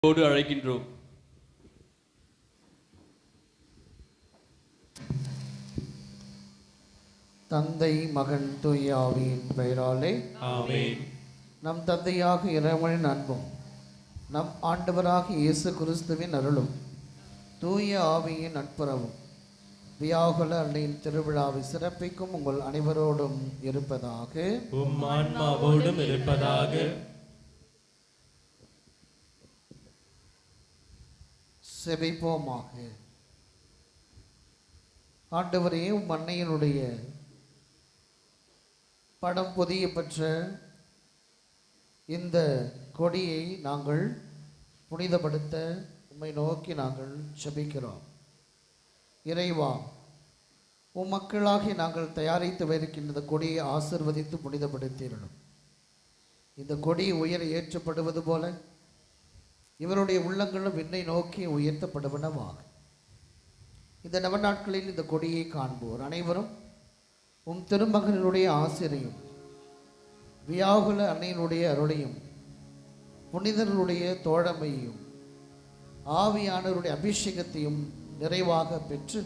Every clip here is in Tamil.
அழைக்கின்றோம். தந்தை மகன் தூய ஆவியின் பெயராலே ஆமென். நம் தந்தையாக இறைவனின் அன்பும் நம் ஆண்டவராக இயேசு கிறிஸ்துவின் அருளும் தூய ஆவியின் நட்புறவும் வியாகுல அன்னையின் திருவிழாவை சிறப்பிக்கும் உங்கள் அனைவரோடும் இருப்பதாக. உம் ஆன்மாவோடும் இருப்பதாக. செபிப்போமாக. ஆண்டவரே, உம் அன்னையினுடைய படம் பொதிய பெற்ற இந்த கொடியை நாங்கள் புனிதப்படுத்த உம்மை நோக்கி நாங்கள் செபிக்கிறோம். இறைவா, உம் மக்களாகி நாங்கள் தயாரித்து வைக்கின்ற இந்த கொடியை ஆசிர்வதித்து புனிதப்படுத்திடணும். இந்த கொடி உயர ஏற்றப்படுவது போல இவருடைய உள்ளங்களும் விண்ணை நோக்கி உயர்த்தப்படுவனவாக. இந்த நவநாட்களில் இந்த கொடியை காண்போர் அனைவரும் உம் திருமகனுடைய ஆசிரியும் வியாகுல அன்னையினுடைய அருளையும் புனிதர்களுடைய தோழமையையும் ஆவியானவருடைய அபிஷேகத்தையும் நிறைவாக பெற்று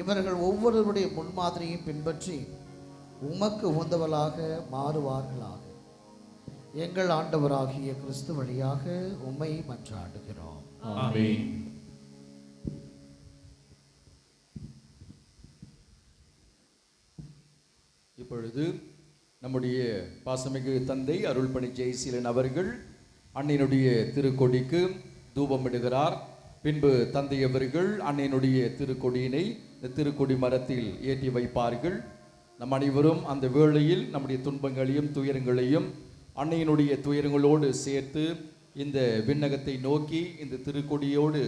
இவர்கள் ஒவ்வொருவருடைய முன்மாதிரியும் பின்பற்றி உமக்கு உகந்தவர்களாக மாறுவார்களாக. எங்கள் ஆண்டவராகிய கிறிஸ்து வழியாக உம்மை மன்றாடுகிறோம். ஆமென். இப்பொழுது நம்முடைய பாசமிகு தந்தை அருள்பணி ஜெயசீலன் அவர்கள் அன்னையினுடைய திருக்கொடிக்கு தூபமிடுகிறார். பின்பு தந்தை அவர்கள் அன்னையினுடைய திருக்கொடியினை இந்த திருக்கொடி மரத்தில் ஏற்றி வைப்பார்கள். நம் அனைவரும் அந்த வேளையில் நம்முடைய துன்பங்களையும் துயரங்களையும் அன்னையினுடைய துயரங்களோடு சேர்த்து இந்த விண்ணகத்தை நோக்கி இந்த திருக்கொடியோடு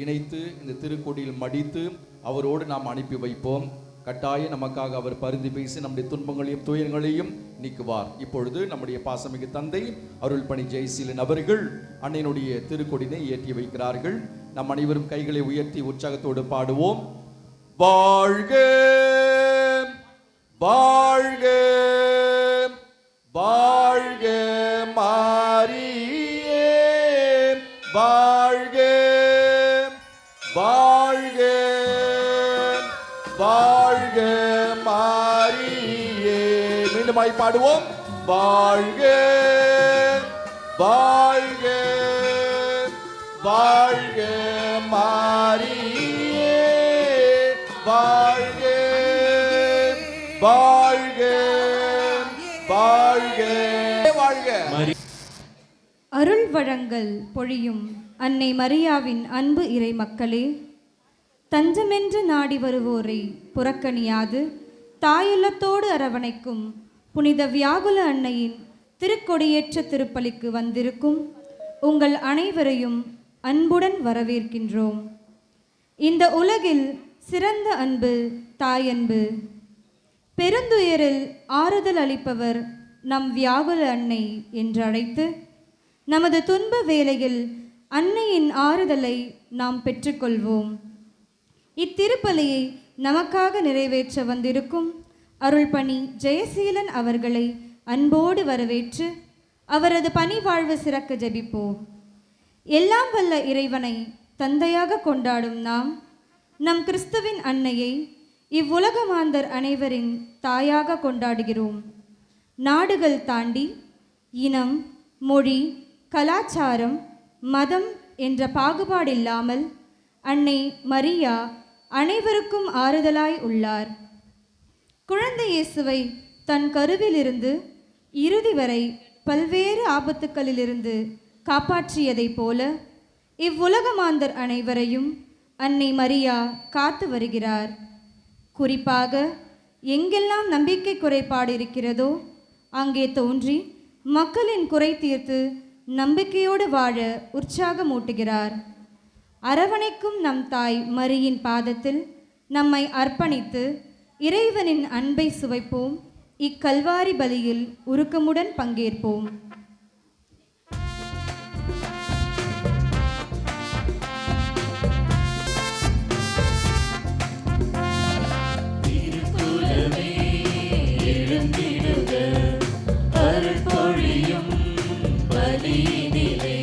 இணைத்து இந்த திருக்கொடியில் மடித்து அவரோடு நாம் அனுப்பி வைப்போம். கட்டாயம் நமக்காக அவர் பரிந்து பேசி நம்முடைய துன்பங்களையும் துயரங்களையும் நீக்குவார். இப்பொழுது நம்முடைய பாசமிகு தந்தை அருள்பணி ஜெயசீலன் அவர்கள் அன்னையினுடைய திருக்கொடியை ஏற்றி வைக்கிறார்கள். நம் அனைவரும் கைகளை உயர்த்தி உற்சாகத்தோடு பாடுவோம். வாழ்க வாழ்க வாழ்க மாரியே, வாழ்க வாழ்க வாழ்க மாரியே. மீண்டுமாய் பாடுவோம். வாழ்க வாழ்க வாழ்க மாரியே, வாழ்க வாழ்க வாழ்க வாழ்க. அருள் வழங்கல் பொழியும் அன்னை மரியாவின் அன்பு இறை மக்களே, தஞ்சமென்று நாடி வருவோரை புறக்கணியாது தாயுள்ளத்தோடு அரவணைக்கும் புனித வியாகுல அன்னையின் திருக்கொடியேற்ற திருப்பலிக்கு வந்திருக்கும் உங்கள் அனைவரையும் அன்புடன் வரவேற்கின்றோம். இந்த உலகில் சிறந்த அன்பு தாயன்பு. பெருந்துயரில் ஆறுதல் அளிப்பவர் நம் வியாகுல அன்னை என்று அழைத்து நமது துன்ப வேளையில் அன்னையின் ஆறுதலை நாம் பெற்றுக்கொள்வோம். இத்திருப்பலியை நமக்காக நிறைவேற்ற வந்திருக்கும் அருள்பணி ஜெயசீலன் அவர்களை அன்போடு வரவேற்று அவரது பணி வாழ்வு சிறக்க ஜெபிப்போம். எல்லாம் வல்ல இறைவனை தந்தையாக கொண்டாடும் நாம் நம் கிறிஸ்துவின் அன்னையை இவ்வுலக மாந்தர் அனைவரின் தாயாக கொண்டாடுகிறோம். நாடுகள் தாண்டி இனம், மொழி, கலாச்சாரம், மதம் என்ற பாகுபாடில்லாமல் அன்னை மரியா அனைவருக்கும் ஆறுதலாய் உள்ளார். குழந்தை இயேசுவை தன் கருவிலிருந்து இறுதி வரை பல்வேறு ஆபத்துக்களிலிருந்து காப்பாற்றியதைப் போல இவ்வுலக மாந்தர் அனைவரையும் அன்னை மரியா காத்து வருகிறார். குறிப்பாக எங்கெல்லாம் நம்பிக்கை குறைபாடு இருக்கிறதோ அங்கே தோன்றி மக்களின் குறை தீர்த்து நம்பிக்கையோடு வாழ உற்சாகமூட்டுகிறார். அரவணைக்கும் நம் தாய் மரியின் பாதத்தில் நம்மை அர்ப்பணித்து இறைவனின் அன்பை சுவைப்போம். இக்கல்வாரி பலியில் உருக்கமுடன் பங்கேற்போம். அருள் பொழியும் பலியினிலே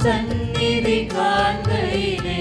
சந்நிதி காண்கையிலே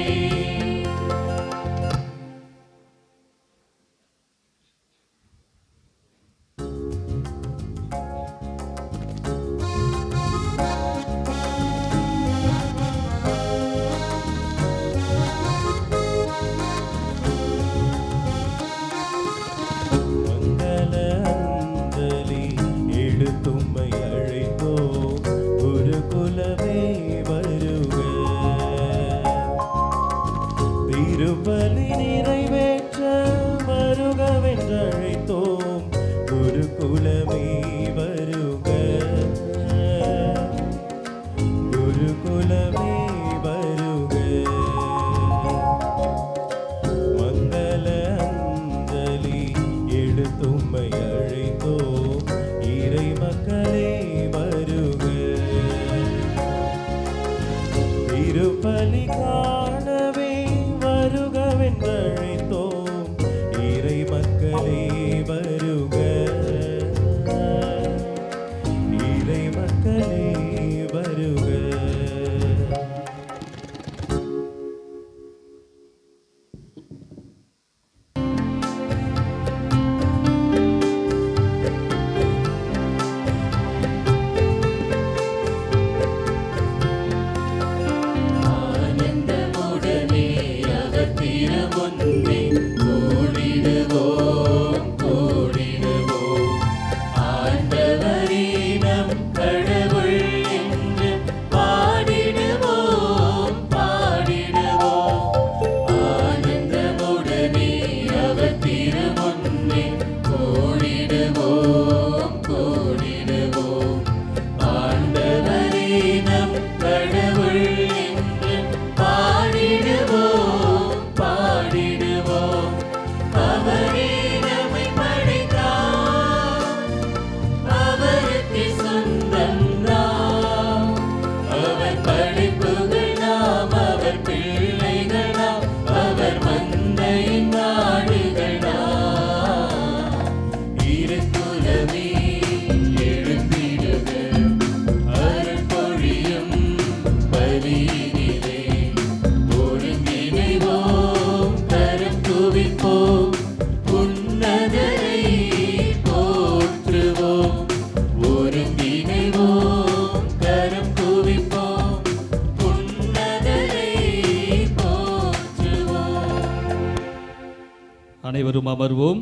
அனைவரும் அமர்வோம்.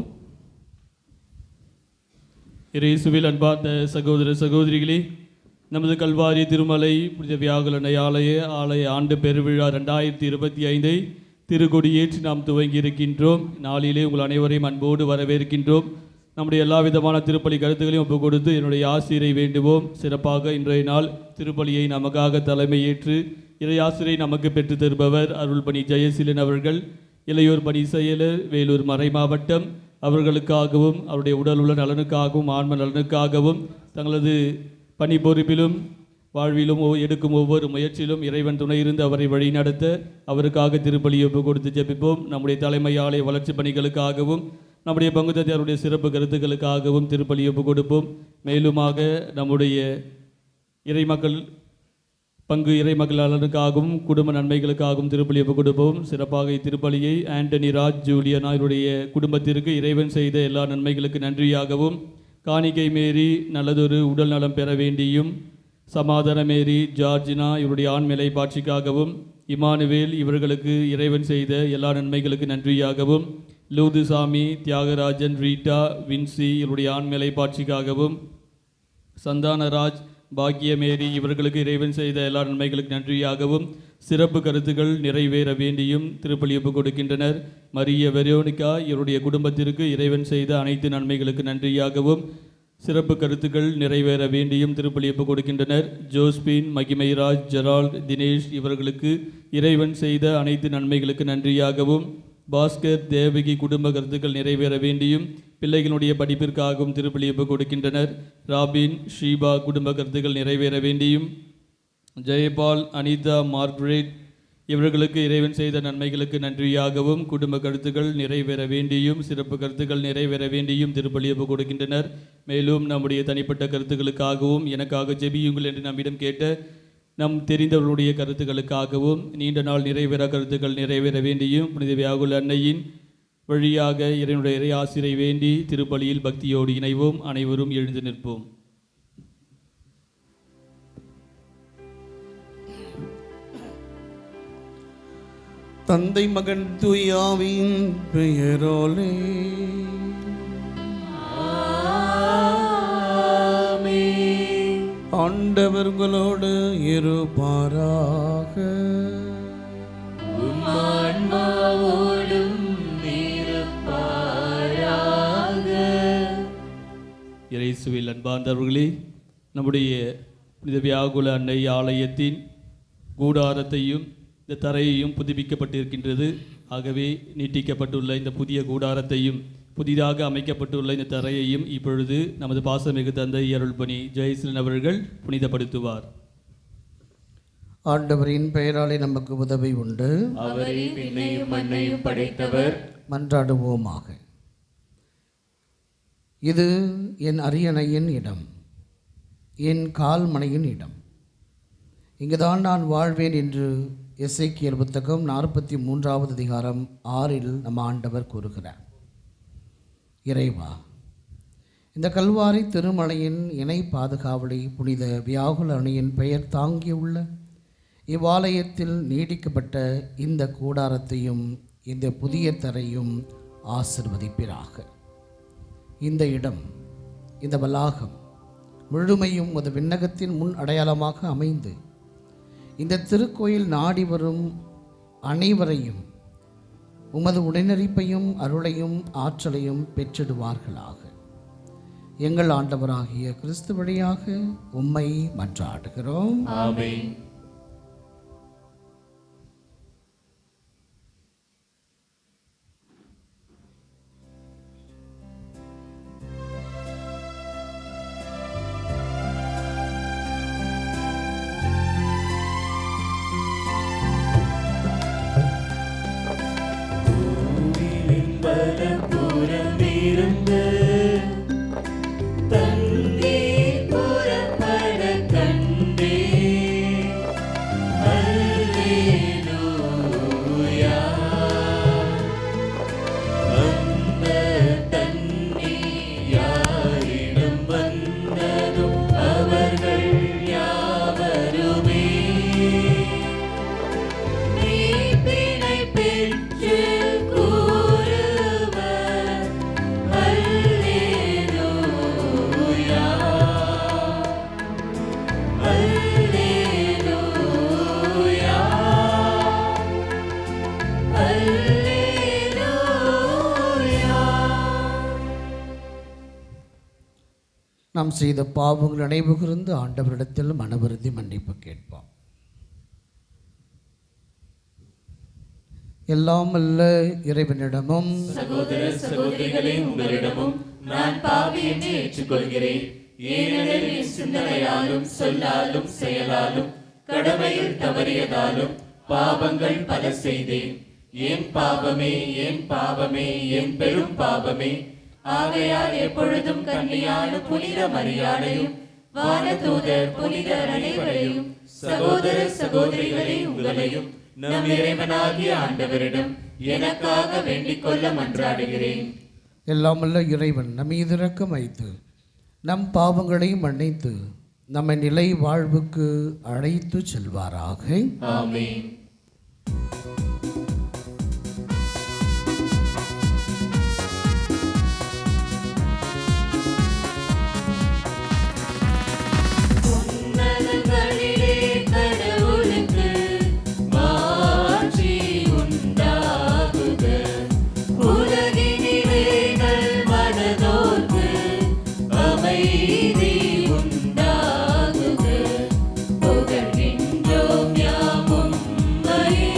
இயேசுவில் அன்பார்ந்த சகோதர சகோதரிகளே, நமது கல்வாரி திருமலை புனித வியாகுலனை ஆலய ஆண்டு பெருவிழா 2025 திருக்கொடியேற்றி நாம் துவங்கி இருக்கின்றோம். நாளிலே உங்கள் அனைவரையும் அன்போடு வரவேற்கின்றோம். நம்முடைய எல்லா விதமான திருப்பலி கருத்துக்களையும் ஒப்புக் கொடுத்து என்னுடைய ஆசிரை வேண்டுவோம். சிறப்பாக இன்றைய நாள் திருப்பலியை நமக்காக தலைமையேற்று இறையாசிரை நமக்கு பெற்று தருபவர் அருள்பணி ஜெயசீலன் அவர்கள், இளையோர் பணி செயலர், வேலூர் மறை மாவட்டம். அவர்களுக்காகவும் அவருடைய உடல் உள்ள நலனுக்காகவும் ஆன்ம நலனுக்காகவும் தங்களது பணி பொறுப்பிலும் வாழ்விலும் எடுக்கும் ஒவ்வொரு முயற்சியிலும் இறைவன் துணை இருந்து அவரை வழிநடத்த அவருக்காக திருப்பலி ஒப்பு கொடுத்து ஜெபிப்போம். நம்முடைய தலைமை ஆலய வளர்ச்சி பணிகளுக்காகவும் நம்முடைய பங்குதத்தியாருடைய சிறப்பு கருத்துக்களுக்காகவும் திருப்பலி ஒப்பு கொடுப்போம். மேலுமாக நம்முடைய இறைமக்கள் நலனுக்காகவும் குடும்ப நன்மைகளுக்காகவும் திருப்பலி ஒப்பு கொடுப்போம். சிறப்பாக இத்திருப்பலியை ஆண்டனி ராஜ் ஜூலியனா இவருடைய குடும்பத்திற்கு இறைவன் செய்த எல்லா நன்மைகளுக்கு நன்றியாகவும், காணிக்கை மேரி நல்லதொரு உடல் நலம் பெற வேண்டியும், சமாதான மேரி ஜார்ஜினா இவருடைய ஆண்மலை பாட்சிக்காகவும், இமானுவேல் இவர்களுக்கு இறைவன் செய்த எல்லா நன்மைகளுக்கு நன்றியாகவும், லூதுசாமி, தியாகராஜன், ரீட்டா, வின்சி இவருடைய ஆண்மலை பாட்சிக்காகவும், சந்தானராஜ், பாக்கியமேரி இவர்களுக்கு இறைவன் செய்த எல்லா நன்மைகளுக்கு நன்றியாகவும் சிறப்பு கருத்துக்கள் நிறைவேற வேண்டியும் திருப்பலி ஒப்புக் கொடுக்கின்றனர். மரிய வெரோனிகா இவருடைய குடும்பத்திற்கு இறைவன் செய்த அனைத்து நன்மைகளுக்கு நன்றியாகவும் சிறப்பு கருத்துக்கள் நிறைவேற வேண்டியும் திருப்பலி ஒப்புக் கொடுக்கின்றனர். ஜோஸ்பின், மகிமைராஜ், ஜெரால்ட், தினேஷ் இவர்களுக்கு இறைவன் செய்த அனைத்து நன்மைகளுக்கு நன்றியாகவும், பாஸ்கர், தேவகி குடும்ப கருத்துக்கள் நிறைவேற வேண்டியும் பிள்ளைகளுடைய படிப்பிற்காகவும் திருப்பலி ஒப்புக் கொடுக்கின்றனர். ராபின், ஷீபா குடும்ப கருத்துக்கள் நிறைவேற வேண்டியும், ஜெயபால், அனிதா, மார்க்ரெட் இவர்களுக்கு இறைவன் செய்த நன்மைகளுக்கு நன்றியாகவும் குடும்ப கருத்துக்கள் நிறைவேற வேண்டியும் சிறப்பு கருத்துக்கள் நிறைவேற வேண்டியும் திருப்பலி ஒப்புக் கொடுக்கின்றனர். மேலும் நம்முடைய தனிப்பட்ட கருத்துக்களுக்காகவும் எனக்காக ஜெபியுங்கள் என்று நம்மிடம் கேட்ட நம் தெரிந்தவர்களுடைய கருத்துக்களுக்காகவும் நீண்ட நாள் நிறைவேற கருத்துக்கள் நிறைவேற வேண்டியும் புனித வியாகுல அன்னையின் வழியாக இறைவனுடைய இறை ஆசிரை வேண்டி திருப்பலியில் பக்தியோடு இணைவோம். அனைவரும் எழுந்து நிற்போம். தந்தை மகன் தூயாவின் பெயரோலே ஆண்டவர் உங்களோடு இருப்பாராக. இயேசுவில் அன்பார்ந்தவர்களே, நம்முடைய புனித வியாகுல அன்னை ஆலயத்தின் கூடாரத்தையும் இந்த தரையையும் புதுப்பிக்கப்பட்டிருக்கின்றது. ஆகவே நீட்டிக்கப்பட்டுள்ள இந்த புதிய கூடாரத்தையும் புதிதாக அமைக்கப்பட்டுள்ள இந்த தரையையும் இப்பொழுது நமது பாசமிகு தந்தை அருள்பணி ஜெயசீலன் அவர்கள் புனிதப்படுத்துவார். ஆண்டவரின் பெயராலே நமக்கு உதவி உண்டு. அவரே விண்ணையும் மண்ணையும் படைத்தவர். மன்றாடுவோமாக. இது என் அரியணையின் இடம், என் கால்மனையின் இடம். இங்குதான் நான் வாழ்வேன் என்று எசேக்கியேல் புத்தகம் 43வது அதிகாரம் 6 நம் ஆண்டவர் கூறுகிறார். இறைவா, இந்த கல்வாரி திருமலையின் இணை பாதுகாவலி புனித வியாகுல அன்னையின் பெயர் தாங்கியுள்ள இவ்வாலயத்தில் நீடிக்கப்பட்ட இந்த கூடாரத்தையும் இந்த புதிய தரையும் ஆசிர்வதிப்பீராக. இந்த இடம், இந்த வளாகம் முழுமையும் ஒரு விண்ணகத்தின் முன் அடையாளமாக அமைந்து இந்த திருக்கோயில் நாடி வரும் அனைவரையும் உமது உடனடிப்பையும் அருளையும் ஆற்றலையும் பெற்றிடுவார்களாக. எங்கள் ஆண்டவராகிய கிறிஸ்து வழியாக உம்மை மன்றாடுகிறோம். ஆமென். புறமிருந்து தண்ணீர் புறப்பட கண்டே. அல்லேலூயா. அந்த தண்ணீர் யாரிடம் வந்ததோ அவர்கள் யாவருமே மீட்பினை பெற்று நாம் செய்த பாவங்கள் நினைவு கூர்ந்து ஆண்டவரிடத்தில் மனவருந்தி மன்னிப்பு கேட்போம். எல்லாம் அல்ல இறைவனிடமும் சகோதர சகோதரிகளே, உங்களிடமும் நான் பாவி என்று ஏற்றுக்கொள்கிறேன். ஏனெனில் என் சிந்தனையாலும் சொல்லாலும் செயலாலும் கடமையில் தவறியதாலும் பாவங்கள் பல செய்தேன். என் பாவமே, என் பாவமே, என் பெரும் பாவமே. ஆகையால் எப்பொழுதும் கன்னியான புனித மரியாதையும் வானதூதர் புனிதர் அனைவரையும் சகோதர சகோதரிகளே உங்களையும் நம் இறைவனாகிய ஆண்டவரிடம் எனக்காக வேண்டிக் கொள்ள மன்றாடுகிறேன். எல்லாமல்ல இறைவன் நம் மீது இரக்கம் வைத்து நம் பாவங்களை மன்னித்து நம்மை நிலை வாழ்வுக்கு அழைத்து செல்வாராக. ஆமென். புகழ்கின்றோம் யாமும் உம்மையே.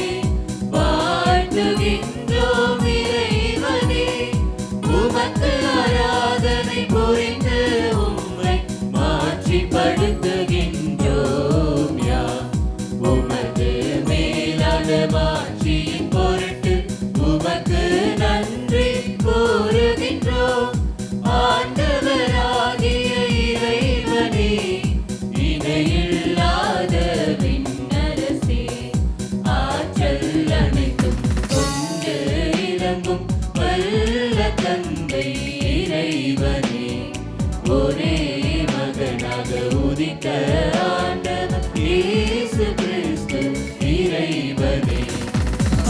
இறைவனே,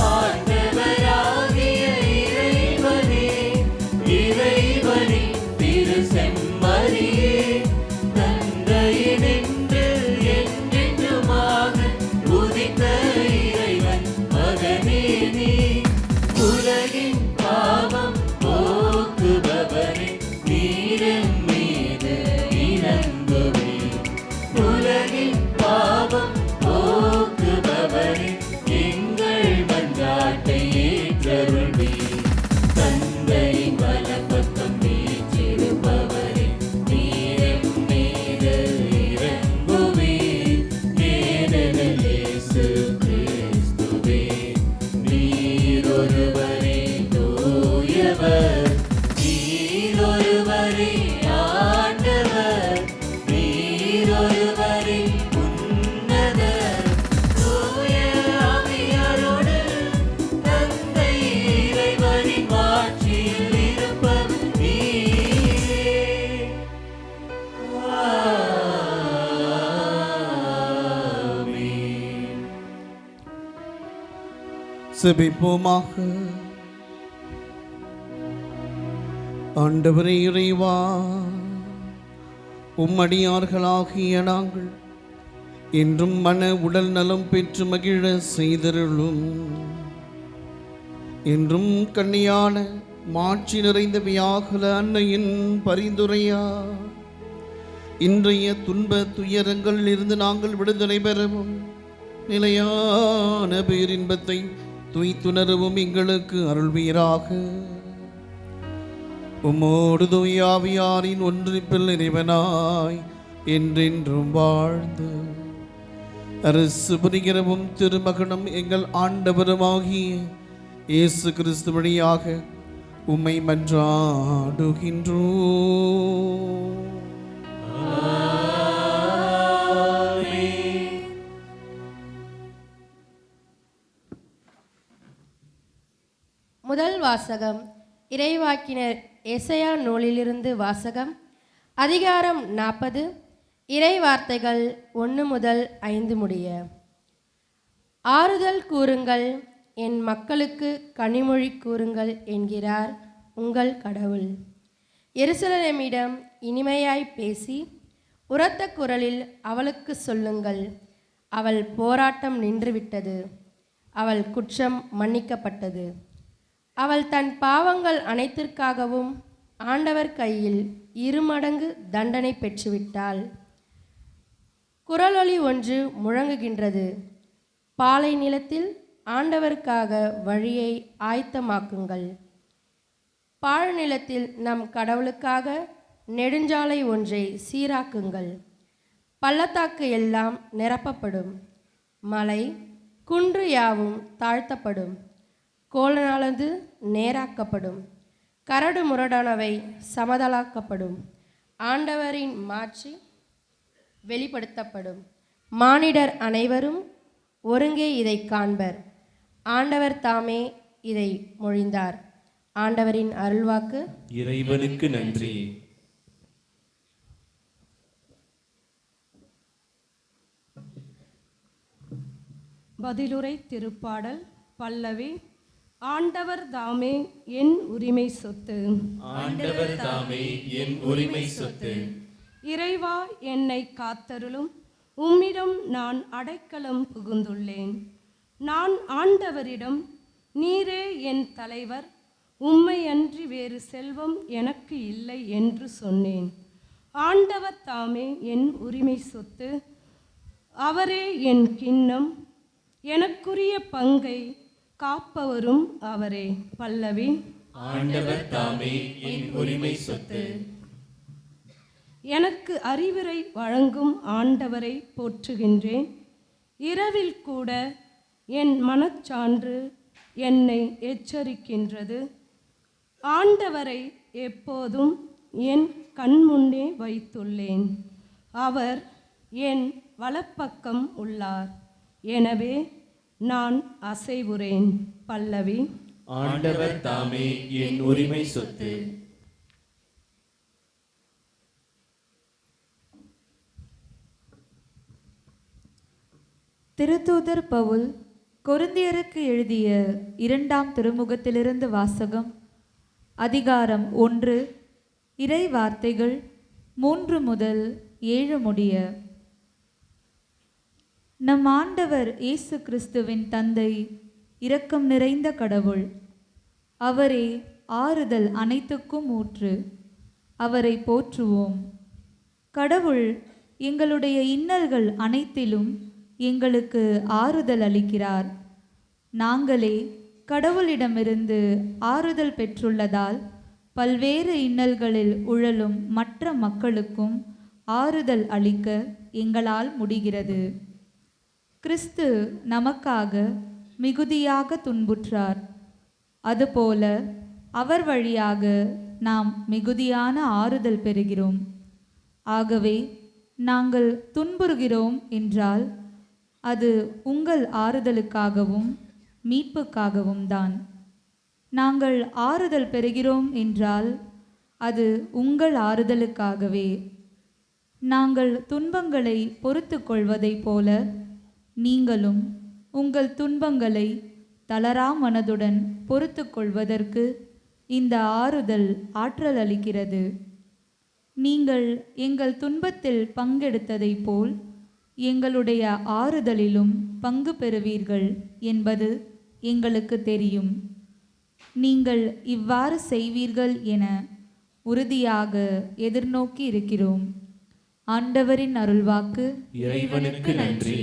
ஆண்டவராகிய இறைவனே, இறைவனே திரு செம்மறியே, தந்தையினின்று என்றென்றுமாக உதித்த இறைவன் மகனே நீ, உலகின் பாவம் போக்குபவரே, நீரின் மீது இறங்குவே, உலகின் பாவம் போக்குபவரே, எங்கள் மன்றாட்டை ஏற்றருள்வே, தந்தையின் வலப்பக்கம் வீற்றிருப்பவரே, நீரின் மீது இறங்குவே, ஏனெனில் இயேசு கிறிஸ்துவே நீரொருவரே தூயவர், நீரொருவரே ஆண்டவர், நீரொருவரே உன்னதர், தூய ஆவியாரோடு தந்தை இறைவனின் மாட்சியில் இருப்பவர் நீரே. ஆமென். செபிப்போமாக. ஆண்டவரே இறைவா, உம்மடியார்களாகிய நாங்கள் இன்றும் மன உடல் நலம் பெற்று மகிழ செய்தருளும். இன்றும் கன்னியான மாட்சி நிறைந்த வியாகுல அன்னையின் பரிந்துரையா இன்றைய துன்ப துயரங்களில் இருந்து நாங்கள் விடுதலை பெறவும் நிலையான பேரின்பத்தை துய்த்துணரவும் எங்களுக்கு அருள்வீராக. உம்மோடு தூயாவியாரின் ஒன்றிப்பில் இறைவனாய் என்றென்றும் வாழ்ந்து அரசு புரிகிறவும் திருமகனும் எங்கள் ஆண்டவருமாகிய இயேசு கிறிஸ்து வழியாக உம்மை மன்றாடுகின்றோம். முதல் வாசகம் இறைவாக்கினர் எசையா நூலிலிருந்து வாசகம். அதிகாரம் 40, இறை வார்த்தைகள் 1 முதல் 5 முடிய. ஆறுதல் கூறுங்கள், என் மக்களுக்கு கனிமொழி கூறுங்கள் என்கிறார் உங்கள் கடவுள். எருசலேமிடம் இனிமையாய் பேசி உரத்த குரலில் அவளுக்கு சொல்லுங்கள், அவள் போராட்டம் நின்றுவிட்டது, அவள் குற்றம் மன்னிக்கப்பட்டது. அவள் தன் பாவங்கள் அனைத்திற்காகவும் ஆண்டவர் கையில் 2 மடங்கு தண்டனை பெற்றுவிட்டாள். குரலொலி ஒன்று முழங்குகின்றது, பாலை நிலத்தில் ஆண்டவருக்காக வழியை ஆயத்தமாக்குங்கள். பாழ் நிலத்தில் நம் கடவுளுக்காக நெடுஞ்சாலை ஒன்றை சீராக்குங்கள். பள்ளத்தாக்கு எல்லாம் நிரப்பப்படும், மலை குன்று யாவும் தாழ்த்தப்படும், கோலனானது நேராக்கப்படும், கரடு முரடானவை சமதளாக்கப்படும். ஆண்டவரின் மாட்சி வெளிப்படுத்தப்படும். மானிடர் அனைவரும் ஒருங்கே இதை காண்பர். ஆண்டவர் தாமே இதை மொழிந்தார். ஆண்டவரின் அருள்வாக்கு. இறைவனுக்கு நன்றி. பதிலுரை திருப்பாடல் பல்லவி. ஆண்டவர் தாமே என் உரிமை சொத்து. ஆண்டவர் தாமே என் உரிமை சொத்து. இறைவா, என்னை காத்தருளும், உம்மிடம் நான் அடைக்கலம் புகுந்துள்ளேன். நான் ஆண்டவரிடம், நீரே என் தலைவர், உம்மை அன்றி வேறு செல்வம் எனக்கு இல்லை என்று சொன்னேன். ஆண்டவர் தாமே என் உரிமை சொத்து, அவரே என் கிண்ணம், எனக்குரிய பங்கை காப்பவரும் அவரே. பல்லவி. ஆண்டவர் தாமே என் உரிமை சொத்து. எனக்கு அறிவுரை வழங்கும் ஆண்டவரை போற்றுகின்றேன். இரவில் கூட என் மனச்சான்று என்னை எச்சரிக்கின்றது. ஆண்டவரை எப்போதும் என் கண்முன்னே வைத்துள்ளேன். அவர் என் வலப்பக்கம் உள்ளார், எனவே நான் அசைவுறேன். பல்லவி. ஆண்டவர் தாமே என் உரிமை சொத்து. திருத்தூதர் பவுல் கொரிந்தியருக்கு எழுதிய 2ஆம் திருமுகத்திலிருந்து வாசகம். அதிகாரம் 1, இறை வார்த்தைகள் 3 முதல் 7 முடிய. நம் ஆண்டவர் இயேசு கிறிஸ்துவின் தந்தை இரக்கம் நிறைந்த கடவுள். அவரே ஆறுதல் அனைத்துக்கும் ஊற்று. அவரை போற்றுவோம். கடவுள் எங்களுடைய இன்னல்கள் அனைத்திலும் எங்களுக்கு ஆறுதல் அளிக்கிறார். நாங்களே கடவுளிடமிருந்து ஆறுதல் பெற்றுள்ளதால் பல்வேறு இன்னல்களில் உழலும் மற்ற மக்களுக்கும் ஆறுதல் அளிக்க எங்களால் முடிகிறது. கிறிஸ்து நமக்காக மிகுதியாக துன்புற்றார். அதுபோல அவர் வழியாக நாம் மிகுதியான ஆறுதல் பெறுகிறோம். ஆகவே நாங்கள் துன்புறுகிறோம் என்றால் அது உங்கள் ஆறுதலுக்காகவும் மீட்புக்காகவும் தான். நாங்கள் ஆறுதல் பெறுகிறோம் என்றால் அது உங்கள் ஆறுதலுக்காகவே. நாங்கள் துன்பங்களை பொறுத்து கொள்வதைப் போல நீங்களும் உங்கள் துன்பங்களை தளரா மனதுடன் பொறுத்து கொள்வதற்கு இந்த ஆறுதல் ஆற்றல் அளிக்கிறது. நீங்கள் எங்கள் துன்பத்தில் பங்கெடுத்ததைப் போல் எங்களுடைய ஆறுதலிலும் பங்கு பெறுவீர்கள் என்பது எங்களுக்கு தெரியும். நீங்கள் இவ்வாறு செய்வீர்கள் என உறுதியாக எதிர்நோக்கி இருக்கிறோம். ஆண்டவரின் அருள்வாக்கு. இறைவனுக்கு நன்றி.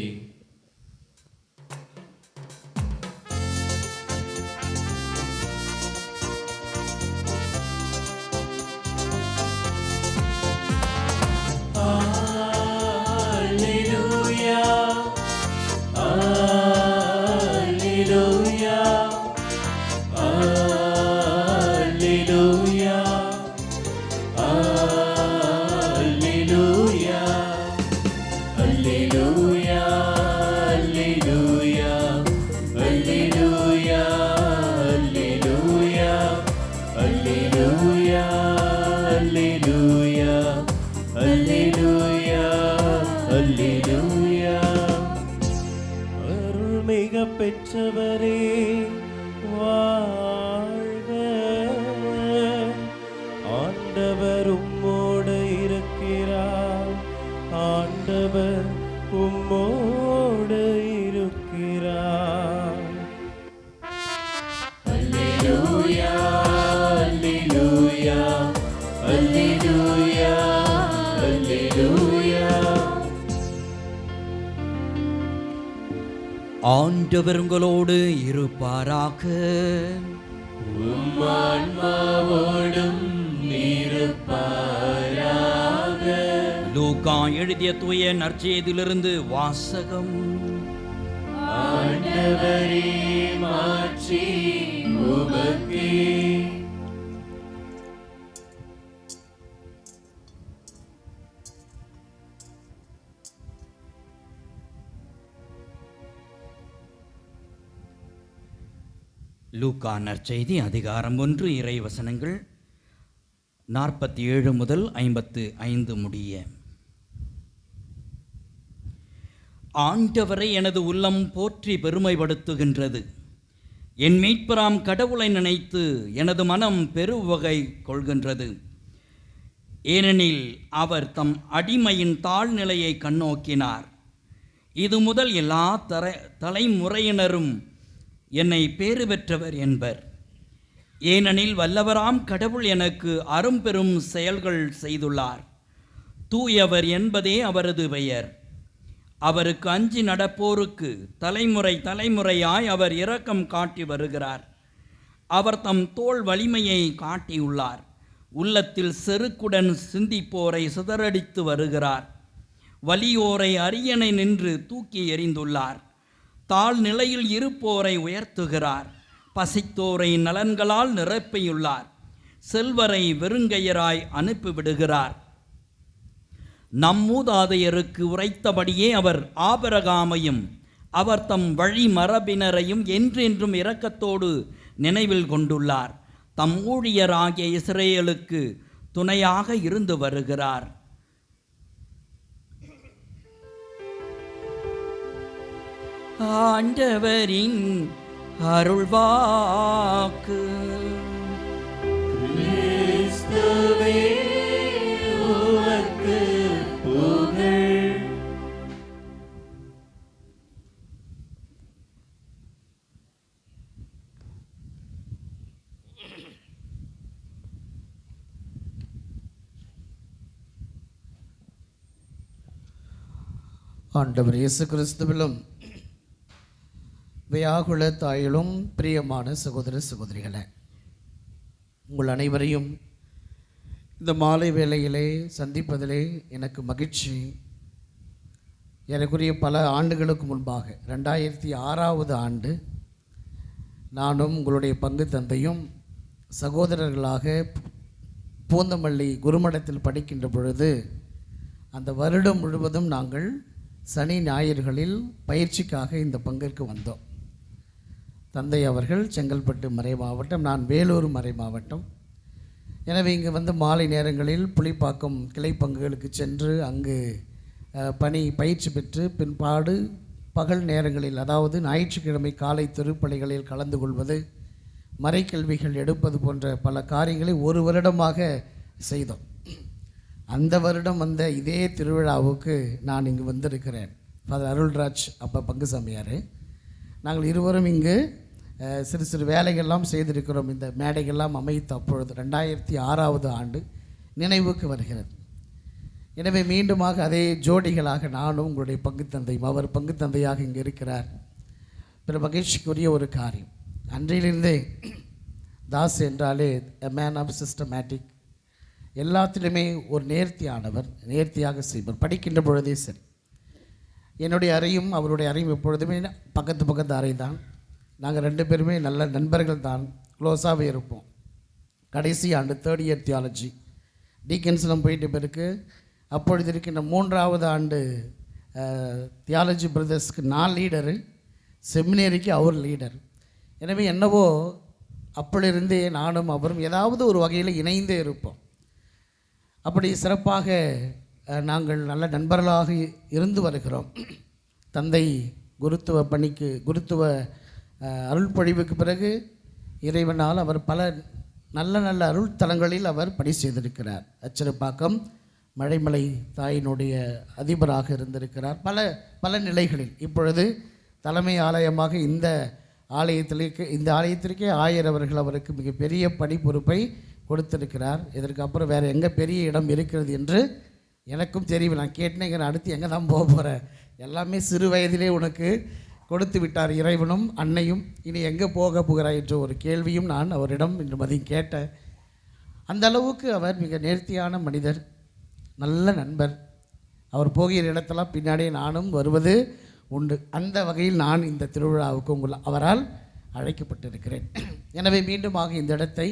அருள்மிக பெற்றவரே வாழ்க. ஆண்டவர் உம்மோடு இருக்கிறார். ஆண்டவர் உம்மோடு இருக்கிறார். அல்லேலூயா அல்லேலூயா அல்லேலூயா அல்லேலூயா. ஆண்டவர் உங்களோடு இருப்பாராக. உம் ஆன்மாவோடும் இருப்பாராக. லூக்கா எழுதிய தூய நற்செய்தியிலிருந்து வாசகம். ஆண்டவரே மாட்சி உமக்கே. லூக்கா நற்செய்தி அதிகாரம் 1 இறை வசனங்கள் 47 முதல் 55 முடிய. ஆண்டவரை எனது உள்ளம் போற்றி பெருமைப்படுத்துகின்றது. என் மீட்பராம் கடவுளை நினைத்து எனது மனம் பெருவகை கொள்கின்றது. ஏனெனில் அவர் தம் அடிமையின் தாழ்நிலையை கண்ணோக்கினார். இது முதல் எல்லா தலைமுறையினரும் என்னை பேறு பெற்றவர் என்பர். ஏனெனில் வல்லவராம் கடவுள் எனக்கு அரும்பெரும் செயல்கள் செய்துள்ளார். தூயவர் என்பதே அவரது பெயர். அவருக்கு அஞ்சி நடப்போருக்கு தலைமுறை தலைமுறையாய் அவர் இரக்கம் காட்டி வருகிறார். அவர் தம் தோள் வலிமையை காட்டியுள்ளார். உள்ளத்தில் செருக்குடன் சிந்திப்போரை சிதறடித்து வருகிறார். வலியோரை அரியணை நின்று தூக்கி எறிந்துள்ளார். தாழ் நிலையில் இருப்போரை உயர்த்துகிறார். பசித்தோரை நலன்களால் நிரப்பியுள்ளார். செல்வரை வெறுங்கையராய் அனுப்பிவிடுகிறார். நம் மூதாதையருக்கு உரைத்தபடியே அவர் ஆபிரகாமையும் அவர் தம் வழி மரபினரையும் என்றென்றும் இரக்கத்தோடு நினைவில் கொண்டுள்ளார். தம் ஊழியராகிய இஸ்ரேலுக்கு துணையாக இருந்து வருகிறார். ஆண்டவரின் அருள்வாக்கு. கிறிஸ்துவே உமக்கு புகழ். ஆண்டவர் இயேசு கிறிஸ்துவிலும் வியாகுல தாயிலும் பிரியமான சகோதர சகோதரிகளே, உங்கள் அனைவரையும் இந்த மாலை வேளையிலே சந்திப்பதிலே எனக்கு மகிழ்ச்சி. எனக்குரிய பல ஆண்டுகளுக்கு முன்பாக 2006 ஆண்டு நானும் உங்களுடைய பங்கு தந்தையும் சகோதரர்களாக பூந்தமல்லி குருமடத்தில் படிக்கின்ற பொழுது அந்த வருடம் முழுவதும் நாங்கள் சனி ஞாயிறுகளில் பயிற்சிக்காக இந்த பங்கிற்கு வந்தோம். தந்தை அவர்கள் செங்கல்பட்டு மறை மாவட்டம், நான் வேலூர் மறை மாவட்டம். எனவே இங்கு வந்து மாலை நேரங்களில் புலிப்பாக்கம் கிளை பங்குகளுக்கு சென்று அங்கு பயிற்சி பெற்று பின்பாடு பகல் நேரங்களில், அதாவது ஞாயிற்றுக்கிழமை காலை திருப்பலிகளில் கலந்து கொள்வது, மறைக்கல்விகள் எடுப்பது போன்ற பல காரியங்களை ஒரு வருடமாக செய்தோம். அந்த வருடம் வந்த இதே திருவிழாவுக்கு நான் இங்கு வந்திருக்கிறேன். ஃபாதர் அருள்ராஜ் அப்போ பங்கு சாமியார், நாங்கள் இருவரும் இங்கு சிறு சிறு வேலைகள்லாம் செய்திருக்கிறோம். இந்த மேடைகள்லாம் அமைத்த அப்பொழுது 2006 ஆண்டு நினைவுக்கு வருகிறது. எனவே மீண்டுமாக அதே ஜோடிகளாக நானும் உங்களுடைய பங்கு தந்தையும், அவர் பங்கு தந்தையாக இங்கே இருக்கிறார். பிற மகிழ்ச்சிக்குரிய ஒரு காரியம், அன்றையிலிருந்தே தாஸ் என்றாலே எ மேன் ஆஃப் சிஸ்டமேட்டிக், எல்லாத்திலுமே ஒரு நேர்த்தியானவர், நேர்த்தியாக செய்வார். படிக்கின்ற பொழுதே சரி, என்னுடைய அறையும் அவருடைய அறையும் எப்பொழுதுமே பக்கத்து அறை தான். நாங்கள் 2 பேருமே நல்ல நண்பர்கள் தான், க்ளோஸாகவே இருப்போம். கடைசி ஆண்டு 3rd இயர் தியாலஜி டீக்கன்ஸ்லாம் போயிட்டு பிறகு அப்பொழுது இருக்கின்ற 3வது ஆண்டு தியாலஜி பிரதர்ஸ்க்கு நான் லீடரு, செமினேரிக்கு அவர் லீடர். எனவே என்னவோ அப்பொழுதிருந்தே நானும் அவரும் ஏதாவது ஒரு வகையில் இணைந்தே இருப்போம். அப்படி சிறப்பாக நாங்கள் நல்ல நண்பர்களாக இருந்து வருகிறோம். தந்தை குருத்துவ பணிக்கு, குருத்துவ அருள்பொழிவுக்கு பிறகு இறைவனால் அவர் பல நல்ல நல்ல அருள் தலங்களில் அவர் பணி செய்திருக்கிறார். அச்சிறுப்பாக்கம் மழைமலை தாயினுடைய அதிபராக இருந்திருக்கிறார். பல நிலைகளில் இப்பொழுது தலைமை ஆலயமாக இந்த ஆலயத்திற்கே ஆயர் அவர்கள் அவருக்கு மிகப்பெரிய பணி பொறுப்பை கொடுத்திருக்கிறார். இதற்கு அப்புறம் வேறு எங்கே பெரிய இடம் இருக்கிறது என்று எனக்கும் தெரியல. நான் கேட்டேன், அடுத்து எங்கே தான் போக போகிறேன், எல்லாமே சிறு வயதிலே உனக்கு கொடுத்து விட்டார் இறைவனும் அன்னையும், இனி எங்கே போக போகிறாய் என்ற ஒரு கேள்வியும் நான் அவரிடம் இன்று மதியம் கேட்டேன். அந்த அளவுக்கு அவர் மிக நேர்த்தியான மனிதர், நல்ல நண்பர். அவர் போகிற இடத்தெல்லாம் பின்னாடியே நானும் வருவது உண்டு. அந்த வகையில் நான் இந்த திருவிழாவுக்கு அவரால் அழைக்கப்பட்டிருக்கிறேன். எனவே மீண்டுமாக இந்த இடத்தை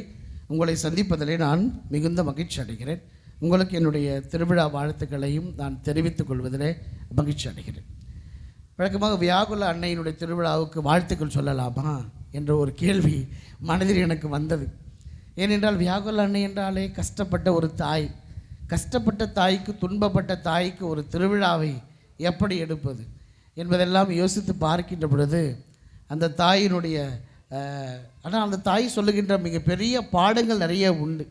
உங்களை சந்திப்பதிலே நான் மிகுந்த மகிழ்ச்சி அடைகிறேன். உங்களுக்கு என்னுடைய திருவிழா வாழ்த்துக்களையும் நான் தெரிவித்துக் கொள்வதிலே மகிழ்ச்சி அடைகிறேன். வழக்கமாக வியாகுல அன்னையினுடைய திருவிழாவுக்கு வாழ்த்துக்கள் சொல்லலாமா என்ற ஒரு கேள்வி மனதில் எனக்கு வந்தது. ஏனென்றால் வியாகுல அன்னை என்றாலே கஷ்டப்பட்ட ஒரு தாய், கஷ்டப்பட்ட தாய்க்கு, துன்பப்பட்ட தாய்க்கு ஒரு திருவிழாவை எப்படி எடுப்பது என்பதெல்லாம் யோசித்து பார்க்கின்ற பொழுது அந்த தாயினுடைய ஆனால் அந்த தாய் சொல்லுகின்ற மிகப்பெரிய பாடங்கள் நிறைய உண்டு.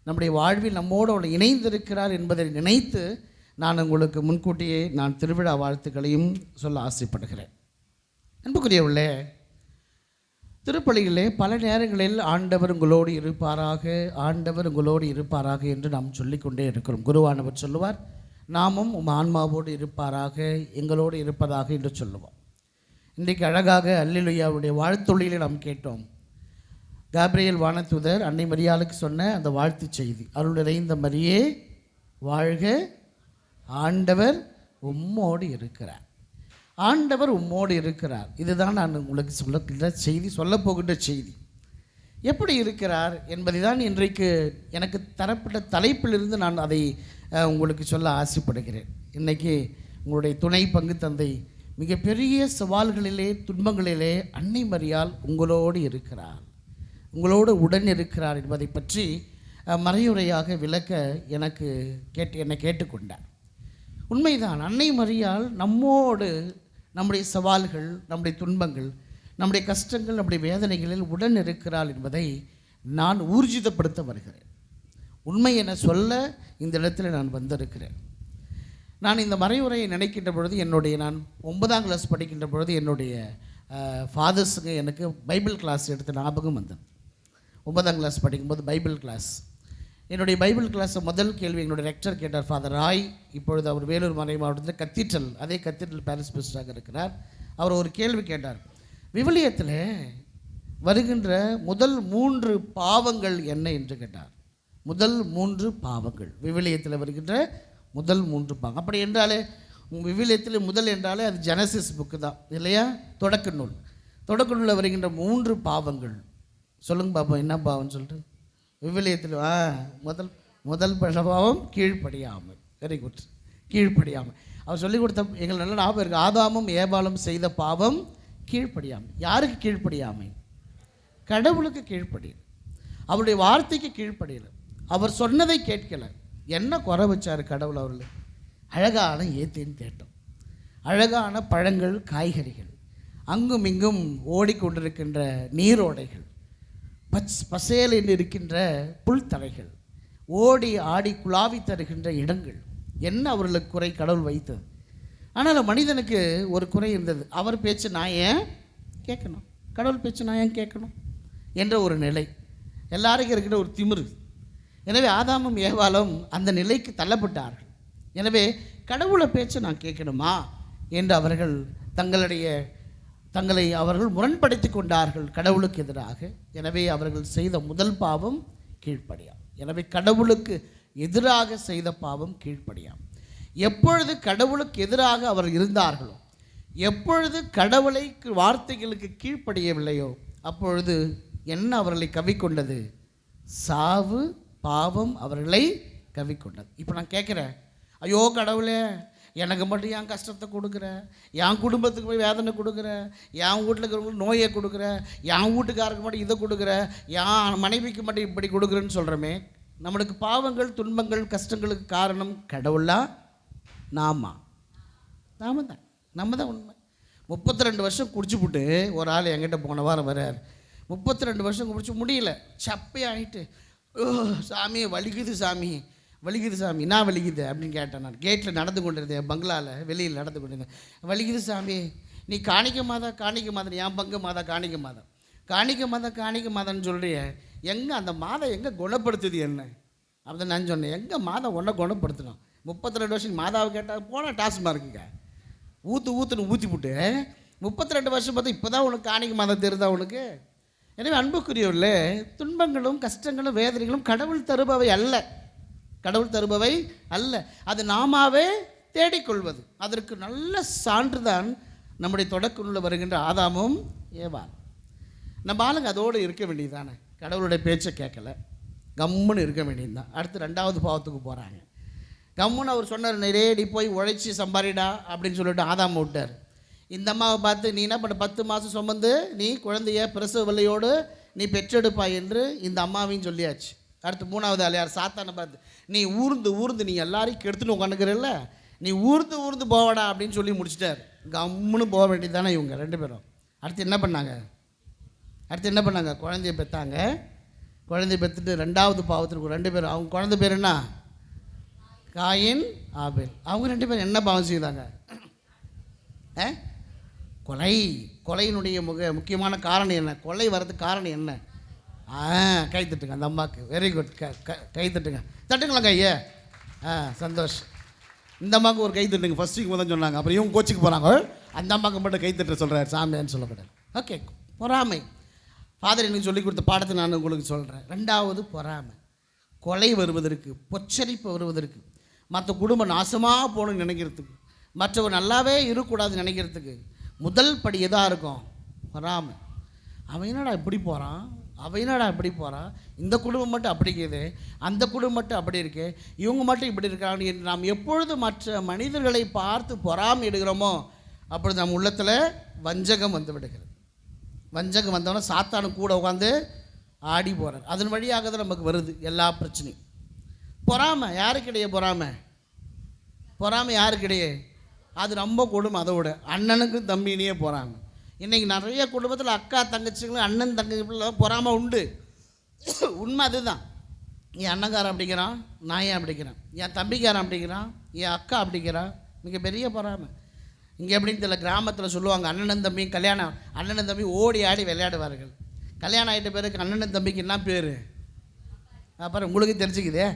நம்முடைய வாழ்வில் நம்மோடு அவள் இணைந்திருக்கிறார் என்பதை நினைத்து நான் உங்களுக்கு முன்கூட்டியே நான் திருவிழா வாழ்த்துக்களையும் சொல்ல ஆசைப்படுகிறேன். அன்புக்குரியவர்களே, திருப்பலியிலே பல நேரங்களில் ஆண்டவர் உங்களோடு இருப்பாராக, ஆண்டவர் உங்களோடு இருப்பாராக என்று நாம் சொல்லிக்கொண்டே இருக்கிறோம். குருவானவர் சொல்லுவார், நாமும் உம் ஆன்மாவோடு இருப்பாராக, எங்களோடு இருப்பதாக என்று சொல்லுவோம். இன்றைக்கு அழகாக அல்லேலூயாவுடைய வாழ்த்தொழிலை நாம் கேட்டோம். காப்ரியேல் வானதூதர் அன்னை மரியாளுக்கு சொன்ன அந்த வாழ்த்து செய்தி, அருள் நிறைந்த மரியே வாழ்க, ஆண்டவர் உம்மோடு இருக்கிறார். ஆண்டவர் உம்மோடு இருக்கிறார். இதுதான் நான் உங்களுக்கு சொல்லுகின்ற செய்தி, சொல்லப்போகின்ற செய்தி. எப்படி இருக்கிறார் என்பதை தான் இன்றைக்கு எனக்கு தரப்பட்ட தலைப்பிலிருந்து நான் அதை உங்களுக்கு சொல்ல ஆசைப்படுகிறேன். இன்றைக்கி உங்களுடைய துணை பங்கு தந்தை மிகப்பெரிய சவால்களிலே, துன்பங்களிலே அன்னை மரியாள் உங்களோடு இருக்கிறார், உங்களோடு உடன் இருக்கிறார் என்பதை பற்றி மறையுரையாக விளக்க என்னை கேட்டுக்கொண்டார். உண்மைதான், அன்னை மரியாள் நம்மோடு நம்முடைய சவால்கள், நம்முடைய துன்பங்கள், நம்முடைய கஷ்டங்கள், நம்முடைய வேதனைகளில் உடன் இருக்கிறாள் என்பதை நான் ஊர்ஜிதப்படுத்த வருகிறேன். உண்மை என சொல்ல இந்த இடத்துல நான் வந்திருக்கிறேன். நான் இந்த மறைவுரையை நினைக்கின்ற பொழுது நான் 9ஆம் கிளாஸ் படிக்கின்ற பொழுது என்னுடைய ஃபாதர்ஸுங்க எனக்கு பைபிள் கிளாஸ் எடுத்த ஞாபகம் வந்தது. 9ஆம் கிளாஸ் படிக்கும்போது பைபிள் கிளாஸ், என்னுடைய பைபிள் கிளாஸை முதல் கேள்வி என்னுடைய ரெக்டர் கேட்டார். ஃபாதர் ராய், இப்பொழுது அவர் வேலூர் மறை மாவட்டத்தில் கத்தீட்ரல், அதே கத்தீட்ரல் பாரிஸ் பிரிஸ்டாக இருக்கிறார். அவர் ஒரு கேள்வி கேட்டார். விவிலியத்தில் வருகின்ற முதல் 3 பாவங்கள் என்ன என்று கேட்டார். முதல் 3 பாவங்கள், விவிலியத்தில் வருகின்ற முதல் 3 பாவம். அப்படி என்றாலே விவிலியத்தில் முதல் என்றாலே அது ஜெனசிஸ் புக்கு தான் இல்லையா? தொடக்க நூல். தொடக்க நூலில் வருகின்ற 3 பாவங்கள் சொல்லுங்க பாப்போம், என்ன பாவம்னு சொல்லிட்டு. விவிலியத்தில் முதல் பாவம் கீழ்ப்படியாமல். வெரி குட், கீழ்ப்படியாமல். அவர் சொல்லிக் கொடுத்த எங்களுக்கு நல்ல ஞாபகம் இருக்குது. ஆதாமும் ஏபாலும் செய்த பாவம் கீழ்ப்படியாமல். யாருக்கு கீழ்ப்படியாமை? கடவுளுக்கு கீழ்ப்படியல், அவருடைய வார்த்தைக்கு கீழ்ப்படியல். அவர் சொன்னதை கேட்கலை. என்ன குறை வச்சார் கடவுள்? அவர்கள் அழகான ஏத்தேன் தேட்டம், அழகான பழங்கள், காய்கறிகள், அங்கும் இங்கும் ஓடிக்கொண்டிருக்கின்ற நீரோடைகள், பசேல் என்று இருக்கின்ற புல்தரைகள், ஓடி ஆடி குழாவி தருகின்ற இடங்கள். என்ன அவர்களுக்கு குறை கடவுள் வைத்தது? ஆனால் மனிதனுக்கு ஒரு குறை இருந்தது. அவர் பேச்சு நான் ஏன் கேட்கணும், கடவுள் பேச்சு நான் ஏன் கேட்கணும் என்ற ஒரு நிலை எல்லாருக்கும் இருக்கிற ஒரு திமிரு. எனவே ஆதாமும் ஏவாளும் அந்த நிலைக்கு தள்ளப்பட்டார்கள். எனவே கடவுளை பேச்சை நான் கேட்கணுமா என்று அவர்கள் தங்களை அவர்கள் முரண்படுத்தி கொண்டார்கள் கடவுளுக்கு எதிராக. எனவே அவர்கள் செய்த முதல் பாவம் கீழ்ப்படியாம். எனவே கடவுளுக்கு எதிராக செய்த பாவம் கீழ்ப்படியாம். எப்பொழுது கடவுளுக்கு எதிராக அவர் இருந்தார்களோ, எப்பொழுது கடவுளை வார்த்தைகளுக்கு கீழ்ப்படியவில்லையோ, அப்பொழுது என்ன அவர்களை கவிக்கொண்டது? சாவு, பாவம் அவர்களை கவிக்கொண்டது. இப்போ நான் கேட்குறேன், ஐயோ கடவுளே, எனக்கு மட்டும் என் கஷ்டத்தை கொடுக்குற, என் குடும்பத்துக்கு போய் வேதனை கொடுக்குற, என் வீட்டில் இருக்கிறவங்களுக்கு நோயை கொடுக்குற, என் வீட்டுக்காரருக்கு மட்டும் இதை கொடுக்குற, என் மனைவிக்கு மட்டும் இப்படி கொடுக்குறேன்னு சொல்கிறோமே. நம்மளுக்கு பாவங்கள், துன்பங்கள், கஷ்டங்களுக்கு காரணம் கடவுளா நாம தான். நம்ம தான் உண்மை. 32 வருஷம் குடிச்சுப்புட்டு ஒரு ஆள் என்கிட்ட போன வாரம் வர்றார். 32 வருஷம் குடிச்சு முடியல, சப்பையாகிட்டு, சாமி வலிக்குது, சாமி வலிக்குது, சாமி நான் வலிக்குது அப்படின்னு கேட்டேன். நான் கேட்டில் நடந்து கொண்டிருந்தேன், பங்களாவில் வெளியில் நடந்து கொண்டிருந்தேன். வலிக்குது சாமி, நீ காணிக்க மாதம் என் பங்கு மாதா காணிக்க மாதான்னு சொல்கிறிய, எங்கே அந்த மாதம் எங்கே குணப்படுத்துது என்ன அப்படி நான் சொன்னேன். எங்கே மாதம் ஒன்றை குணப்படுத்தணும்? 32 வருஷம் மாதாவை கேட்டால் போனால் டாஸ்மார்க்குங்க ஊற்றுன்னு ஊற்றிவிட்டு 32 வருஷம் பார்த்தா இப்போ தான் உனக்கு காணிக்க மாதம் தெரியுதா உனக்கு? எனவே அன்புக்குரியவர்களே, துன்பங்களும் கஷ்டங்களும் வேதனைகளும் கடவுள் தருபவை அல்ல, அது நாமாவே தேடிக்கொள்வது. அதற்கு நல்ல சான்றுதான் நம்முடைய தொடக்க நூலில் வருகின்ற ஆதாமும் ஏவாள். நம்ம ஆளுங்க அதோடு இருக்க வேண்டியதுதானே, கடவுளுடைய பேச்சை கேட்கல, கம்முன்னு இருக்க வேண்டியதுதான். அடுத்து 2வது பாவத்துக்கு போகிறாங்க. கம்முன்னு அவர் சொன்னார், நேரடி போய் உழைச்சி சம்பாரிடா அப்படின்னு சொல்லிட்டு ஆதாம விட்டார். இந்த அம்மாவை பார்த்து, நீ என்ன பண்ண, 10 மாதம் சுமந்து நீ குழந்தைய பிரசவ வலியோடு நீ பெற்றெடுப்பாய் என்று இந்த அம்மாவையும் சொல்லியாச்சு. அடுத்து 3வது ஆளையார் சாத்தானை பார்த்து, நீ ஊர்ந்து நீ எல்லாரையும் கெடுத்துன்னு உட்காந்துக்கிறல்ல, நீ ஊர்ந்து போவாடா அப்படின்னு சொல்லி முடிச்சிட்டார். கம்முன்னு போக வேண்டியது தானே இவங்க 2 பேரும். அடுத்து என்ன பண்ணாங்க? குழந்தைய பெற்றாங்க. குழந்தைய பெற்றுட்டு 2வது பாவத்திற்கு 2 பேரும், அவங்க குழந்தை பேர் என்ன? காயின், ஆபேல். அவங்க 2 பேரும் என்ன பாவம் செய்தாங்க? கொலையினுடைய முக்கியமான காரணம் என்ன? கொலை வர்றதுக்கு காரணம் என்ன? கை தட்டுங்க அந்த அம்மாவுக்கு. வெரி குட், கை தட்டுங்களா கையை? சந்தோஷம். இந்த அம்மாவுக்கு ஒரு கை தட்டுங்க. ஃபஸ்ட்டுக்கு முதல் சொன்னாங்க, அப்புறம் இவங்க கோச்சுக்கு போகிறாங்க, அந்த அம்மாவுக்கு மட்டும் கை தட்ட சொல்கிறார் சாமியான்னு சொல்லக்கூடாது. ஓகே, பொறாமை. ஃபாதர் எனக்கு சொல்லிக் கொடுத்த பாடத்தை நான் உங்களுக்கு சொல்கிறேன். 2வது பொறாமை. கொலை வருவதற்கு, பொச்சரிப்பு வருவதற்கு, மற்ற குடும்பம் நாசமாக போகணும்னு நினைக்கிறதுக்கு, மற்றவர் நல்லாவே இருக்கக்கூடாதுன்னு நினைக்கிறதுக்கு முதல் படி எதாக இருக்கும்? பொறாமை. அவன் என்னடா இப்படி போகிறான், இந்த குடும்பம் மட்டும் அப்படி இருக்குது, அந்த குடும்பம் மட்டும் அப்படி இருக்கு, இவங்க மட்டும் இப்படி இருக்காங்க என்று நாம் எப்பொழுது மற்ற மனிதர்களை பார்த்து பொறாமை எடுக்கிறோமோ அப்பொழுது நம் உள்ளத்தில் வஞ்சகம் வந்து விடுகிறது. வஞ்சகம் வந்தவொடனே சாத்தானு கூட உட்காந்து ஆடி போகிறார். அதன் வழியாக தான் நமக்கு வருது எல்லா பிரச்சனையும். பொறாமை யாருக்கிடையே? பொறாமை யாருக்கிடையே? அது ரொம்ப கொடுமை. அதோட அண்ணனுக்கும் தம்பினே போகிறாங்க. இன்றைக்கி நிறைய குடும்பத்தில் அக்கா தங்கச்சிங்களும் அண்ணன் தங்கச்சி பொறாமல் உண்டு. உண்மை அதுதான். என் அண்ணங்காரன் அப்படிங்கிறான், நான் ஏன் அப்படிங்கிறேன், என் தம்பிக்காரன் அப்படிங்கிறான், என் அக்கா அப்படிங்கிறான், மிகப்பெரிய பொறாமை. இங்கே எப்படின்னு தெரியல, கிராமத்தில் சொல்லுவாங்க அண்ணன் தம்பியும் கல்யாணம், அண்ணன் தம்பி ஓடி ஆடி விளையாடுவார்கள். கல்யாணம் ஆகிட்ட பேருக்கு அண்ணன் தம்பிக்கு என்ன பேர்? அப்புறம் உங்களுக்கு தெரிஞ்சுக்குதே,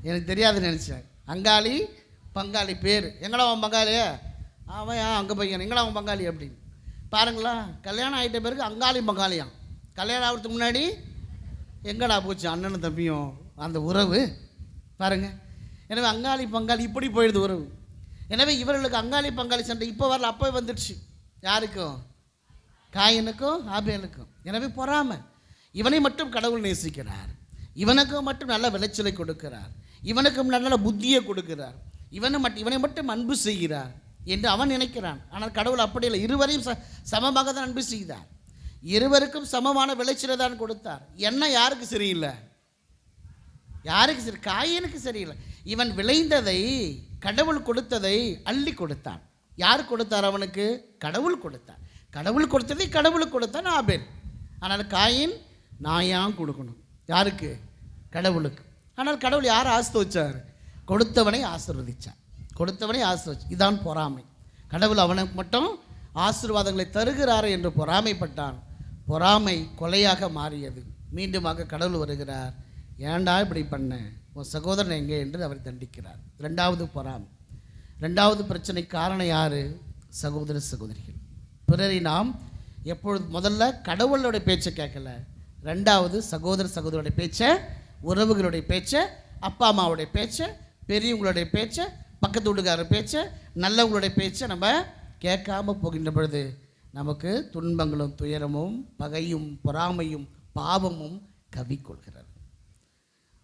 எனக்கு தெரியாதுன்னு நினச்சேன். அங்காளி பங்காளி பேர். எங்கடா அவன் பங்காளி? அவன் அங்கே பையன், எங்கடா அவன் பங்காளி அப்படின்னு பாருங்களா. கல்யாணம் ஆகிட்ட பேருக்கு அங்காளி பங்காளியான். கல்யாணம் ஆகிறதுக்கு முன்னாடி எங்கடா போச்சு அண்ணனும் தம்பியும் அந்த உறவு பாருங்கள். எனவே அங்காளி பங்காளி இப்படி போயிடுது உறவு. எனவே இவர்களுக்கு அங்காளி பங்காளி சண்டை இப்போ வரல, அப்போ வந்துடுச்சு. யாருக்கும்? காயினுக்கும் ஆபேலுக்கும். எனவே பொறாமை. இவனை மட்டும் கடவுள் நேசிக்கிறார், இவனுக்கு மட்டும் நல்ல விளைச்சலை கொடுக்கிறார், இவனுக்கும் நல்ல புத்தியை கொடுக்கிறார், இவனை மட்டும் அன்பு செய்கிறார் என்று அவன் நினைக்கிறான். ஆனால் கடவுள் அப்படி இல்லை. இருவரையும் சமமாக தான் அன்பு செய்தார், இருவருக்கும் சமமான விளைச்சலை தான் கொடுத்தார். என்ன யாருக்கு சரியில்லை? யாருக்கு சரி? காயினுக்கு சரியில்லை. இவன் விளைந்ததை, கடவுள் கொடுத்ததை அள்ளி கொடுத்தான். யார் கொடுத்தார் அவனுக்கு? கடவுள் கொடுத்தார். கடவுள் கொடுத்ததை கடவுளுக்கு கொடுத்தான் ஆபேல். ஆனால் காயின் நான் கொடுக்கணும். யாருக்கு? கடவுளுக்கு. ஆனால் கடவுள் யாரை ஆசீர்வதிச்சார்? கொடுத்தவனை ஆசீர்வதிச்சார். கொடுத்தவனை ஆசீர்வதிச்சு. இதான் பொறாமை. கடவுள் அவனுக்கு மட்டும் ஆசீர்வாதங்களை தருகிறார் என்று பொறாமைப்பட்டான். பொறாமை கொலையாக மாறியது. மீண்டுமாக கடவுள் வருகிறார், ஏண்டா இப்படி பண்ண, உன் சகோதரன் எங்கே என்று அவர் தண்டிக்கிறார். ரெண்டாவது பொறாமை. ரெண்டாவது பிரச்சனை காரணம் யார்? சகோதர சகோதரிகள். பிறரை நாம் எப்பொழுது முதல்ல கடவுளுடைய பேச்சை கேட்கல, ரெண்டாவது சகோதர சகோதரருடைய பேச்சை, உறவுகளுடைய பேச்சை, அப்பா அம்மாவுடைய பேச்சை, பெரியவங்களுடைய பேச்சை, பக்கத்து வீட்டுக்காரர் பேச்சை, நல்லவங்களுடைய பேச்சை நம்ம கேட்காம போகின்ற பொழுது நமக்கு துன்பங்களும் துயரமும் பகையும் பொறாமையும் பாவமும் கவிக்கொள்கிறது.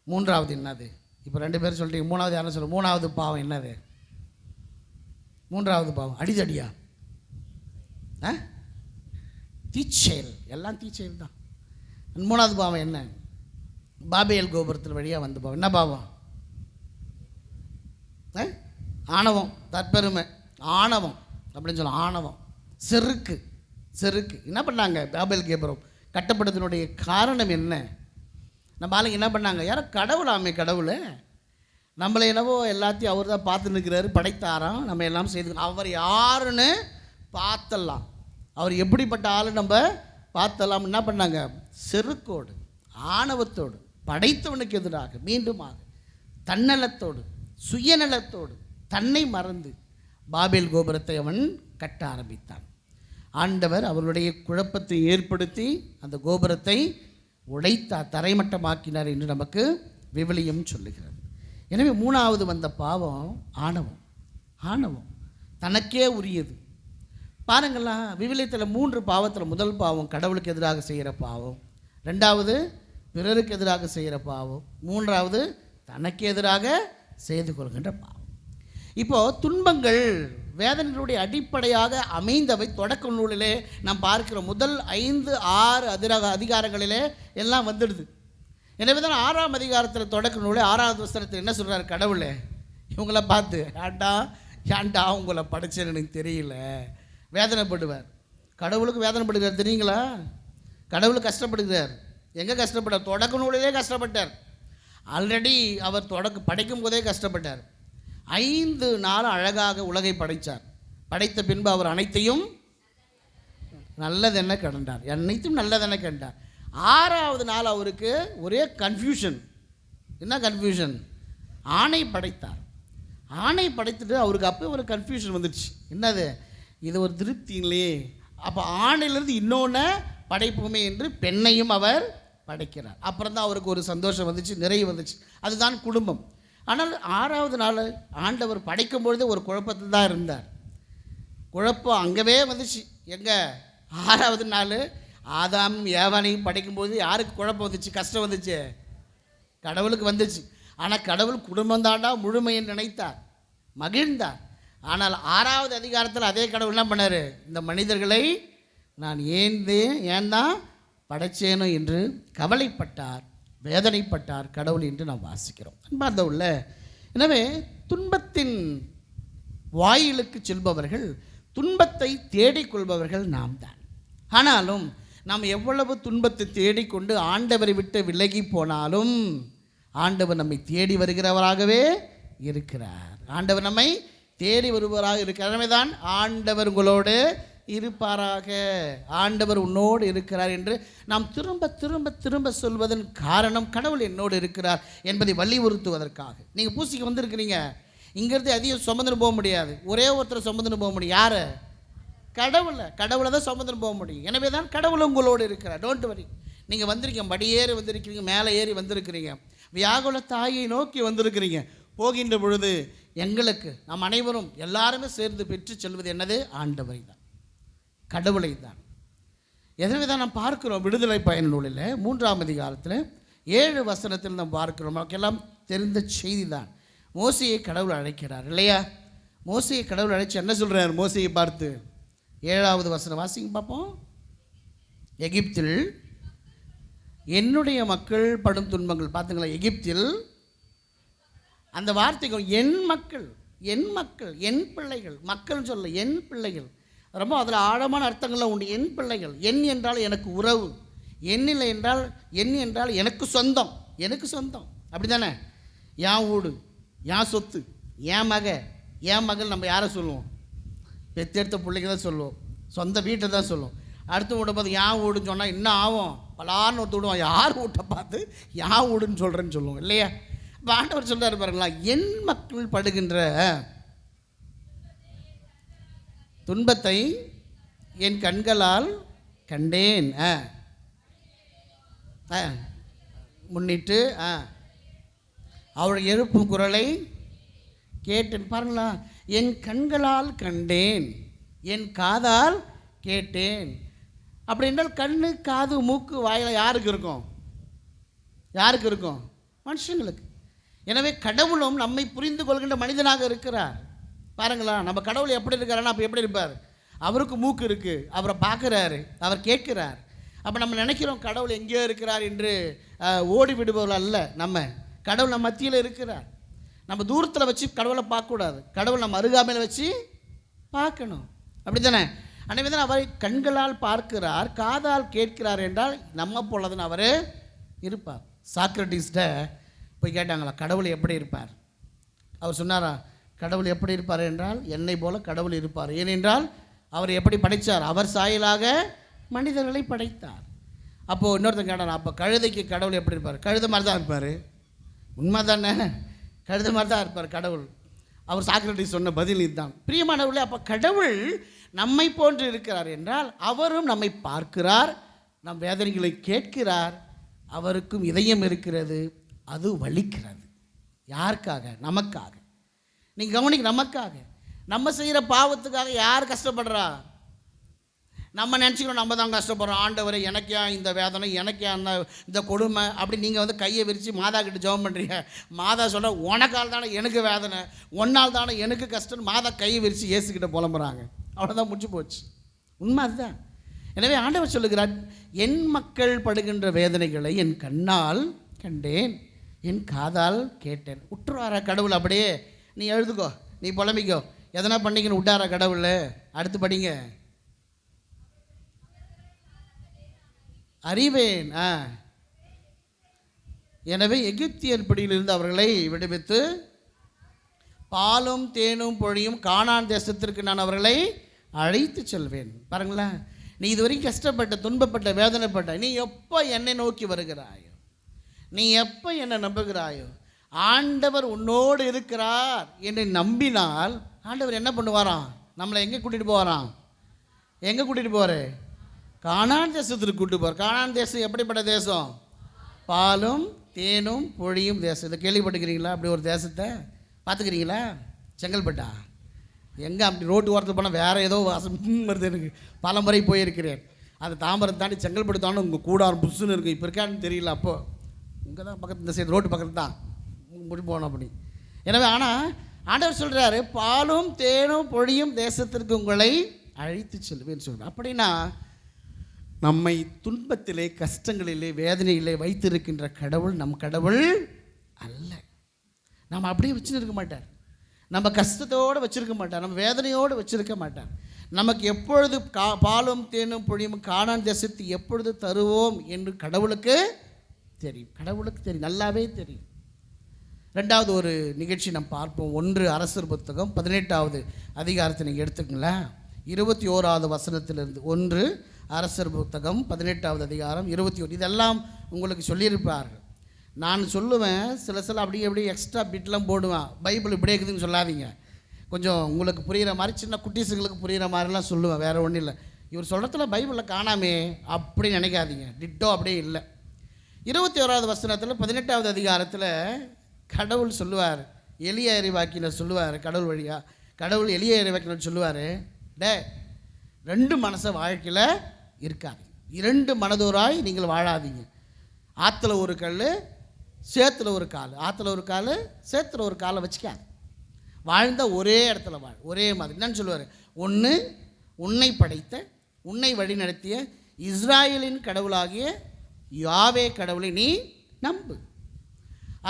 மூன்றாவது என்னது? இப்போ ரெண்டு பேரும் சொல்லிட்டீங்க. மூணாவது யாரும் சொல்ல? மூணாவது பாவம் என்னது? மூன்றாவது பாவம் அடிதடியா? தீச்செயல். எல்லாம் தீச்செயல் தான். மூணாவது பாவம் என்ன? பாபேல் கோபுரத்தில் வழியாக வந்து பாவம். என்ன பாவம்? ஆணவம், தற்பெருமை, ஆணவம் அப்படின்னு சொல்லலாம். ஆணவம், செருக்கு. செருக்கு என்ன பண்ணாங்க? பாபேல் கோபுரம் கட்டப்பட்டதனுடைய காரணம் என்ன? நம்ம ஆளுங்க என்ன பண்ணாங்க? யாரோ கடவுளாமே, கடவுள் நம்மளை என்னவோ எல்லாத்தையும் அவர் தான் பார்த்து நிற்கிறாரு, படைத்தாராம், நம்ம எல்லாம் செய்து. அவர் யாருன்னு பார்த்தலாம், அவர் எப்படிப்பட்ட ஆள் நம்ம பார்த்தலாம். என்ன பண்ணாங்க? செருக்கோடு, ஆணவத்தோடு, படைத்தவனுக்கு எதிராக மீண்டுமாக தன்னலத்தோடு, சுயநலத்தோடு, தன்னை மறந்து பாபேல் கோபுரத்தை அவன் கட்ட ஆரம்பித்தான். ஆண்டவர் அவருடைய குழப்பத்தை ஏற்படுத்தி அந்த கோபுரத்தை உடைத்தார், தரைமட்டமாக்கினார் என்று நமக்கு விவிலியம் சொல்லுகிறது. எனவே மூணாவது வந்த பாவம் ஆணவம். ஆணவம் தனக்கே உரியது. பாருங்களா, விவிலியத்தில் 3 பாவத்தில் முதல் பாவம் கடவுளுக்கு எதிராக செய்கிற பாவம், ரெண்டாவது பிறருக்கு எதிராக செய்கிற பாவம், மூன்றாவது தனக்கு எதிராக செய்து கொள்கின்ற பாவம். இப்போது துன்பங்கள் வேதனைகளுடைய அடிப்படையாக அமைந்தவை தொடக்க நூலிலே நாம் பார்க்கிற முதல் 5-6 அதிகாரங்களிலே எல்லாம் வந்துடுது. எனவே தான் 6ஆம் அதிகாரத்தில் தொடக்க நூலே 6வது வசனத்தில் என்ன சொல்கிறார் கடவுளே? இவங்கள பார்த்து ஏன்டா உங்களை படைச்சேன்னு எனக்கு தெரியல வேதனைப்படுவார். கடவுளுக்கு வேதனைப்படுகிறார் தெரியுங்களா? கடவுள் கஷ்டப்படுகிறார். எங்கே கஷ்டப்பட்டார்? தொடக்க நூலிலே கஷ்டப்பட்டார். ஆல்ரெடி அவர் படைக்கும் போதே கஷ்டப்பட்டார். 5 நாள் அழகாக உலகை படைத்தார். படைத்த பின்பு அவர் அனைத்தையும் நல்லதென்ன கண்டார், அனைத்தும் நல்லதென்ன கண்டார். 6வது நாள் அவருக்கு ஒரே கன்ஃபியூஷன். என்ன கன்ஃபியூஷன்? ஆணை படைத்தார். ஆணை படைத்துட்டு அவருக்கு அப்போ ஒரு கன்ஃபியூஷன் வந்துடுச்சு. என்னது இது? ஒரு திருப்தி இல்லையே, அப்போ ஆணையிலிருந்து இன்னொன்று படைப்புமே என்று பெண்ணையும் அவர் படைக்கிறார். அப்புறம் தான் அவருக்கு ஒரு சந்தோஷம் வந்துச்சு, நிறைவு வந்துச்சு. அதுதான் குடும்பம். ஆனால் 6வது நாள் ஆண்டவர் படைக்கும் பொழுதே ஒரு குழப்பத்தில் தான் இருந்தார். குழப்பம் அங்கவே வந்துச்சு. எங்கே? 6வது நாள் ஆதாமும் ஏவானையும் படைக்கும்போது யாருக்கு குழப்பம் வந்துச்சு, கஷ்டம் வந்துச்சு? கடவுளுக்கு வந்துச்சு. ஆனால் கடவுள் குடும்பம் தாண்டா முழுமையை நினைத்தார், மகிழ்ந்தார். ஆனால் 6வது அதிகாரத்தில் அதே கடவுள் என்ன பண்ணார்? இந்த மனிதர்களை நான் ஏன் தான் படைச்சேனோ என்று கவலைப்பட்டார், வேதனைப்பட்டார் கடவுள் என்று நாம் வாசிக்கிறோம். அன்பார்ந்த உள்ள எனவே துன்பத்தின் வாயிலுக்கு செல்பவர்கள், துன்பத்தை தேடிக்கொள்பவர்கள் நாம் தான். ஆனாலும் நாம் எவ்வளவு துன்பத்தை தேடிக்கொண்டு ஆண்டவரை விட்டு விலகி போனாலும் ஆண்டவர் நம்மை தேடி வருகிறவராகவே இருக்கிறார். ஆண்டவர் நம்மை தேடி வருவராக இருக்கிறார். எனவே தான் ஆண்டவர் உங்களோடு இருப்பாராக, ஆண்டவர் உன்னோடு இருக்கிறார் என்று நாம் திரும்ப திரும்ப திரும்ப சொல்வதன் காரணம் கடவுள் என்னோடு இருக்கிறார் என்பதை வலியுறுத்துவதற்காக. நீங்கள் பூசிக்கு வந்திருக்கிறீங்க, இங்கேருந்து அதிகம் சுமந்துன்னு போக முடியாது. ஒரே ஒருத்தர் சுமந்துன்னு போக முடியும். யார்? கடவுளை தான் சுமந்துன்னு போக முடியும். எனவே தான் கடவுள் உங்களோடு இருக்கிறார். Don't worry. நீங்கள் வந்திருக்கீங்க, படியேறி வந்திருக்கிறீங்க, மேலே ஏறி வந்திருக்கிறீங்க, வியாகுல தாயை நோக்கி வந்திருக்கிறீங்க. போகின்ற பொழுது எங்களுக்கு நாம் அனைவரும் எல்லாருமே சேர்ந்து பெற்று செல்வது என்னது? ஆண்டவரை தான், கடவுளை தான். எனவே தான் நாம் பார்க்கிறோம் விடுதலை பயண நூலில் 3ஆம் அதிகாரத்தில் 7 வசனத்தில் நாம் பார்க்கிறோம். நமக்கெல்லாம் தெரிந்த செய்தி தான். மோசையை கடவுள் அழைக்கிறார் இல்லையா? மோசையை கடவுள் அழைச்சி என்ன சொல்கிறார்? மோசையை பார்த்து 7வது வசனம் வாசிங்க பார்ப்போம். எகிப்தில் என்னுடைய மக்கள் படும் துன்பங்கள். பார்த்துங்களா, எகிப்தில் அந்த வார்த்தைகள் என் மக்கள், என் மக்கள், என் பிள்ளைகள். மக்கள்னு சொல்ல, என் பிள்ளைகள். ரொம்ப அதில் ஆழமான அர்த்தங்கள்லாம் உண்டு. என் பிள்ளைகள், என் என்றால் எனக்கு உறவு, எண்ணில்லை என்றால் என் என்றால் எனக்கு சொந்தம், எனக்கு சொந்தம். அப்படி தானே? என் வீடு, என் சொத்து, என் மகள். நம்ம யாரை சொல்லுவோம்? பெற்றெடுத்த பிள்ளைங்க தான் சொல்லுவோம், சொந்த வீட்டை தான் சொல்லுவோம். அடுத்து விடும்போது என் வீடுன்னு சொன்னால் இன்னும் ஆகும், பலான்னு ஒருத்த விடுவோம். யார் வீட்டை பார்த்து என் வீடுன்னு சொல்கிறேன்னு சொல்லுவோம் இல்லையா? இப்போ ஆண்டவர் சொல்கிறார் பாருங்களா, என் மக்கள் படுகின்ற துன்பத்தை என் கண்களால் கண்டேன். முன்னிட்டு அவருடைய எழுப்பும் குரலை கேட்டேன். பாருங்களா, என் கண்களால் கண்டேன், என் காதால் கேட்டேன். அப்படி என்றால் கண்ணு, காது, மூக்கு, வாயில் யாருக்கு இருக்கும்? யாருக்கு இருக்கும்? மனுஷங்களுக்கு. எனவே கடவுளும் நம்மை புரிந்து கொள்கின்ற மனிதனாக இருக்கிறார். பாருங்களா, நம்ம கடவுள் எப்படி இருக்கிறாருன்னா அப்போ எப்படி இருப்பார்? அவருக்கு மூக்கு இருக்குது, அவரை பார்க்குறாரு, அவர் கேட்குறார். அப்போ நம்ம நினைக்கிறோம் கடவுள் எங்கேயோ இருக்கிறார் என்று ஓடி விடுபவர்கள் அல்ல. நம்ம கடவுள் நம்ம மத்தியில் இருக்கிறார். நம்ம தூரத்தில் வச்சு கடவுளை பார்க்கக்கூடாது, கடவுள் நம்ம அருகாமையில் வச்சு பார்க்கணும். அப்படி தானே? எனவே தான் அவரை கண்களால் பார்க்கிறார், காதால் கேட்கிறார் என்றால் நம்ம போலதான் அவர் இருப்பார். சாக்ரட்டிஸ்ட போய் கேட்டாங்களா, கடவுள் எப்படி இருப்பார்? அவர் சொன்னாரா, கடவுள் எப்படி இருப்பார் என்றால் என்னை போல கடவுள் இருப்பார். ஏனென்றால் அவர் எப்படி படைத்தார்? அவர் சாயலாக மனிதர்களை படைத்தார். அப்போது இன்னொருத்தன் கேட்டார், அப்போ கழுதைக்கு கடவுள் எப்படி இருப்பார்? கழுதை மாதிரி தான் இருப்பார். உண்மை தானே? கழுதை மாதிரி தான் இருப்பார் கடவுள். அவர் சாக்ரட்டிஸ் சொன்ன பதில் இதுதான். பிரியமானவர்களே, அப்போ கடவுள் நம்மை போன்று இருக்கிறார் என்றால் அவரும் நம்மை பார்க்கிறார், நம் வேதனைகளை கேட்கிறார், அவருக்கும் இதயம் இருக்கிறது, அது வலிக்கிறது. யாருக்காக? நமக்காக. நீங்கள் கவனிக்க, நமக்காக. நம்ம செய்கிற பாவத்துக்காக யார் கஷ்டப்படுறா? நம்ம நினச்சிக்கணும் நம்ம தான் கஷ்டப்படுறோம். ஆண்டவரை எனக்கு ஏன் இந்த வேதனை, எனக்கு ஏன் இந்த கொடுமை அப்படி நீங்கள் வந்து கையை விரித்து மாதா கிட்ட ஜெபம் பண்ணுறீங்க. மாதா சொல்கிற உனக்கால் தானே எனக்கு வேதனை, ஒன்னால் தானே எனக்கு கஷ்டம். மாதா கையை விரித்து இயேசுக்கிட்ட புலம்புறாங்க. அவ்வளோதான், முடிச்சு போச்சு. உண்மை அதுதான். எனவே ஆண்டவர் சொல்லுகிறார், என் மக்கள் படுகின்ற வேதனைகளை என் கண்ணால் கண்டேன், என் காதால் கேட்டேன். விட்டுருவாரா கடவுள்? அப்படியே நீ எழுதுக்கோ, நீ புலம்பிக்கோ, எதனா பண்ணிக்கணும் விட்டாரா கடவுள்? அடுத்து படிங்க. அறிவேன். எனவே எகிப்தியர் பிடியிலிருந்து அவர்களை விடுவித்து பாலும் தேனும் பொழியும் கானான் தேசத்திற்கு நான் அவர்களை அழைத்து செல்வேன். பாருங்களேன், நீ இதுவரைக்கும் கஷ்டப்பட்ட, துன்பப்பட்ட, வேதனைப்பட்ட, நீ எப்போ என்னை நோக்கி வருகிறாயோ, நீ எப்போ என்னை நம்புகிறாயோ, ஆண்டவர் உன்னோடு இருக்கிறார் என்று நம்பினால் ஆண்டவர் என்ன பண்ணுவாராம்? நம்மளை எங்கே கூட்டிகிட்டு போவாராம்? எங்கே கூட்டிகிட்டு போவார்? கானான் தேசத்திற்கு கூட்டு போவார். கானான் தேசம் எப்படிப்பட்ட தேசம்? பாலும் தேனும் பொழியும் தேசம். இதை கேள்விப்பட்டுக்கிறீங்களா? அப்படி ஒரு தேசத்தை பார்த்துக்கிறீங்களா? செங்கல்பட்டா? எங்கே அப்படி ரோட்டு ஓரத்தில் போனால் வேறு ஏதோ வாசம் வருது. எனக்கு பல முறை போயிருக்கிறேன். அந்த தாம்பரத்தை தாண்டி செங்கல்பட்டு தாண்டி உங்கள் கூடாரம் புஷ்ஷுன்னு இருக்குது. இப்போ இருக்கான்னு தெரியல. அப்போது இங்கே தான் பக்கத்து, இந்த சைடு ரோட்டு பக்கத்து தான் முடி போனோம் அப்படி. எனவே ஆனால் ஆண்டவர் சொல்கிறாரு, பாலும் தேனும் பொழியும் தேசத்திற்கு உங்களை அழைத்து செல்வேன்னு சொல்கிறார். அப்படின்னா நம்மை துன்பத்திலே, கஷ்டங்களிலே, வேதனையிலே வைத்திருக்கின்ற கடவுள் நம் கடவுள் அல்ல. நாம் அப்படியே வச்சுன்னு இருக்க மாட்டார். நம்ம கஷ்டத்தோடு வச்சுருக்க மாட்டார், நம்ம வேதனையோடு வச்சுருக்க மாட்டார். நமக்கு எப்பொழுது பாலும் தேனும் பொழியும் காணான் தேசத்தை எப்பொழுது தருவோம் என்று கடவுளுக்கு தெரியும். கடவுளுக்கு தெரியும், நல்லாவே தெரியும். ரெண்டாவது ஒரு நிகழ்ச்சி நம்ம பார்ப்போம். 1 அரசர் புத்தகம் 18வது அதிகாரத்தை நீங்கள் எடுத்துக்கங்களேன். 21வது வசனத்திலிருந்து. 1 அரசர் புத்தகம் 18வது அதிகாரம் 21. இதெல்லாம் உங்களுக்கு சொல்லியிருப்பார்கள். நான் சொல்லுவேன், சில அப்படியே எக்ஸ்ட்ரா பிட்லாம் போடுவேன். பைபிள் இப்படியே இருக்குதுன்னு சொல்லாதீங்க, கொஞ்சம் உங்களுக்கு புரிகிற மாதிரி, சின்ன குட்டீஸுங்களுக்கு புரிகிற மாதிரிலாம் சொல்லுவேன், வேறு ஒன்றும் இல்லை. இவர் சொல்கிறதுல பைபிளில் காணாமே அப்படி நினைக்காதீங்க, டிட்டோ அப்படியே இல்லை. 21வது வசனத்தில் 18வது அதிகாரத்தில் கடவுள் சொல்லுவார், எளிய இறைவாக்கினர் சொல்லுவார், கடவுள் வழியாக கடவுள் எளிய இறைவாக்கினர் சொல்லுவார், 2 மனசை வாழ்க்கையில் இருக்காது, 2 மனதோராய் நீங்கள் வாழாதீங்க. ஆற்றுல ஒரு கல், சேத்துல ஒரு கால், ஆற்றுல ஒரு கால், சேத்துல ஒரு காலை வச்சுக்காது. வாழ்ந்தால் ஒரே இடத்துல வாழ், ஒரே மாதிரி. என்னன்னு சொல்லுவார், ஒன்று உன்னை படைத்த, உன்னை வழி நடத்திய இஸ்ராயலின் கடவுளாகிய யாவே கடவுளை நீ நம்பு.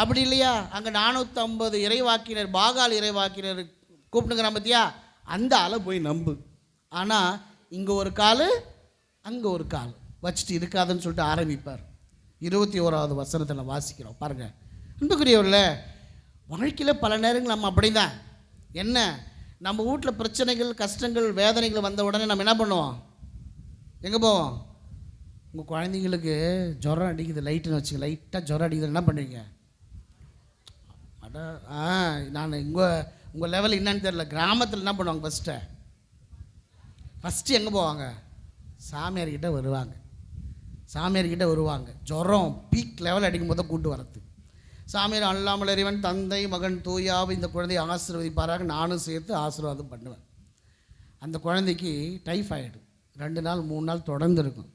அப்படி இல்லையா, அங்கே 450 இறைவாக்கினர், பாகால் இறைவாக்கினர் கூப்பிட்டுங்கிறான் பார்த்தியா, அந்த ஆளை போய் நம்பு. ஆனால் இங்கே ஒரு கால், அங்கே ஒரு கால் வச்சுட்டு இருக்காதுன்னு சொல்லிட்டு ஆரம்பிப்பார். 21வது வசனத்தில் வாசிக்கிறோம் பாருங்கள். அன்புக்குரியவர்கள, வாழ்க்கையில் பல நேரங்கள் நம்ம அப்படி தான். என்ன, நம்ம வீட்டில் பிரச்சனைகள், கஷ்டங்கள், வேதனைகள் வந்த உடனே நம்ம என்ன பண்ணுவோம், எங்கே போவோம்? உங்கள் குழந்தைங்களுக்கு ஜுரம் அடிக்குது லைட்டுன்னு வச்சுக்க, லைட்டாக ஜுரம் அடிக்குது, என்ன பண்ணுவீங்க? நான் உங்கள் லெவல் என்னன்னு தெரியல, கிராமத்தில் என்ன பண்ணுவாங்க, ஃபஸ்ட்டு எங்கே போவாங்க? சாமியார்கிட்ட வருவாங்க. சாமியார்கிட்ட வருவாங்க, ஜுரம் பீக் லெவல் அடிக்கும் போது கூட்டு வரது. சாமியார் அல்லாமல் இறைவன் தந்தை மகன் தூயாவை இந்த குழந்தையை ஆசீர்வதிப்பாராக, நானும் சேர்த்து ஆசீர்வாதம் பண்ணுவேன். அந்த குழந்தைக்கு டைஃபாய்டு 2 நாள் 3 நாள் தொடர்ந்து இருக்கும்.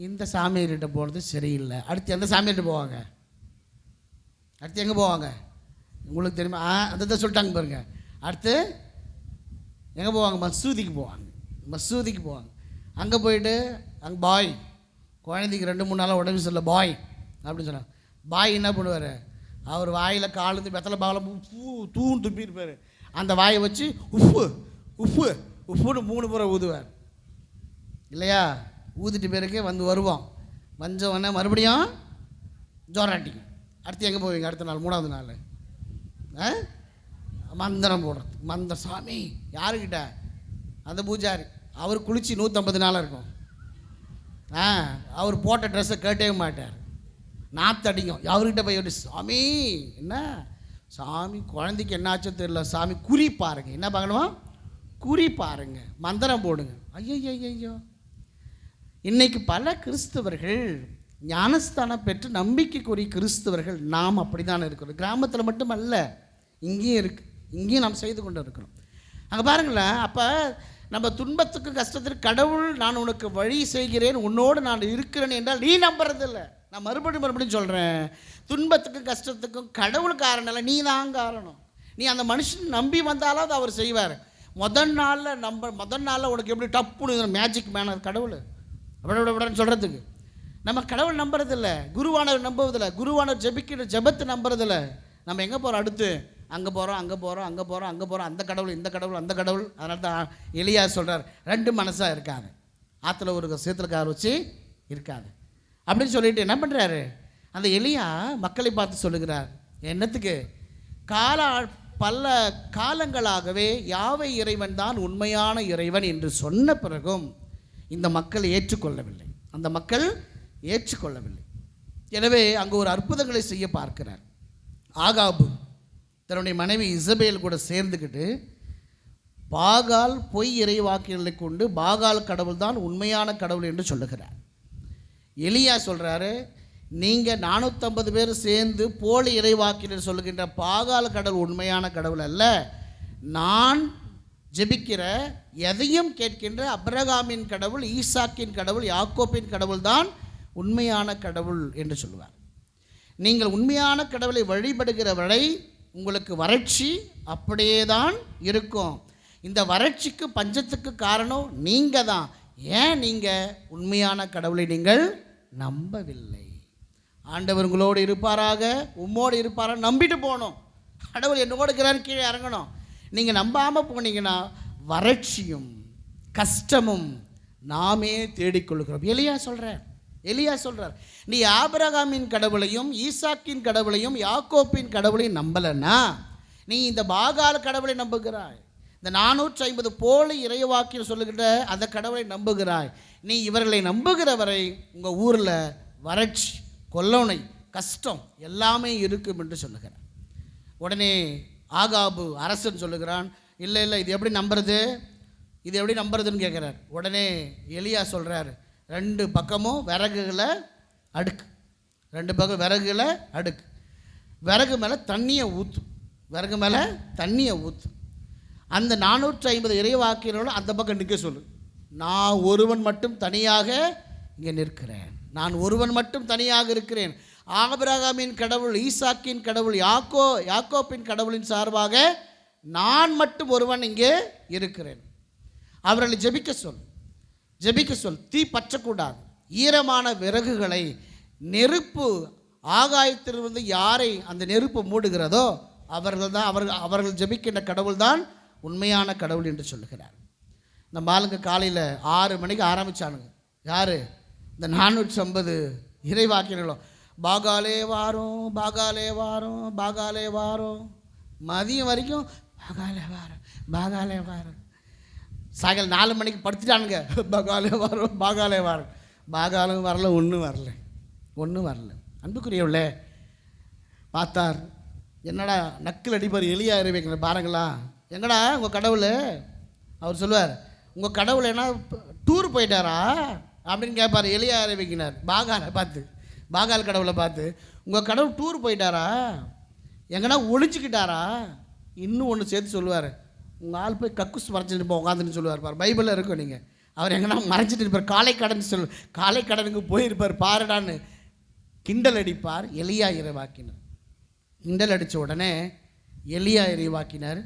இந்த சாமியார்கிட்ட போகிறது சரியில்லை, அடுத்து எந்த சாமியார்கிட்ட போவாங்க? அடுத்து எங்கே போவாங்க உங்களுக்கு தெரியுமா? அதை சொல்லிட்டாங்க பாருங்க. அடுத்து எங்கே போவாங்க? மசூதிக்கு போவாங்க. மசூதிக்கு போவாங்க. அங்கே போயிட்டு அங்கே பாய், குழந்தைக்கு 2-3 நாளாக உடம்பு சரியில்லை பாய் அப்படின்னு சொன்னாங்க. பாய் என்ன பண்ணுவார், அவர் வாயில் காலந்து வெத்தலை பாவலம் தூண் துப்பியிருப்பார். அந்த வாயை வச்சு உப்பு உப்பு உப்புன்னு 3 முறை ஊதுவார் இல்லையா? ஊதிட்டு பேருக்கு வருவோம். வந்தவொடனே மறுபடியும் ஜோராட்டிக்கும். அடுத்து எங்கே போவீங்க? அடுத்த நாள் 3வது நாள் மந்திரம் போடுறது. மந்திரம் சாமி யாருக்கிட்ட? அந்த பூஜாரி. அவர் குளிச்சு 150 நாளாக இருக்கும். அவர் போட்ட ட்ரெஸ்ஸை கேட்டவே மாட்டார், நாத்தடிக்கும். அவர்கிட்ட போய் சாமி என்ன சாமி குழந்தைக்கு என்னாச்சோ தெரியல சாமி, குறி பாருங்க. என்ன பார்க்கணுமா? குறி பாருங்க, மந்திரம் போடுங்க. ஐயோ, இன்னைக்கு பல கிறிஸ்தவர்கள் ஞானஸ்தானம் பெற்று நம்பிக்கைக்குரிய கிறிஸ்தவர்கள் நாம் அப்படி தானே இருக்கிறோம். கிராமத்தில் மட்டுமல்ல, இங்கேயும் இருக்குது, இங்கேயும் நாம் செய்து கொண்டு இருக்கிறோம். அங்கே பாருங்களேன், அப்போ நம்ம துன்பத்துக்கு கஷ்டத்துக்கு கடவுள் நான் உனக்கு வழி செய்கிறேன், உன்னோடு நான் இருக்கிறேன் என்றால் நீ நம்புறதில்லை. நான் மறுபடியும் சொல்கிறேன், துன்பத்துக்கும் கஷ்டத்துக்கும் கடவுள் காரணம் இல்லை, நீ தான் காரணம். நீ அந்த மனுஷன் நம்பி வந்தாலும் அது அவர் செய்வார். முதல் நாளில் உனக்கு எப்படி டப்புன்னு மேஜிக் மேன் அது கடவுள் அப்படின்னு சொல்கிறதுக்கு. நம்ம கடவுள் நம்புறதில்லை, குருவானவர் நம்புவதில்லை, குருவானவர் ஜெபிக்கிற ஜெபத்தை நம்புறதில்லை. நம்ம எங்கே போகிறோம்? அடுத்து அங்கே போகிறோம், அங்கே போகிறோம், அந்த கடவுள், இந்த கடவுள், அந்த கடவுள். அதனால தான் எலியா சொல்கிறார், 2 மனசாக இருக்காது, ஆற்றுல ஒரு சேத்துலக்கார வச்சு இருக்காது அப்படின்னு சொல்லிட்டு என்ன பண்ணுறாரு? அந்த எலியா மக்களை பார்த்து சொல்லுகிறார், என்னத்துக்கு? பல காலங்களாகவே யாவை இறைவன் தான் உண்மையான இறைவன் என்று சொன்ன பிறகும் இந்த மக்கள் ஏற்றுக்கொள்ளவில்லை, அந்த மக்கள் ஏற்றுக்கொள்ளவில்லை. எனவே அங்கே ஒரு அற்புதங்களை செய்ய பார்க்கிறார். ஆகாபு தன்னுடைய மனைவி இசபேல் கூட சேர்ந்துக்கிட்டு பாகால் பொய் இறைவாக்கியர்களை கொண்டு பாகால் கடவுள் தான் உண்மையான கடவுள் என்று சொல்லுகிறார். எலியா சொல்கிறாரு, நீங்கள் 450 பேர் சேர்ந்து போலி இறைவாக்கினர் சொல்லுகின்ற பாகால் கடவுள் உண்மையான கடவுள் அல்ல, நான் ஜெபிக்கிற எதையும் கேட்கின்ற அப்ரகாமின் கடவுள், ஈசாக்கின் கடவுள், யாக்கோப்பின் கடவுள் தான் உண்மையான கடவுள் என்று சொல்லுவார். நீங்கள் உண்மையான கடவுளை வழிபடுகிற வரை உங்களுக்கு வறட்சி அப்படியே தான் இருக்கும். இந்த வறட்சிக்கு பஞ்சத்துக்கு காரணம் நீங்கள் தான். ஏன்? நீங்கள் உண்மையான கடவுளை நீங்கள் நம்பவில்லை. ஆண்டவர் உங்களோடு இருப்பாராக, உம்மோடு இருப்பாராக நம்பிட்டு போகணும். கடவுள் என்னோடு இருக்கிறார், கீழே இறங்கணும். நீங்கள் நம்பாமல் போனீங்கன்னா வறட்சியும் கஷ்டமும் நாமே தேடிக்கொள்கிறோம். எலியா சொல்கிறார், நீ ஆபிரகாமின் கடவுளையும் ஈசாக்கின் கடவுளையும் யாக்கோப்பின் கடவுளையும் நம்பலைன்னா நீ இந்த பாகால் கடவுளை நம்புகிறாய், இந்த 450 போலி இறைவாக்கில் சொல்லுகின்ற அந்த கடவுளை நம்புகிறாய். நீ இவர்களை நம்புகிறவரை உங்கள் ஊரில் வறட்சி, கொல்லோனை, கஷ்டம் எல்லாமே இருக்கும் என்று சொல்லுகிறார். உடனே ஆகாபு அரசன் சொல்லுகிறான், இல்லை இது எப்படி நம்புறதுன்னு கேட்குறார். உடனே எலியா சொல்கிறார், 2 பக்கமும் விறகுகளை அடுக்கு, 2 பக்கம் விறகுகளை அடுக்கு, விறகு மேலே தண்ணியை ஊற்று, அந்த 450 இறைவாக்கியரோடு அந்த பக்கம் நிற்க சொல்லு. நான் ஒருவன் மட்டும் தனியாக இங்கே நிற்கிறேன், நான் ஒருவன் மட்டும் தனியாக இருக்கிறேன். ஆபிரகாமின் கடவுள், ஈசாக்கின் கடவுள், யாக்கோப்பின் கடவுளின் சார்பாக நான் மட்டும் ஒருவன் இங்கே இருக்கிறேன். அவர்களை ஜெபிக்க சொல். தீ பற்றக்கூடாது. ஈரமான விறகுகளை நெருப்பு ஆகாயத்திலிருந்து யாரை அந்த நெருப்பு மூடுகிறதோ அவர்கள் ஜெபிக்கின்ற கடவுள் தான் உண்மையான கடவுள் என்று சொல்லுகிறார். நம்ம ஆளுங்க காலையில் 6 மணிக்கு ஆரம்பித்தானுங்க. யார்? இந்த 450 இறைவாக்கியர்களும் பாகாலே வாரம் மதியம் வரைக்கும் பாகாலே வாரம். சாயங்காலம் 4 மணிக்கு படுத்துட்டானுங்க, பாகாலே வாரம். பாகாலும் வரல, ஒன்றும் வரல. அன்புக்குரியவளே, பார்த்தார், என்னடா நக்கில் அடிப்பார் எலியா இறைவைக்கிற பாருங்களா, எங்கடா உங்கள் கடவுள்? அவர் சொல்லுவார், உங்கள் கடவுள் என்ன டூர் போயிட்டாரா அப்படின்னு கேட்பார். எலியா இறைவைக்கினார் பாகால் கடவுளை பார்த்து, உங்கள் கடவுள் டூர் போயிட்டாரா, எங்கன்னா ஒழிச்சிக்கிட்டாரா? இன்னும் ஒன்று சேர்த்து சொல்லுவார், உங்கள் ஆள் போய் கக்குஸ் மறைச்சிட்டு இருப்போம் உட்காந்துன்னு சொல்லுவார். பார், பைபிளில் இருக்கும். நீங்கள் அவர் எங்கன்னா மறைச்சிட்டு இருப்பார். காலை கடனுக்கு போயிருப்பார் பாருடான்னு கிண்டல் அடிப்பார். எலியா இறைவாக்கினர் கிண்டல் அடித்த உடனே எலியா இறைவாக்கினர்,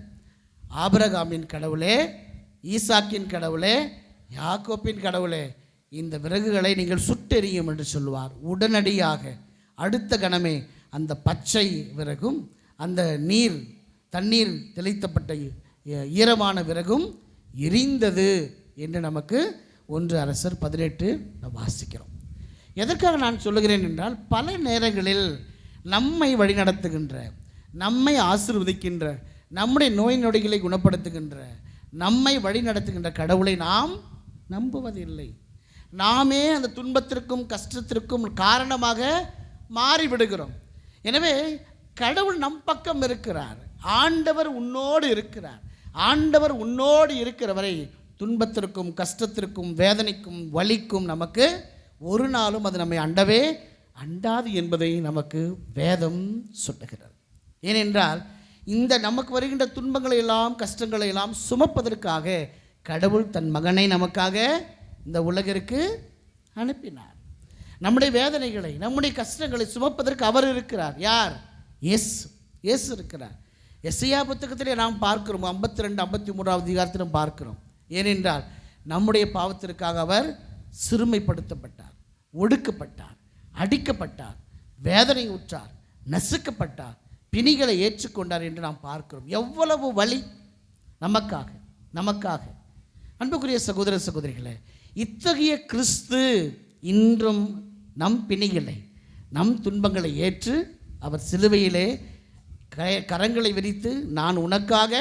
ஆபிரகாமின் கடவுளே, ஈசாக்கின் கடவுளே, யாக்கோப்பின் கடவுளே, இந்த விறகுகளை நீங்கள் சுட்டெறியும் என்று சொல்லுவார். உடனடியாக அடுத்த கணமே அந்த பச்சை விறகும் அந்த தண்ணீர் தெளித்தப்பட்ட ஈரமான விறகும் எரிந்தது என்று நமக்கு 1 அரசர் 18 வாசிக்கிறோம். எதற்காக நான் சொல்லுகிறேன் என்றால், பல நேரங்களில் நம்மை வழிநடத்துகின்ற, நம்மை ஆசீர்வதிக்கின்ற, நம்முடைய நோய் நொடிகளை குணப்படுத்துகின்ற, நம்மை வழிநடத்துகின்ற கடவுளை நாம் நம்புவதில்லை. நாமே அந்த துன்பத்திற்கும் கஷ்டத்திற்கும் காரணமாக மாறிவிடுகிறோம். எனவே கடவுள் நம் பக்கம் இருக்கிறார். ஆண்டவர் உன்னோடு இருக்கிறார். ஆண்டவர் உன்னோடு இருக்கிறவரை துன்பத்திற்கும் கஷ்டத்திற்கும் வேதனைக்கும் வலிக்கும் நமக்கு ஒரு நாளும் அது நம்மை அண்டாது என்பதை நமக்கு வேதம் சொல்லுகிறது. ஏனென்றால் இந்த நமக்கு வருகின்ற துன்பங்களை எல்லாம் கஷ்டங்களை எல்லாம் சுமப்பதற்காக கடவுள் தன் மகனை நமக்காக இந்த உலகிற்கு அனுப்பினார். நம்முடைய வேதனைகளை, நம்முடைய கஷ்டங்களை சுமப்பதற்கு அவர் இருக்கிறார். யார்? இயேசு இருக்கிறார். எசையா புத்தகத்திலே நாம் பார்க்கிறோம், 52 53வது அதிகாரத்திலும் பார்க்கிறோம். ஏனென்றால் நம்முடைய பாவத்திற்காக அவர் சிறுமைப்படுத்தப்பட்டார், ஒடுக்கப்பட்டார், அடிக்கப்பட்டார், வேதனை உற்றார், நசுக்கப்பட்டார், பிணிகளை ஏற்றுக்கொண்டார் என்று நாம் பார்க்கிறோம். எவ்வளவு வலி நமக்காக. அன்புக்குரிய சகோதர சகோதரிகளே, இத்தகைய கிறிஸ்து இன்றும் நம் பிணிகளை, நம் துன்பங்களை ஏற்று அவர் சிலுவையிலே கரங்களை விரித்து, நான் உனக்காக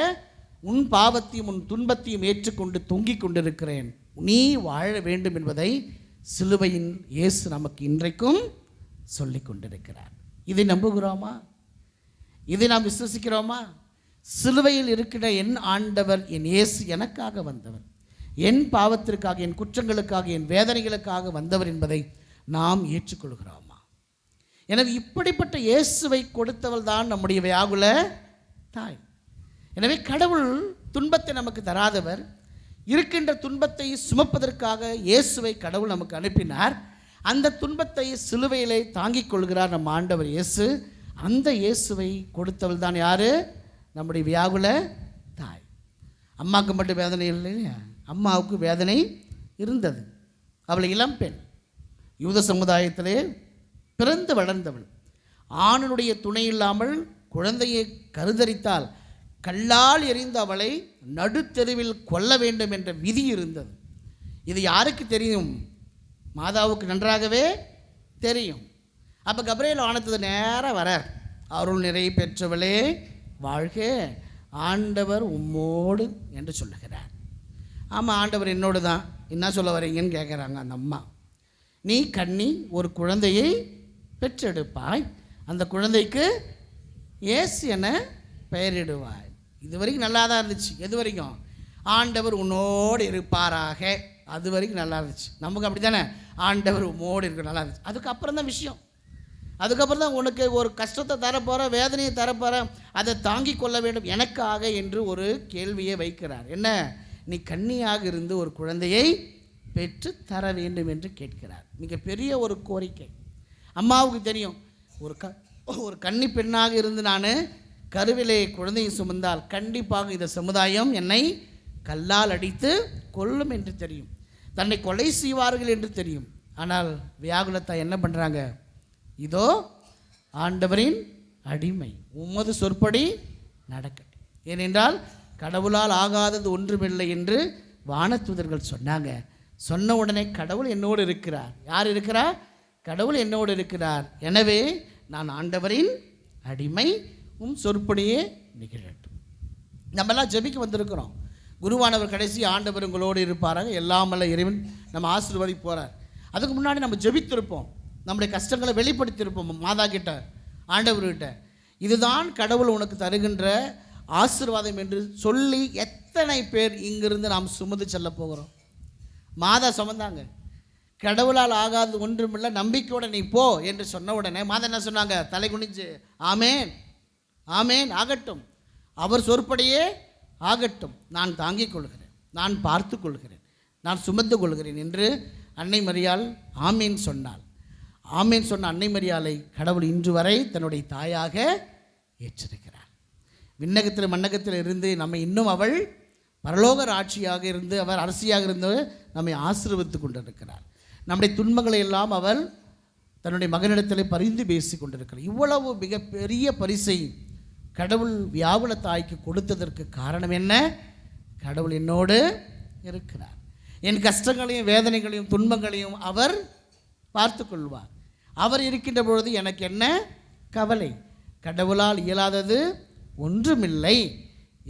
உன் பாவத்தையும் உன் துன்பத்தையும் ஏற்றுக்கொண்டு தொங்கிக் கொண்டிருக்கிறேன், நீ வாழ வேண்டும் என்பதை சிலுவையின் இயேசு நமக்கு இன்றைக்கும் சொல்லிக் கொண்டிருக்கிறார். இதை நம்புகிறோமா? இதை நாம் விசுவசிக்கிறோமா? சிலுவையில் இருக்கிற என் ஆண்டவர், என் இயேசு எனக்காக வந்தவர், என் பாவத்திற்காக, என் குற்றங்களுக்காக, என் வேதனைகளுக்காக வந்தவர் என்பதை நாம் ஏற்றுக்கொள்கிறோமா? எனவே இப்படிப்பட்ட இயேசுவை கொடுத்தவள் தான் நம்முடைய வியாகுல தாய். எனவே கடவுள் துன்பத்தை நமக்கு தராதவர். இருக்கின்ற துன்பத்தை சுமப்பதற்காக இயேசுவை கடவுள் நமக்கு அனுப்பினார். அந்த துன்பத்தை சிலுவையிலே தாங்கிக் கொள்கிறார் நம் ஆண்டவர் இயேசு. அந்த இயேசுவை கொடுத்தவள் தான் யார்? நம்முடைய வியாகுல தாய். அம்மாவுக்கு மட்டும் வேதனை இல்லையா? அம்மாவுக்கு வேதனை இருந்தது. அவளை இளம்பெண், யூத சமுதாயத்திலே பிறந்து வளர்ந்தவள். ஆணுடைய துணை இல்லாமல் குழந்தையை கருதரித்தால் கல்லால் எறிந்து அவளை நடுத்தெருவில் கொல்ல வேண்டும் என்ற விதி இருந்தது. இது யாருக்கு தெரியும்? மாதாவுக்கு நன்றாகவே தெரியும். அப்போ கபிரியேல் வானத்துக்கு நேராக வரார். அருள் நிறை பெற்றவளே வாழ்க, ஆண்டவர் உம்மோடு என்று சொல்லுகிறார். ஆமாம், ஆண்டவர் என்னோடு தான். என்ன சொல்ல வரீங்கன்னு கேட்குறாங்க அந்த அம்மா. நீ கன்னி ஒரு குழந்தையை பெற்றெடுப்பாய், அந்த குழந்தைக்கு இயேசு என பெயரிடுவாய். இது வரைக்கும் நல்லா தான் இருந்துச்சு. எது வரைக்கும்? ஆண்டவர் உன்னோடு இருப்பாராக, அது வரைக்கும் நல்லா இருந்துச்சு. நமக்கு அப்படி தானே, ஆண்டவர் உம்மோடு இருக்க நல்லா இருந்துச்சு. அதுக்கப்புறம் தான் விஷயம். அதுக்கப்புறம் தான் உனக்கு ஒரு கஷ்டத்தை தரப்போகிற, வேதனையை தரப்போகிற, அதை தாங்கி கொள்ள வேண்டும் எனக்காக என்று ஒரு கேள்வியை வைக்கிறார். என்ன? நீ கன்னியாக இருந்து ஒரு குழந்தையை பெற்று தர வேண்டும் என்று கேட்கிறார். மிகப்பெரிய ஒரு கோரிக்கை. அம்மாவுக்கு தெரியும், ஒரு கன்னி பெண்ணாக இருந்து நான் கருவிலே குழந்தையை சுமந்தால் கண்டிப்பாக இந்த சமுதாயம் என்னை கல்லால் அடித்து கொல்லும் என்று தெரியும், தன்னை கொலை செய்வார்கள் என்று தெரியும். ஆனால் வியாகுலத்தா என்ன பண்ணுறாங்க? இதோ ஆண்டவரின் அடிமை, உமது சொற்படி நடக்கட்டும். ஏனென்றால் கடவுளால் ஆகாதது ஒன்றுமில்லை என்று வானதூதர்கள் சொன்னாங்க. சொன்ன உடனே கடவுள் என்னோடு இருக்கிறார். யார் இருக்கிறார்? கடவுள் என்னோடு இருக்கிறார். எனவே நான் ஆண்டவரின் அடிமை, சொற்படியே நிகழட்டும். நம்மெல்லாம் ஜெபிக்க வந்திருக்கிறோம். குருவானவர் கடைசி ஆண்டவர் உங்களோடு இருப்பாராங்க, எல்லாமல்ல இறைவன் நம்ம ஆசீர்வதி போகிறார். அதுக்கு முன்னாடி நம்ம ஜெபித்திருப்போம், நம்முடைய கஷ்டங்களை வெளிப்படுத்தியிருப்போம் மாதா கிட்ட, ஆண்டவர்கிட்ட. இதுதான் கடவுள் உனக்கு தருகின்ற ஆசீர்வாதம் என்று சொல்லி எத்தனை பேர் இங்கிருந்து நாம் சுமந்து செல்ல போகிறோம்? மாதா சுமந்தாங்க. கடவுளால் ஆகாது ஒன்றுமில்லை, நம்பிக்கையோட நீ போ என்று சொன்ன உடனே மாதா என்ன சொன்னாங்க? தலை குனிஞ்சு ஆமேன் ஆமேன் ஆகட்டும், அவர் சொற்படியே ஆகட்டும், நான் தாங்கிக் கொள்கிறேன், நான் பார்த்து கொள்கிறேன், நான் சுமந்து கொள்கிறேன் என்று அன்னை மரியாள் ஆமேன் சொன்னாள். ஆமேன் சொன்ன அன்னை மரியாளை கடவுள் இன்று வரை தன்னுடைய தாயாக ஏற்றிருக்கிறார். விண்ணகத்தில் மண்ணகத்தில் இருந்து நம்மை இன்னும் அவள் பரலோகர் ஆட்சியாக இருந்து, அவர் அரசியாக இருந்து நம்மை ஆசீர்வதித்து கொண்டிருக்கிறார். நம்முடைய துன்பங்களை எல்லாம் அவள் தன்னுடைய மகனிடத்தில் பரிந்து பேசி கொண்டிருக்கிறார். இவ்வளவு மிகப்பெரிய பரிசை கடவுள் வியாகுல தாய்க்கு கொடுத்ததற்கு காரணம் என்ன? கடவுள் என்னோடு இருக்கிறார், என் கஷ்டங்களையும் வேதனைகளையும் துன்பங்களையும் அவர் பார்த்து கொள்வார். அவர் இருக்கின்ற பொழுது எனக்கு என்ன கவலை? கடவுளால் இயலாதது ஒன்றுமில்லை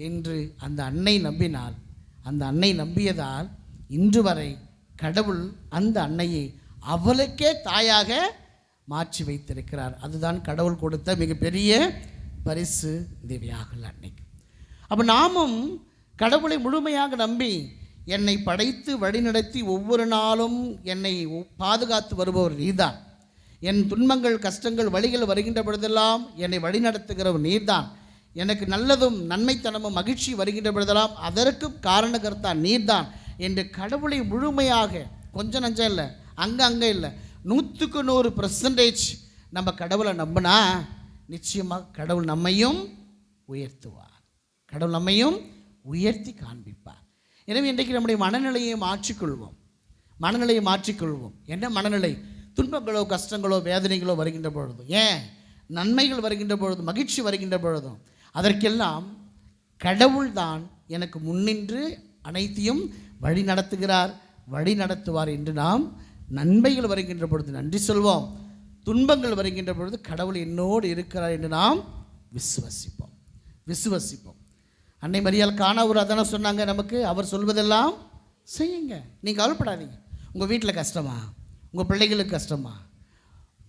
என்று அந்த அன்னை நம்பினாள். அந்த அன்னை நம்பியதால் இன்று வரை கடவுள் அந்த அன்னையை அவளுக்கே தாயாக மாற்றி வைத்திருக்கிறார். அதுதான் கடவுள் கொடுத்த மிகப்பெரிய பரிசு இந்த வியாகுல அன்னைக்கு. அப்போ நாமும் கடவுளை முழுமையாக நம்பி என்னை படைத்து வழிநடத்தி ஒவ்வொரு நாளும் என்னை பாதுகாத்து வருபவர் நீர்தான், என் துன்பங்கள் கஷ்டங்கள் வழிகள் வருகின்ற பொழுதெல்லாம் என்னை வழிநடத்துகிறவர் நீர்தான், எனக்கு நல்லதும் நன்மைத்தனமும் மகிழ்ச்சி வருகின்ற பொழுதெல்லாம் அதற்கும் காரணகர்த்தா நீர்தான் என்று கடவுளை முழுமையாக, கொஞ்சம் நஞ்சம் இல்லை, அங்கே இல்லை, 100% நம்ம கடவுளை நம்பினா நிச்சயமாக கடவுள் நம்மையும் உயர்த்துவார், கடவுள் நம்மையும் உயர்த்தி காண்பிப்பார். எனவே இன்றைக்கு நம்முடைய மனநிலையை மாற்றிக்கொள்வோம், மனநிலையை மாற்றிக்கொள்வோம். என்ன மனநிலை? துன்பங்களோ கஷ்டங்களோ வேதனைகளோ வருகின்ற பொழுதும், ஏன் நன்மைகள் வருகின்ற பொழுதும், மகிழ்ச்சி வருகின்ற பொழுதும், அதற்கெல்லாம் கடவுள்தான் எனக்கு முன்னின்று அனைத்தையும் வழி நடத்துகிறார், வழி நடத்துவார் என்று நாம் நன்மைகள் வருகின்ற பொழுது நன்றி சொல்வோம், துன்பங்கள் வருகின்ற பொழுது கடவுள் என்னோடு இருக்கிறார் என்று நாம் விசுவசிப்போம். அன்னை மரியாள் காணவர் அதான சொன்னாங்க நமக்கு, அவர் சொல்வதெல்லாம் செய்யுங்க, நீங்கள் கவலைப்படாதீங்க. உங்கள் வீட்டில் கஷ்டமா? உங்கள் பிள்ளைகளுக்கு கஷ்டமா?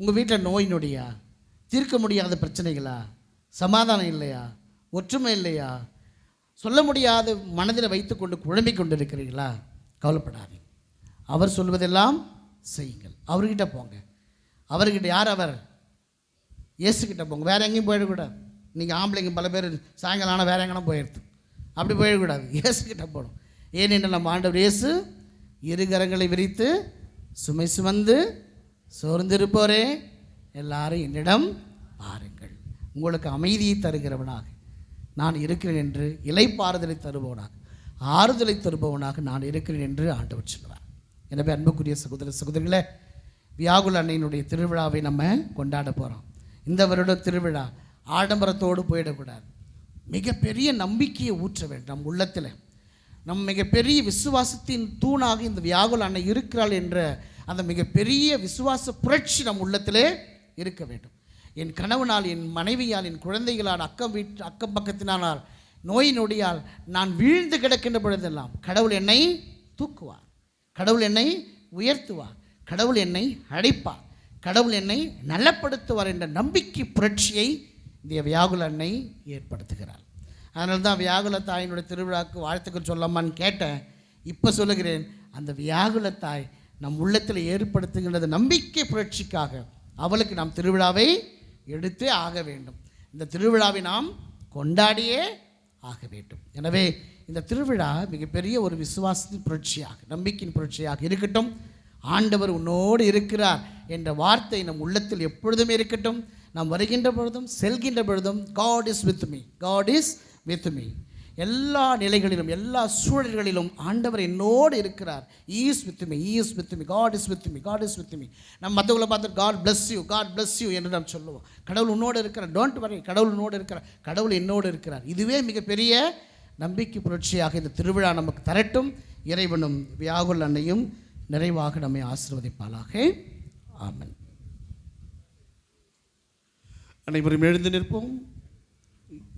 உங்கள் வீட்டில் நோய் நொடியா? தீர்க்க முடியாத பிரச்சனைகளா? சமாதானம் இல்லையா? ஒற்றுமை இல்லையா? சொல்ல முடியாத மனதில் வைத்து கொண்டு குழம்பிக் கொண்டு இருக்கிறீர்களா? கவலைப்படாதீங்க, அவர் சொல்வதெல்லாம் செய்யுங்கள். அவர்கிட்ட போங்க. அவர்கிட்ட யார்? அவர் இயேசுக்கிட்ட போங்க. வேறு எங்கேயும் போயிடக்கூடாது. இன்றைக்கி ஆம்பளைங்க பல பேர் சாயங்காலம் ஆனால் வேறு எங்கன்னா போயிடுது, அப்படி போயிடக்கூடாது, இயேசுக்கிட்ட போகணும். ஏனென்று நம்ம ஆண்டவர் இயேசு இருகரங்களை விரித்து சுமை சுமந்து சோர்ந்திருப்போரே எல்லாரும் என்னிடம் பாருங்கள், உங்களுக்கு அமைதியை தருகிறவனாக நான் இருக்கிறேன் என்று, இலைப்பாறுதலை தருபவனாக, ஆறுதலை தருபவனாக நான் இருக்கிறேன் என்று ஆண்டவர் சொல்வார். எனவே அன்புக்குரிய சகோதர சகோதரிகளே, வியாகுல அன்னையினுடைய திருவிழாவை நம்ம கொண்டாட போகிறோம். இந்த வருட திருவிழா ஆடம்பரத்தோடு போயிடக்கூடாது, மிகப்பெரிய நம்பிக்கையை ஊற்ற வேண்டும் நம் உள்ளத்தில். நம் மிகப்பெரிய விசுவாசத்தின் தூணாக இந்த வியாகுல அன்னை இருக்கிறாள் என்ற அந்த மிகப்பெரிய விசுவாச புரட்சி நம் உள்ளத்திலே இருக்க வேண்டும். என் கணவனால், என் மனைவியால், என் குழந்தைகளால், அக்கம் பக்கத்தினால், நோய் நொடியால் நான் வீழ்ந்து கிடக்கின்ற பொழுதெல்லாம் கடவுள் என்னை தூக்குவார், கடவுள் என்னை உயர்த்துவார், கடவுள் என்னை அழைப்பார், கடவுள் என்னை நலப்படுத்துவார் என்ற நம்பிக்கை புரட்சியை இந்த வியாகுல அன்னை ஏற்படுத்துகிறார். அதனால தான் வியாகுல தாயினுடைய திருவிழாவுக்கு வாழ்த்துக்கள் சொல்லாமான்னு கேட்டேன். இப்போ சொல்லுகிறேன், அந்த வியாகுல தாய் நம் உள்ளத்தில் ஏற்படுத்துகின்றது நம்பிக்கை புரட்சிக்காக அவளுக்கு நாம் திருவிழாவை எடுத்தே ஆக வேண்டும். இந்த திருவிழாவை நாம் கொண்டாடியே ஆக வேண்டும். எனவே இந்த திருவிழா மிகப்பெரிய ஒரு விசுவாசத்தின் புரட்சியாக, நம்பிக்கையின் புரட்சியாக இருக்கட்டும். ஆண்டவர் உன்னோடு இருக்கிறார் என்ற வார்த்தை நம் உள்ளத்தில் எப்பொழுதுமே இருக்கட்டும். நாம் வருகின்ற பொழுதும் செல்கின்ற பொழுதும் God is with me, God is with me. எல்லா நிலைகளிலும், எல்லா சூழல்களிலும் ஆண்டவர் என்னோடு இருக்கிறார். He is with me, He is with me, God is with me, God is with me. நம்ம மற்றவங்களை பார்த்து God bless you, God bless you என்று நாம் சொல்லுவோம். கடவுள் உன்னோடு இருக்கிறார், டோன்ட் வரி, கடவுள் உன்னோடு இருக்கிறார், கடவுள் என்னோடு இருக்கிறார். இதுவே மிகப்பெரிய நம்பிக்கை புரட்சியாக இந்த திருவிழா நமக்கு தரட்டும். இறைவனும் வியாகுல அன்னையும் நிறைவாக நம்மை ஆசீர்வதிப்பாளாக. ஆமென். அனைவரும் எழுந்து நிற்போம்.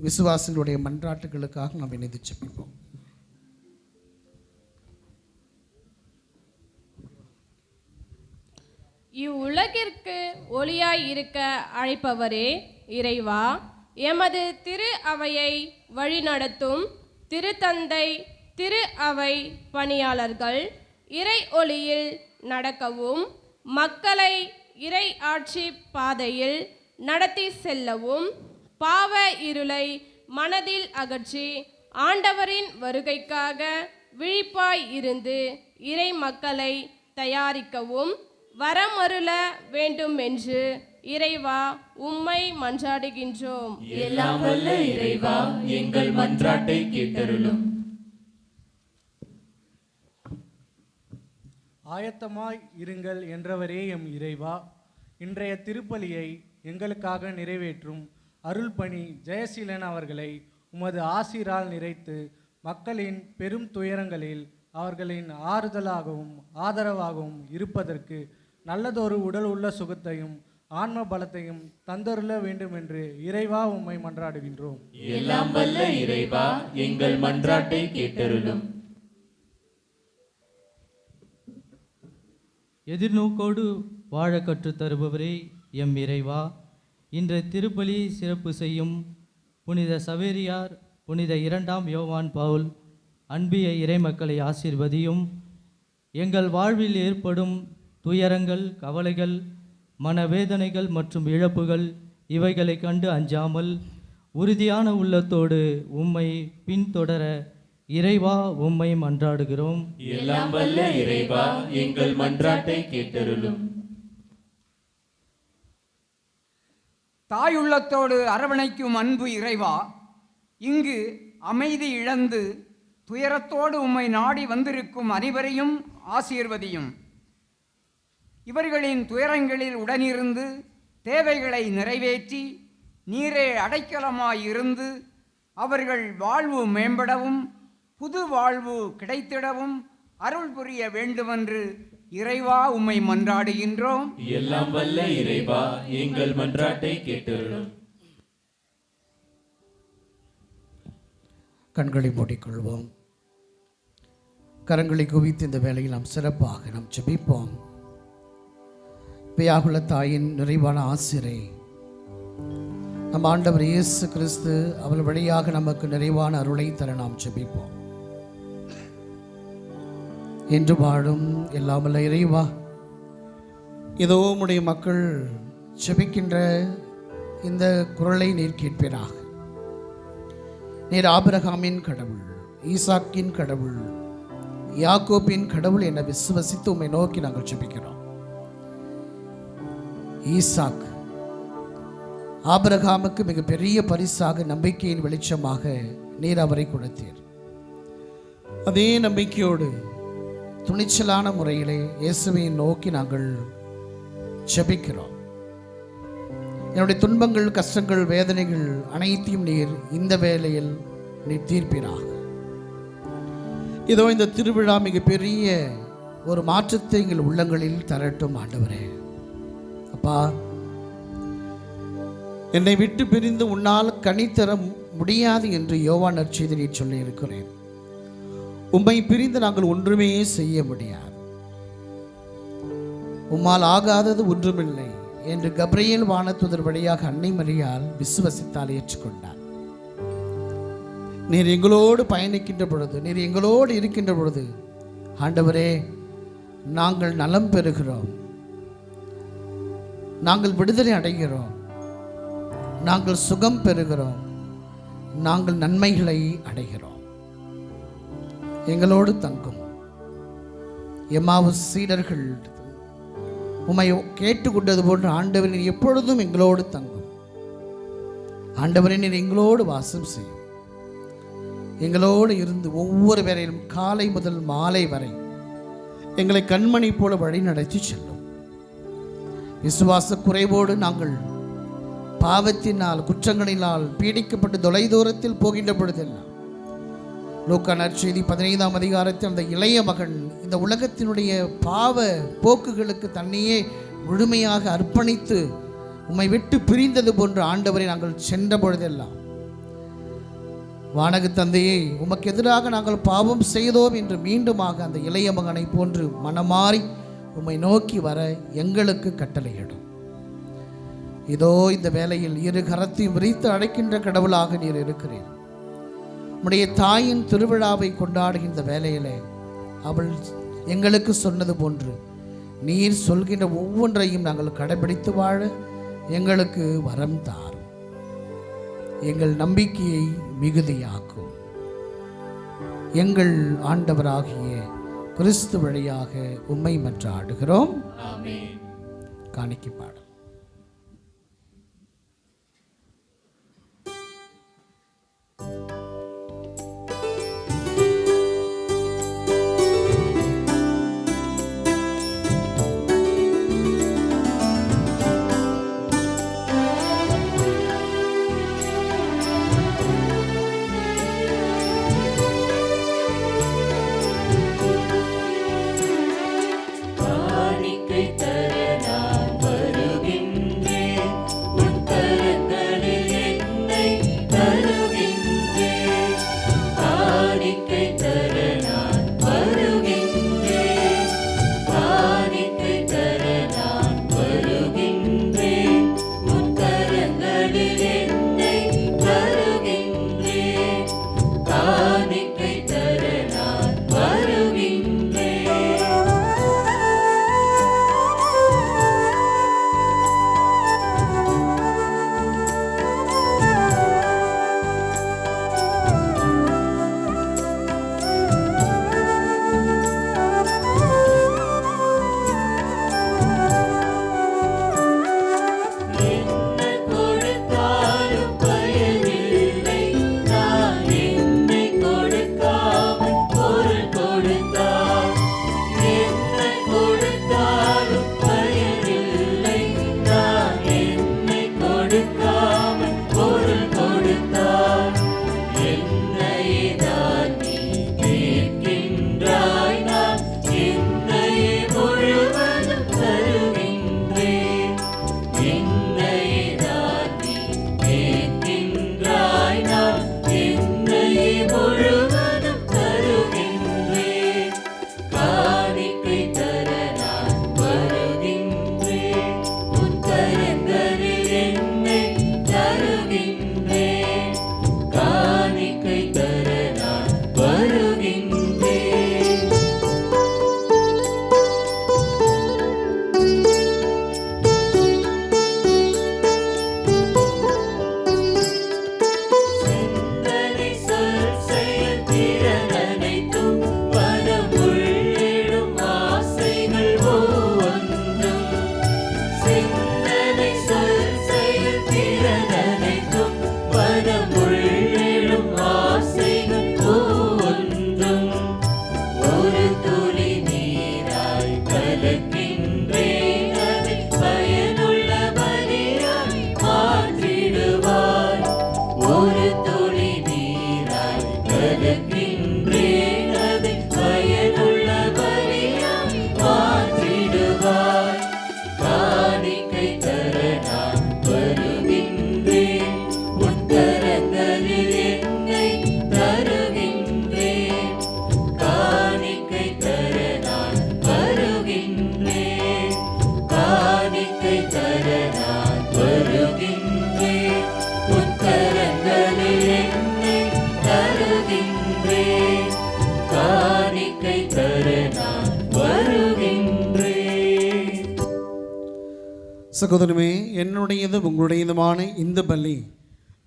விசுவாசிகளுடைய மன்றாட்டுகளுக்காக நாம் இணைந்து ஜெபிப்போம். இவ்வுலகிற்கு ஒளியாய் இருக்க அழைப்பவரே இறைவா, எமது திரு அவையை வழிநடத்தும் திருத்தந்தை, திரு அவை பணியாளர்கள் இறை ஒளியில் நடக்கவும், மக்களை இறை ஆட்சி பாதையில் நடத்தி செல்லவும், பாவ இருளை மனதில் அகற்றி ஆண்டவரின் வருகைக்காக விழிப்பாய் இருந்து இறை மக்களை தயாரிக்கவும் வரமருள வேண்டும் என்று இறைவா உம்மை மன்றாடுகின்றோம். எல்லாம் வல்ல இறைவா, எங்கள் மன்றாட்டை கேட்டருளும். ஆயத்தமாய் இருங்கள் என்றவரே எம் இறைவா, இன்றைய திருப்பலியை எங்களுக்காக நிறைவேற்றும் அருள்பணி ஜெயசீலன் அவர்களை உமது ஆசீரால் நிறைத்து மக்களின் பெரும் துயரங்களில் அவர்களின் ஆறுதலாகவும் ஆதரவாகவும் இருப்பதற்கு நல்லதொரு உடல் உள்ள சுகத்தையும் ஆன்ம பலத்தையும் தந்தருள வேண்டும் என்று இறைவா உம்மை மன்றாடுகின்றோம். எல்லாம் வல்ல இறைவா, எங்கள் மன்றாட்டை கேட்டருளும். எதிர்நோக்கோடு வாழ கற்றுத் தருபவரே எம் இறைவா, இன்று திருப்பலி சிறப்பு செய்யும் புனித சவேரியார், புனித 2ஆம் யோவான் பவுல் அன்பிய இறைமக்களை ஆசீர்வதியும். எங்கள் வாழ்வில் ஏற்படும் துயரங்கள், கவலைகள், மனவேதனைகள் மற்றும் இழப்புகள் இவைகளை கண்டு அஞ்சாமல் உறுதியான உள்ளத்தோடு உம்மை பின்தொடர இறைவா உம்மை மன்றாடுகிறோம். எல்லாம் வல்ல இறைவா, எங்கள் மன்றாட்டை கேட்டருளும். தாயுள்ளத்தோடு அரவணைக்கும் அன்பு இறைவா, இங்கு அமைதி இழந்து துயரத்தோடு உம்மை நாடி வந்திருக்கும் அனைவரையும் ஆசீர்வதியும். இவர்களின் துயரங்களில் உடனிருந்து தேவைகளை நிறைவேற்றி நீரே அடைக்கலமாயிருந்து அவர்கள் வாழ்வு மேம்படவும் புது வாழ்வு கிடைத்திடவும் அருள் புரிய வேண்டுமென்று இறைவா உம்மை மன்றாடுகின்றோம். எல்லாம் வல்ல இறைவா, எங்கள் மன்றாட்டை கேட்டருளும். கண்களை மூடிக்கொள்வோம். கரங்களை குவித்து இந்த வேளையில் நாம் சிறப்பாக நாம் ஜெபிப்போம். வியாகுல தாயின் நிறைவான ஆசிரை நம் ஆண்டவர் இயேசு கிறிஸ்து அவள் வழியாக நமக்கு நிறைவான அருளை தர நாம் ஜெபிப்போம். என்று வாழும் எல்லாமல்ல இறைவா, ஏதோ உம்முடைய மக்கள் ஜெபிக்கின்ற இந்த குரலை நீர் கேட்பீராக. நீர் ஆபிரகாமின் கடவுள், ஈசாக்கின் கடவுள், யாக்கோபின் கடவுள் என விசுவசித்து உம்மை நோக்கி நாங்கள் ஜெபிக்கிறோம். ஈசாக் ஆபிரகாமுக்கு மிகப்பெரிய பரிசாக நம்பிக்கையின் வெளிச்சமாக நீர் அவரை கொடுத்தீர். அதே நம்பிக்கையோடு துணிச்சலான முறையிலே இயேசுவை நோக்கி நாங்கள் ஜெபிக்கிறோம். என்னுடைய துன்பங்கள், கஷ்டங்கள், வேதனைகள் அனைத்தையும் நீர் இந்த வேளையில் நீர் தீர்ப்பீராக. இதோ இந்த திருவிழா மிகப்பெரிய ஒரு மாற்றத்தை எங்கள் உள்ளங்களில் தரட்டும் ஆண்டவரே. அப்பா, என்னை விட்டு பிரிந்து உன்னால் கனி தர முடியாது என்று யோவான் நற்செய்தியில் சொல்லி இருக்கிறேன். உம்மை பிரிந்து நாங்கள் ஒன்றுமே செய்ய முடியாது, உம்மால் ஆகாதது ஒன்றுமில்லை என்று கப்ரியேல் வானதூதர் வழியாக அன்னை மரியாள் விசுவசித்தால் ஏற்றுக்கொண்டார். நீர் எங்களோடு பயணிக்கின்ற பொழுது, நீர் எங்களோடு இருக்கின்ற பொழுது ஆண்டவரே, நாங்கள் நலம் பெறுகிறோம், நாங்கள் விடுதலை அடைகிறோம், நாங்கள் சுகம் பெறுகிறோம், நாங்கள் நன்மைகளை அடைகிறோம். எங்களோடு தங்கும். எம்மாவுஸ் சீடர்கள் உம்மை கேட்டுக்கொண்டது போன்று ஆண்டவரே நீர் எப்பொழுதும் எங்களோடு தங்கும். ஆண்டவரே நீர் எங்களோடு வாசம் செய்யும். எங்களோடு இருந்து ஒவ்வொரு வேளையிலும் காலை முதல் மாலை வரை எங்களை கண்மணி போல வழி நடத்தி செல்லும். விசுவாச குறைவோடு நாங்கள் பாவத்தினால், குற்றங்களினால் பீடிக்கப்பட்டு தொலைதூரத்தில் போகின்ற பொழுதெல்லாம் லூக்கா நற்செய்தி 15ஆம் அதிகாரத்தில் அந்த இளைய மகன் இந்த உலகத்தினுடைய பாவ போக்குகளுக்கு தன்னையே முழுமையாக அர்ப்பணித்து உம்மை விட்டு பிரிந்தது போன்று ஆண்டவரை நாங்கள் சென்ற பொழுதெல்லாம், வானக தந்தையே, உமக்கு எதிராக நாங்கள் பாவம் செய்தோம் என்று மீண்டுமாக அந்த இளைய மகனை போன்று மனமாறி உம்மை நோக்கி வர எங்களுக்கு கட்டளையிடும். இதோ இந்த வேளையில் இரு கரத்தையும் விரித்து அழைக்கின்ற கடவுளாக நீர் இருக்கிறீர். உம்முடைய தாயின் திருவிழாவை கொண்டாடுகின்ற வேளையிலே அவள் எங்களுக்கு சொன்னது போன்று நீர் சொல்கின்ற ஒவ்வொன்றையும் நாங்கள் கடைபிடித்து வாழ எங்களுக்கு வரம் தாரும். எங்கள் நம்பிக்கையை மிகுதியாக்கும். எங்கள் ஆண்டவராகிய கிறிஸ்து வழியாக உம்மை மன்றாடுகிறோம். காணிக்கை பாடல். காணிக்கை தர நான் வருகிறேன். காணிக்கை தர நான் வருகின்றேன், உன் கரங்களில் என்னை தருகின்றேன், காணிக்கை தர நான் வருகின்றேன். சகோதரமே, என்னுடையது உங்களுடையதுமான இந்த பலி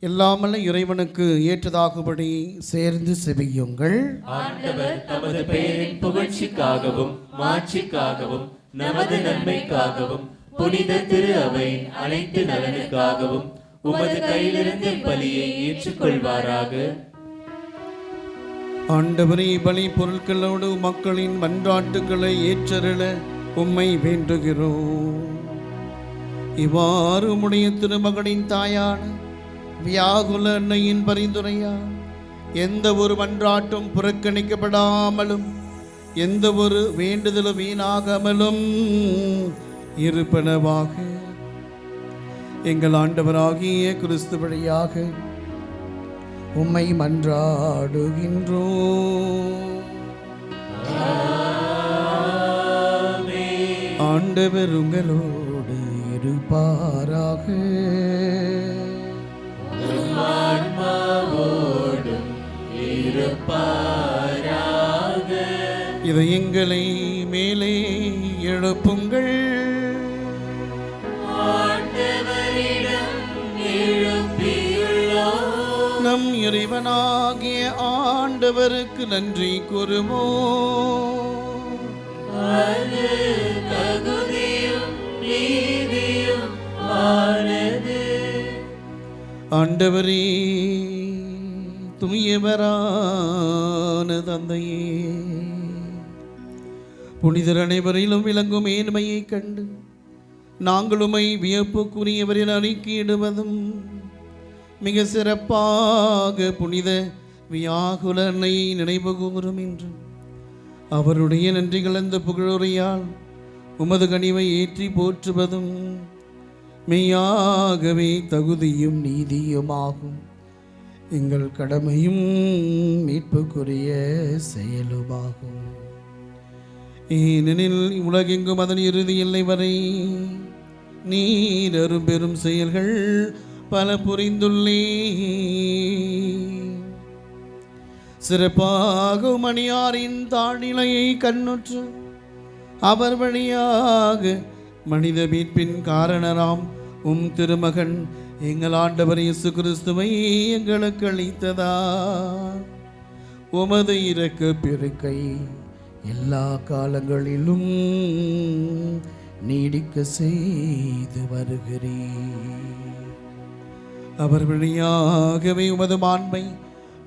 எல்லாமல்ல இறைவனுக்கு ஏற்றதாகும்படி சேர்ந்து செவியுங்கள். ஆண்டவர் தமது பெயரின் புகழ்ச்சிக்காகவும் மாட்சிக்காகவும் நமது நன்மைக்காகவும் புனித திரு அவையின் அனைத்து நலனுக்காகவும் உமது கையிலிருந்து பலியை ஏற்றுக்கொள்வாராக. ஆண்டவரே, பலி பொருட்களோடு மக்களின் மன்றாட்டுகளை ஏற்றருள உம்மை வேண்டுகிறோம். இவ்வாறு உம்முடைய திருமகனின் தாயான வியாகுல அன்னையின் பரிந்துரையால் எந்த ஒரு மன்றாட்டும் புறக்கணிக்கப்படாமலும் எந்த ஒரு வேண்டுதலும் வீணாகாமலும் இருப்பனவாக. எங்கள் ஆண்டவராகிய கிறிஸ்து வழியாக உம்மை மன்றாடுகின்றோம். ஆண்டவர் உங்களோடு இருப்பாராக. ஆன்மாவோடும் இருப்பாராக. இதயங்களை மேலே எழுப்புங்கள். ஆண்டவரிடம் எழுப்பியுள்ளோம். நம் இறைவனாகிய ஆண்டவருக்கு நன்றி கூறுவோம். அது தகுதியும் நீதியும் ஆனது. ஆண்டவரே, தூயவரான தந்தையே, புனிதர் அனைவரிலும் விளங்கும் மேன்மையை கண்டு நாங்கள் உம்மை வியப்புக்குரியவரில் அறிக்கையிடுவதும் மிக சிறப்பாக புனித வியாகுல அன்னையை நினைவு கூறும் என்று அவருடைய நன்றி கலந்த புகழுரையால் உமது கனிவை ஏற்றி போற்றுவதும் மெய்யாகவே தகுதியும் நீதியுமாகும். எங்கள் கடமையும் மீட்புக்குரிய செயலுமாகும். ஏனெனில் உலகெங்கும் அதன் இறுதி எல்லை வரை நீர் அரும்பெரும் செயல்கள் பல புரிந்துள்ளே. சிறப்பாக மணியாரின் தாழ்நிலையை கண்ணுற்று அவர் வழியாக மனித மீட்பின் காரணராம் உம் திருமகன் எங்கள் ஆண்டவர் இயேசு கிறிஸ்துவை எங்களுக்கு அளித்ததா உமது இரக்க பெருக்கை எல்லா காலங்களிலும் நீடிக்க செய்து வருகிறீர். அவர் வழியாகவே உமது மாண்பை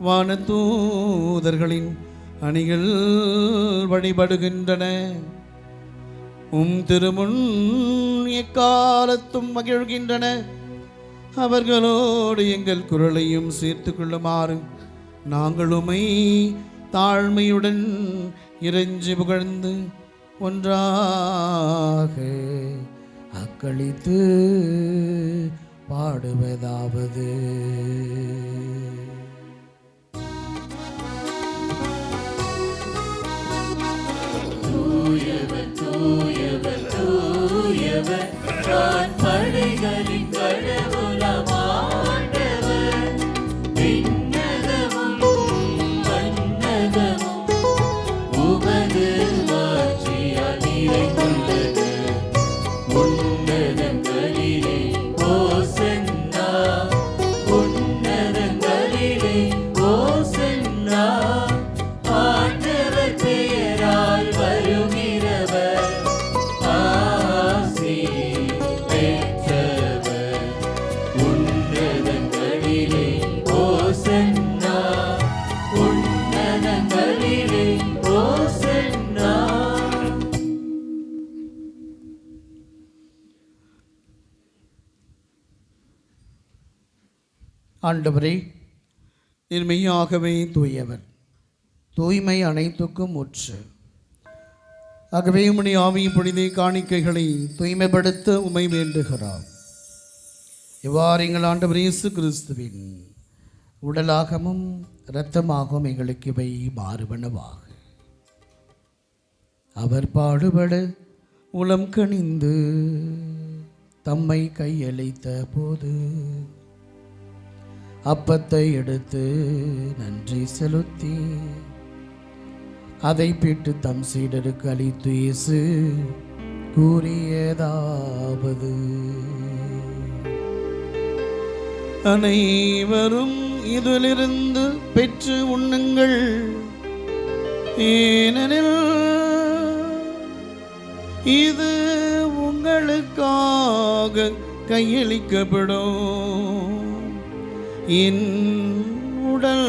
வானதூதர்களின் அணிகள் வழிபடுகின்றன. உம் திருமுன் எக்காலத்தும் மகிழ்கின்றன. அவர்களோடு எங்கள் குரலையும் சேர்த்து கொள்ளுமாறு நாங்கள் உம்மை தாழ்மையுடன் இறைஞ்சி புகழ்ந்து ஒன்றாக அக்களித்து பாடுவதாவது. தூயவர் தூயவர் தூயவர் படைகளின் கடவுளாம் ஆண்டவர். விண்ணகமும் மண்ணகமும் உமது மாட்சியால் நிறைந்துள்ளது. உன்னதங்களிலே ஓசன்னா, உன்னதங்களிலே ஓசன்னா. ஆண்டவர் பெயரால் வருகிறவர் ஆசி பெற்றவர். உன்னதங்களிலே ஓசன்னா, உன்னதங்களிலே ஓசன்னா. ஆண்டவரே, நீர் மெய்யாகவே தூயவர், தூய்மை அனைத்துக்கும் முற்று. ஆகவே உம்முடைய ஆவியின் புனித காணிக்கைகளை தூய்மைப்படுத்த உமை வேண்டுகிறார். இவ்வாறு எங்கள் ஆண்டவர் இயேசு கிறிஸ்துவின் உடலாகவும் இரத்தமாகவும் எங்களுக்கு இவை மாறுபனவாக. அவர் பாடுபட உளம் கனிந்து தம்மை கையளித்த போது அப்பத்தை எடுத்து நன்றி செலுத்தி அதை பிட்டு தம் சீடருக்கு அளித்து இயேசு கூறியதாவது: அனைவரும் இதிலிருந்து பெற்று உண்ணுங்கள், ஏனெனில் இது உங்களுக்காக கையளிக்கப்படும் என் உடல்.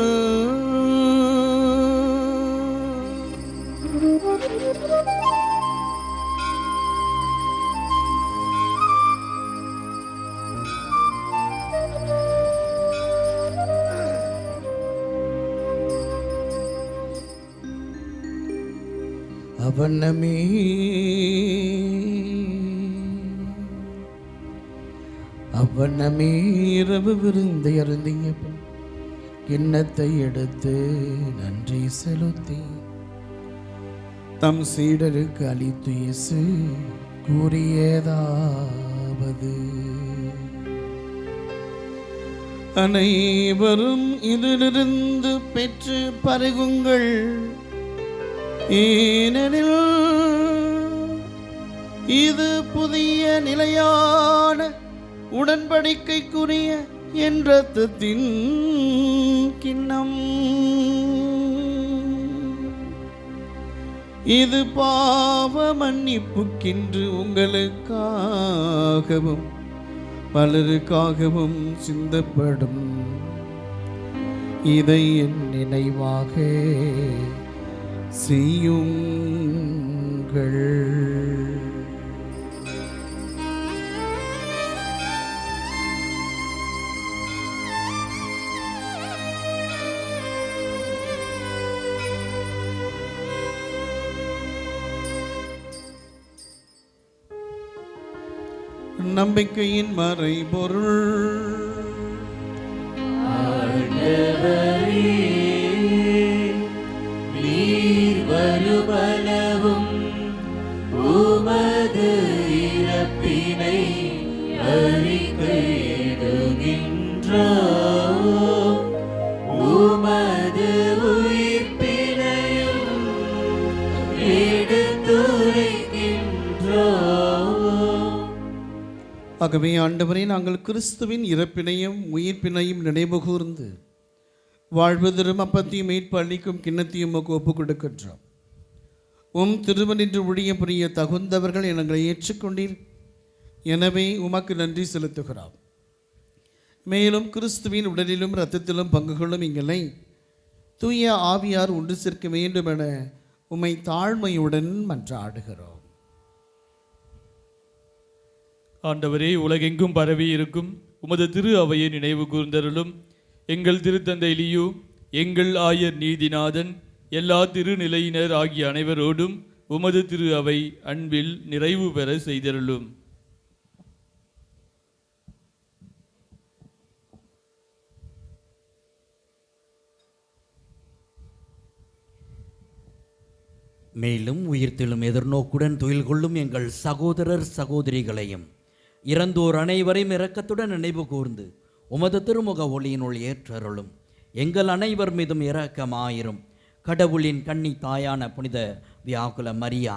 அவனமே இரவு விருந்தை அருந்திய பின் கிண்ணத்தை எடுத்து நன்றி செலுத்தி தம் சீடருக்கு அளித்து இயேசு கூறியதாவது: அனைவரும் இதிலிருந்து பெற்று பருகுங்கள், ஏனெனில் இது புதிய நிலையான உடன்படிக்கைக்குரிய என் இரத்தத்தின் கிண்ணம். இது பாவ மன்னிப்புக்கென்று உங்களுக்காகவும் பலருக்காகவும் சிந்தப்படும். இதை என் நினைவாக செய்யுங்கள். நம்பிக்கையின் மறைபொருள். நீர் வருபலவும் உமது இறப்பினை அறிக்கையிடுகின்றோம், உமது உயிர்ப்பினையும் எடுத்துரைக்கின்றோம். ஆகவே ஆண்டவரே, நாங்கள் கிறிஸ்துவின் இறப்பினையும் உயிர்ப்பினையும் நினைவு கூர்ந்து வாழ்வு தரும் அப்பத்தையும் மீட்பு அளிக்கும் கிண்ணத்தையும் உமக்கு ஒப்புக் கொடுக்கின்றோம். உம் திருவனின்று ஊழியம் புரிய தகுந்தவர்கள் எங்களை ஏற்றுக்கொண்டீர். எனவே உமக்கு நன்றி செலுத்துகிறோம். மேலும் கிறிஸ்துவின் உடலிலும் இரத்தத்திலும் பங்கு கொள்ளும் எங்களை தூய ஆவியார் ஒன்று சேர்க்க வேண்டும் என உம்மை தாழ்மையுடன் மன்றாடுகிறோம். ஆண்டவரே, உலகெங்கும் பரவி இருக்கும் உமது திரு அவையை நினைவு கூர்ந்தருளும். எங்கள் திருத்தந்தை லியோ, எங்கள் ஆயர் நீதிநாதன், எல்லா திருநிலையினர் ஆகிய அனைவரோடும் உமது திரு அவை அன்பில் நிறைவு பெற செய்தருளும். மேலும் உயிர்த்தெழும் எதிர்நோக்குடன் துயில் கொள்ளும் எங்கள் சகோதரர் சகோதரிகளையும் இறந்தோர் அனைவரையும் இரக்கத்துடன் நினைவு கூர்ந்து உமது திருமுக ஒளியினுள் ஏற்றருளும். எங்கள் அனைவர் மீதும் இரக்கமாயிரும். கடவுளின் கன்னி தாயான புனித வியாகுல மரியா,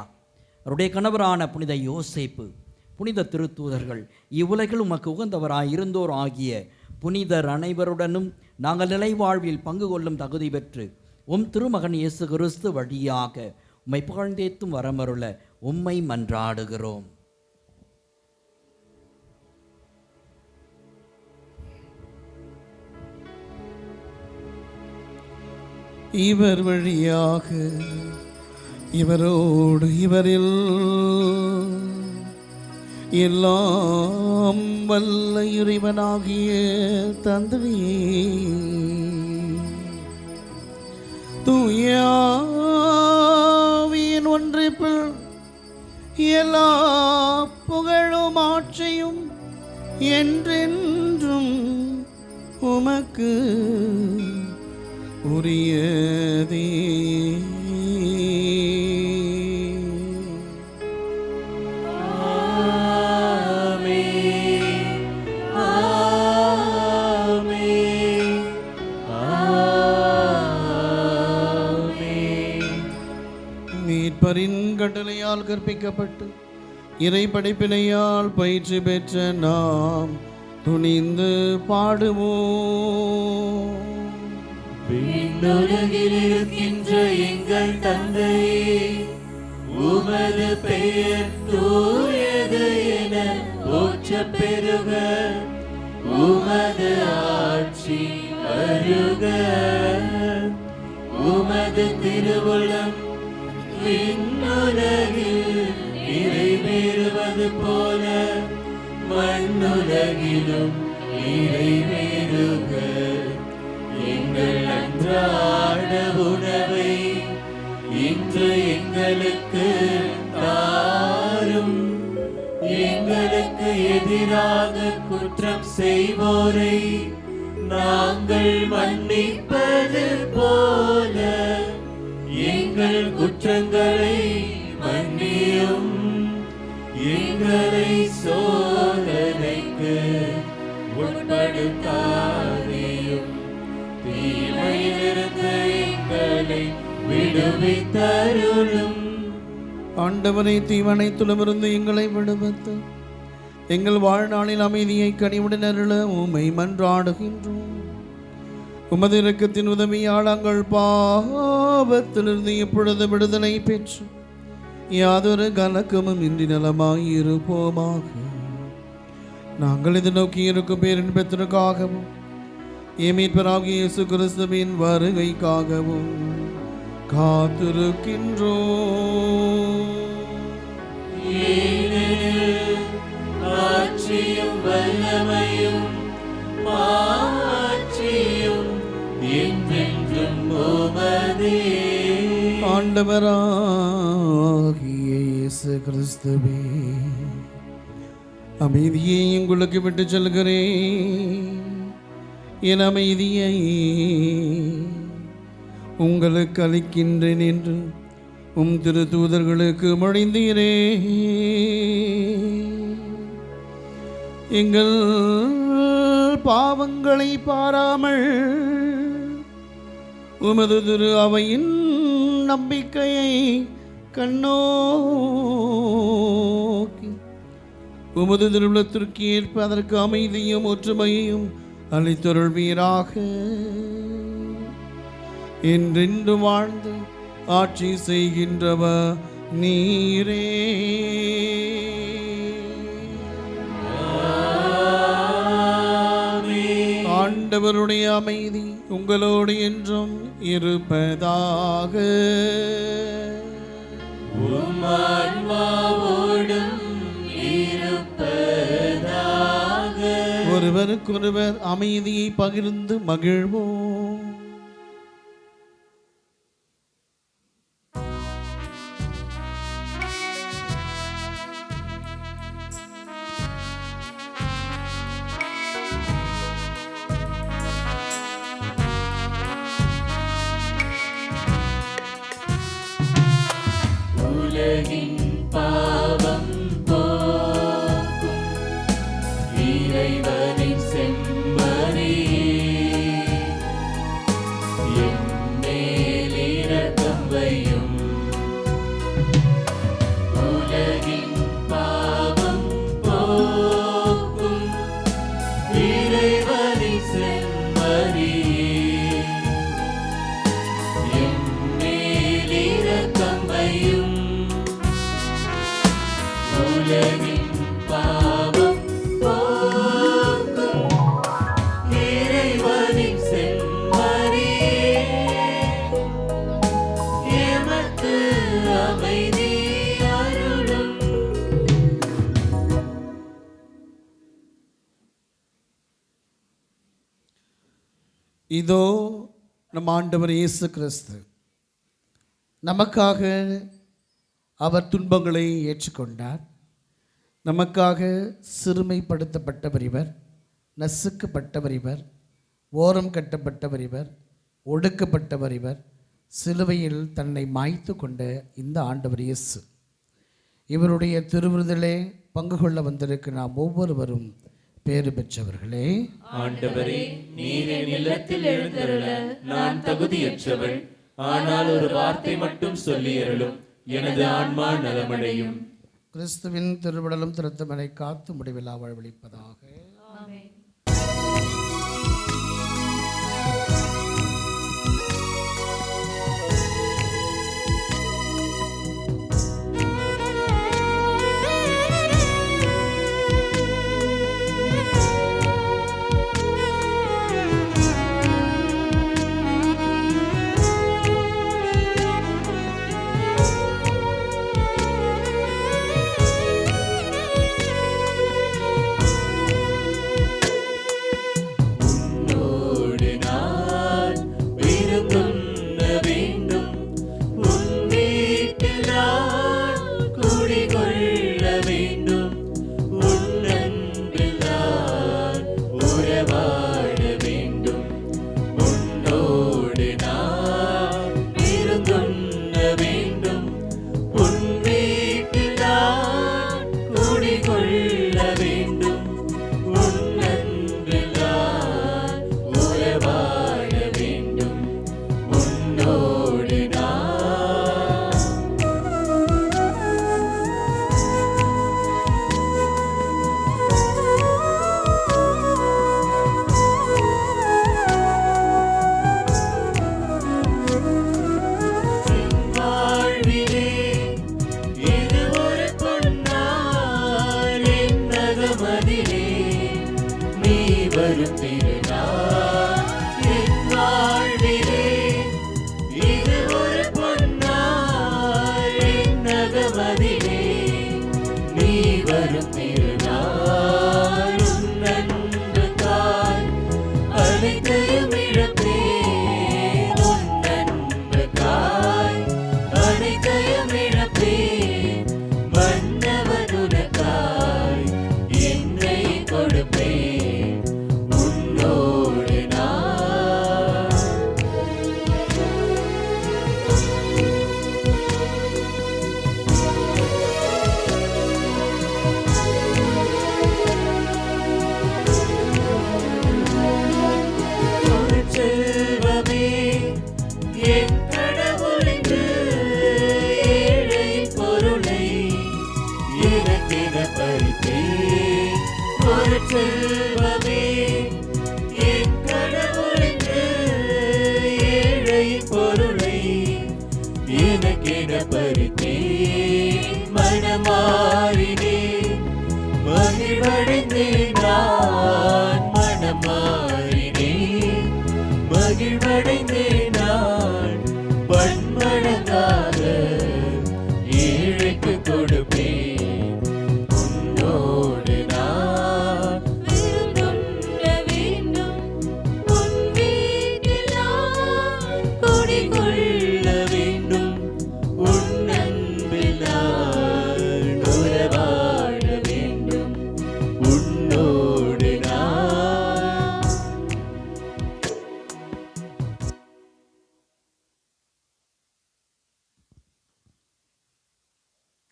அவருடைய கணவரான புனித யோசேப்பு, புனித திருத்தூதர்கள், இவ்வுலகில் உமக்கு உகந்தவராய் இருந்தோர் ஆகிய புனிதர் அனைவருடனும் நாங்கள் நிலைவாழ்வில் பங்கு கொள்ளும் தகுதி பெற்று உம் திருமகன் இயேசு கிறிஸ்து வழியாக உம்மை புகழ்ந்தேத்தும் வரமருள உம்மை மன்றாடுகிறோம். இவர் வழியாக இவரோடு இவரில் எல்லாம் வல்ல இறைவனாகிய தந்தையே, தூய ஆவியின் ஒன்றிப்பில் எல்லா புகழும் ஆட்சியும் என்றென்றும் உமக்கு உரியதே. ஆமென். ஆண்டவரால் கற்பிக்கப்பட்டு இறை படைப்பினையால் பயிற்சி பெற்ற நாம் துணிந்து பாடுவோம். விண்ணுலகில் இருக்கின்ற எங்கள் தந்தையே, உமது பெயர் தூயது என போற்றப் பெறுக. உமது ஆட்சி வருக. உமது திருவுளம் விண்ணுலகில் நிறைவேறுவது போல மண்ணுலகிலும் நிறைவேறுக. எங்கள் அன்றாட உணவை இன்று எங்களுக்கு தாரும். எங்களுக்கு எதிராக குற்றம் செய்வோரை நாங்கள் மன்னிப்பது போல எங்கள் குற்றங்களை மன்னியும். எங்களை சோதனைக்கு உட்படுத்தாதேயும், தீமையிலிருந்து எங்களை விடுவித்தருளும். ஆண்டவரை தீவனைத்துலமிருந்து எங்களை விடுவித்து எங்கள் வாழ்நாளில் அமைதியை கனிவுடன் அருள உம்மை மன்றாடுகின்றோம். உமது இரக்கத்தின் உதவியால் நாங்கள் பாவத்திலிருந்து இப்பொழுது விடுதலை பெற்று யாதொரு கலக்கமும் இன்றி நலமாயிருப்போமாக. நாங்கள் இது நோக்கி இருக்கும் பேரின்பத்திற்காகவும் மீட்பராகிய இயேசு கிறிஸ்துவின் வருகைக்காகவும் காத்திருக்கின்றோம். ஆட்சியும் வல்லமையும் மாட்சியும் என்றென்றும் உமதே. ஆண்டவராகிய இயேசு கிறிஸ்துவே, அமைதியை உங்களுக்கு விட்டு செல்கிறேன். என் அமைதியை உங்களுக்கு அளிக்கின்றேன் என்று உம் திரு தூதர்களுக்கு மொழிந்தீரே. எங்கள் பாவங்களை பாராமல் உமது திரு அவையின் நம்பிக்கையை கண்ணோக்கி உமது திருவுளத்திற்கு ஏற்ப அதற்கு அமைதியும் ஒற்றுமையும் அளித்தருள்வீராக. என்றென்று வாழ்ந்து ஆட்சி செய்கின்றவர் நீரே. ஆண்டவருடைய அமைதி உங்களோடு என்றும் இருப்பதாக. ஒருவருக்கொருவர் அமைதியை பகிர்ந்து மகிழ்வோம். உலகின் பாவம் போக்கும் இறைவனின் செம்மறியே, என் மேல் இரக்கம் வையும். உலகின் பாவம் போக்கும் இறைவனின் செம்மறியே, என் மேல் இரக்கம் வையும். உலகின் பாவம் போக்கும் இறைவனின் செம்மறியே, எமக்கு அமைதி அருளும். இதோ நம் ஆண்டவர் இயேசு கிறிஸ்து நமக்காக அவர் துன்பங்களை ஏற்றுக்கொண்டார். நமக்காக சிறுமைப்படுத்தப்பட்டவர் இவர், நசுக்கப்பட்டவர் இவர், ஓரம் கட்டப்பட்டவர் இவர், ஒடுக்கப்பட்டவர் இவர், சிலுவையில் தன்னை மாய்த்து கொண்ட இந்த ஆண்டவர் இயேசு. இவருடைய திருவிருதிலே பங்கு கொள்ள வந்திருக்க நாம் ஒவ்வொருவரும் பேறு பெற்றவர்களே. ஆண்டவரே, நீர் என் இல்லத்தில் எழுந்தருள நான் தகுதியற்றவள். ஆனால் ஒரு வார்த்தை மட்டும் சொல்லி அருளும், எனது ஆன்மா நலமடையும். கிறிஸ்துவின் திருவிடலும் திருத்தமனை காத்து முடிவில்லா வாழ்வளிப்பதாக.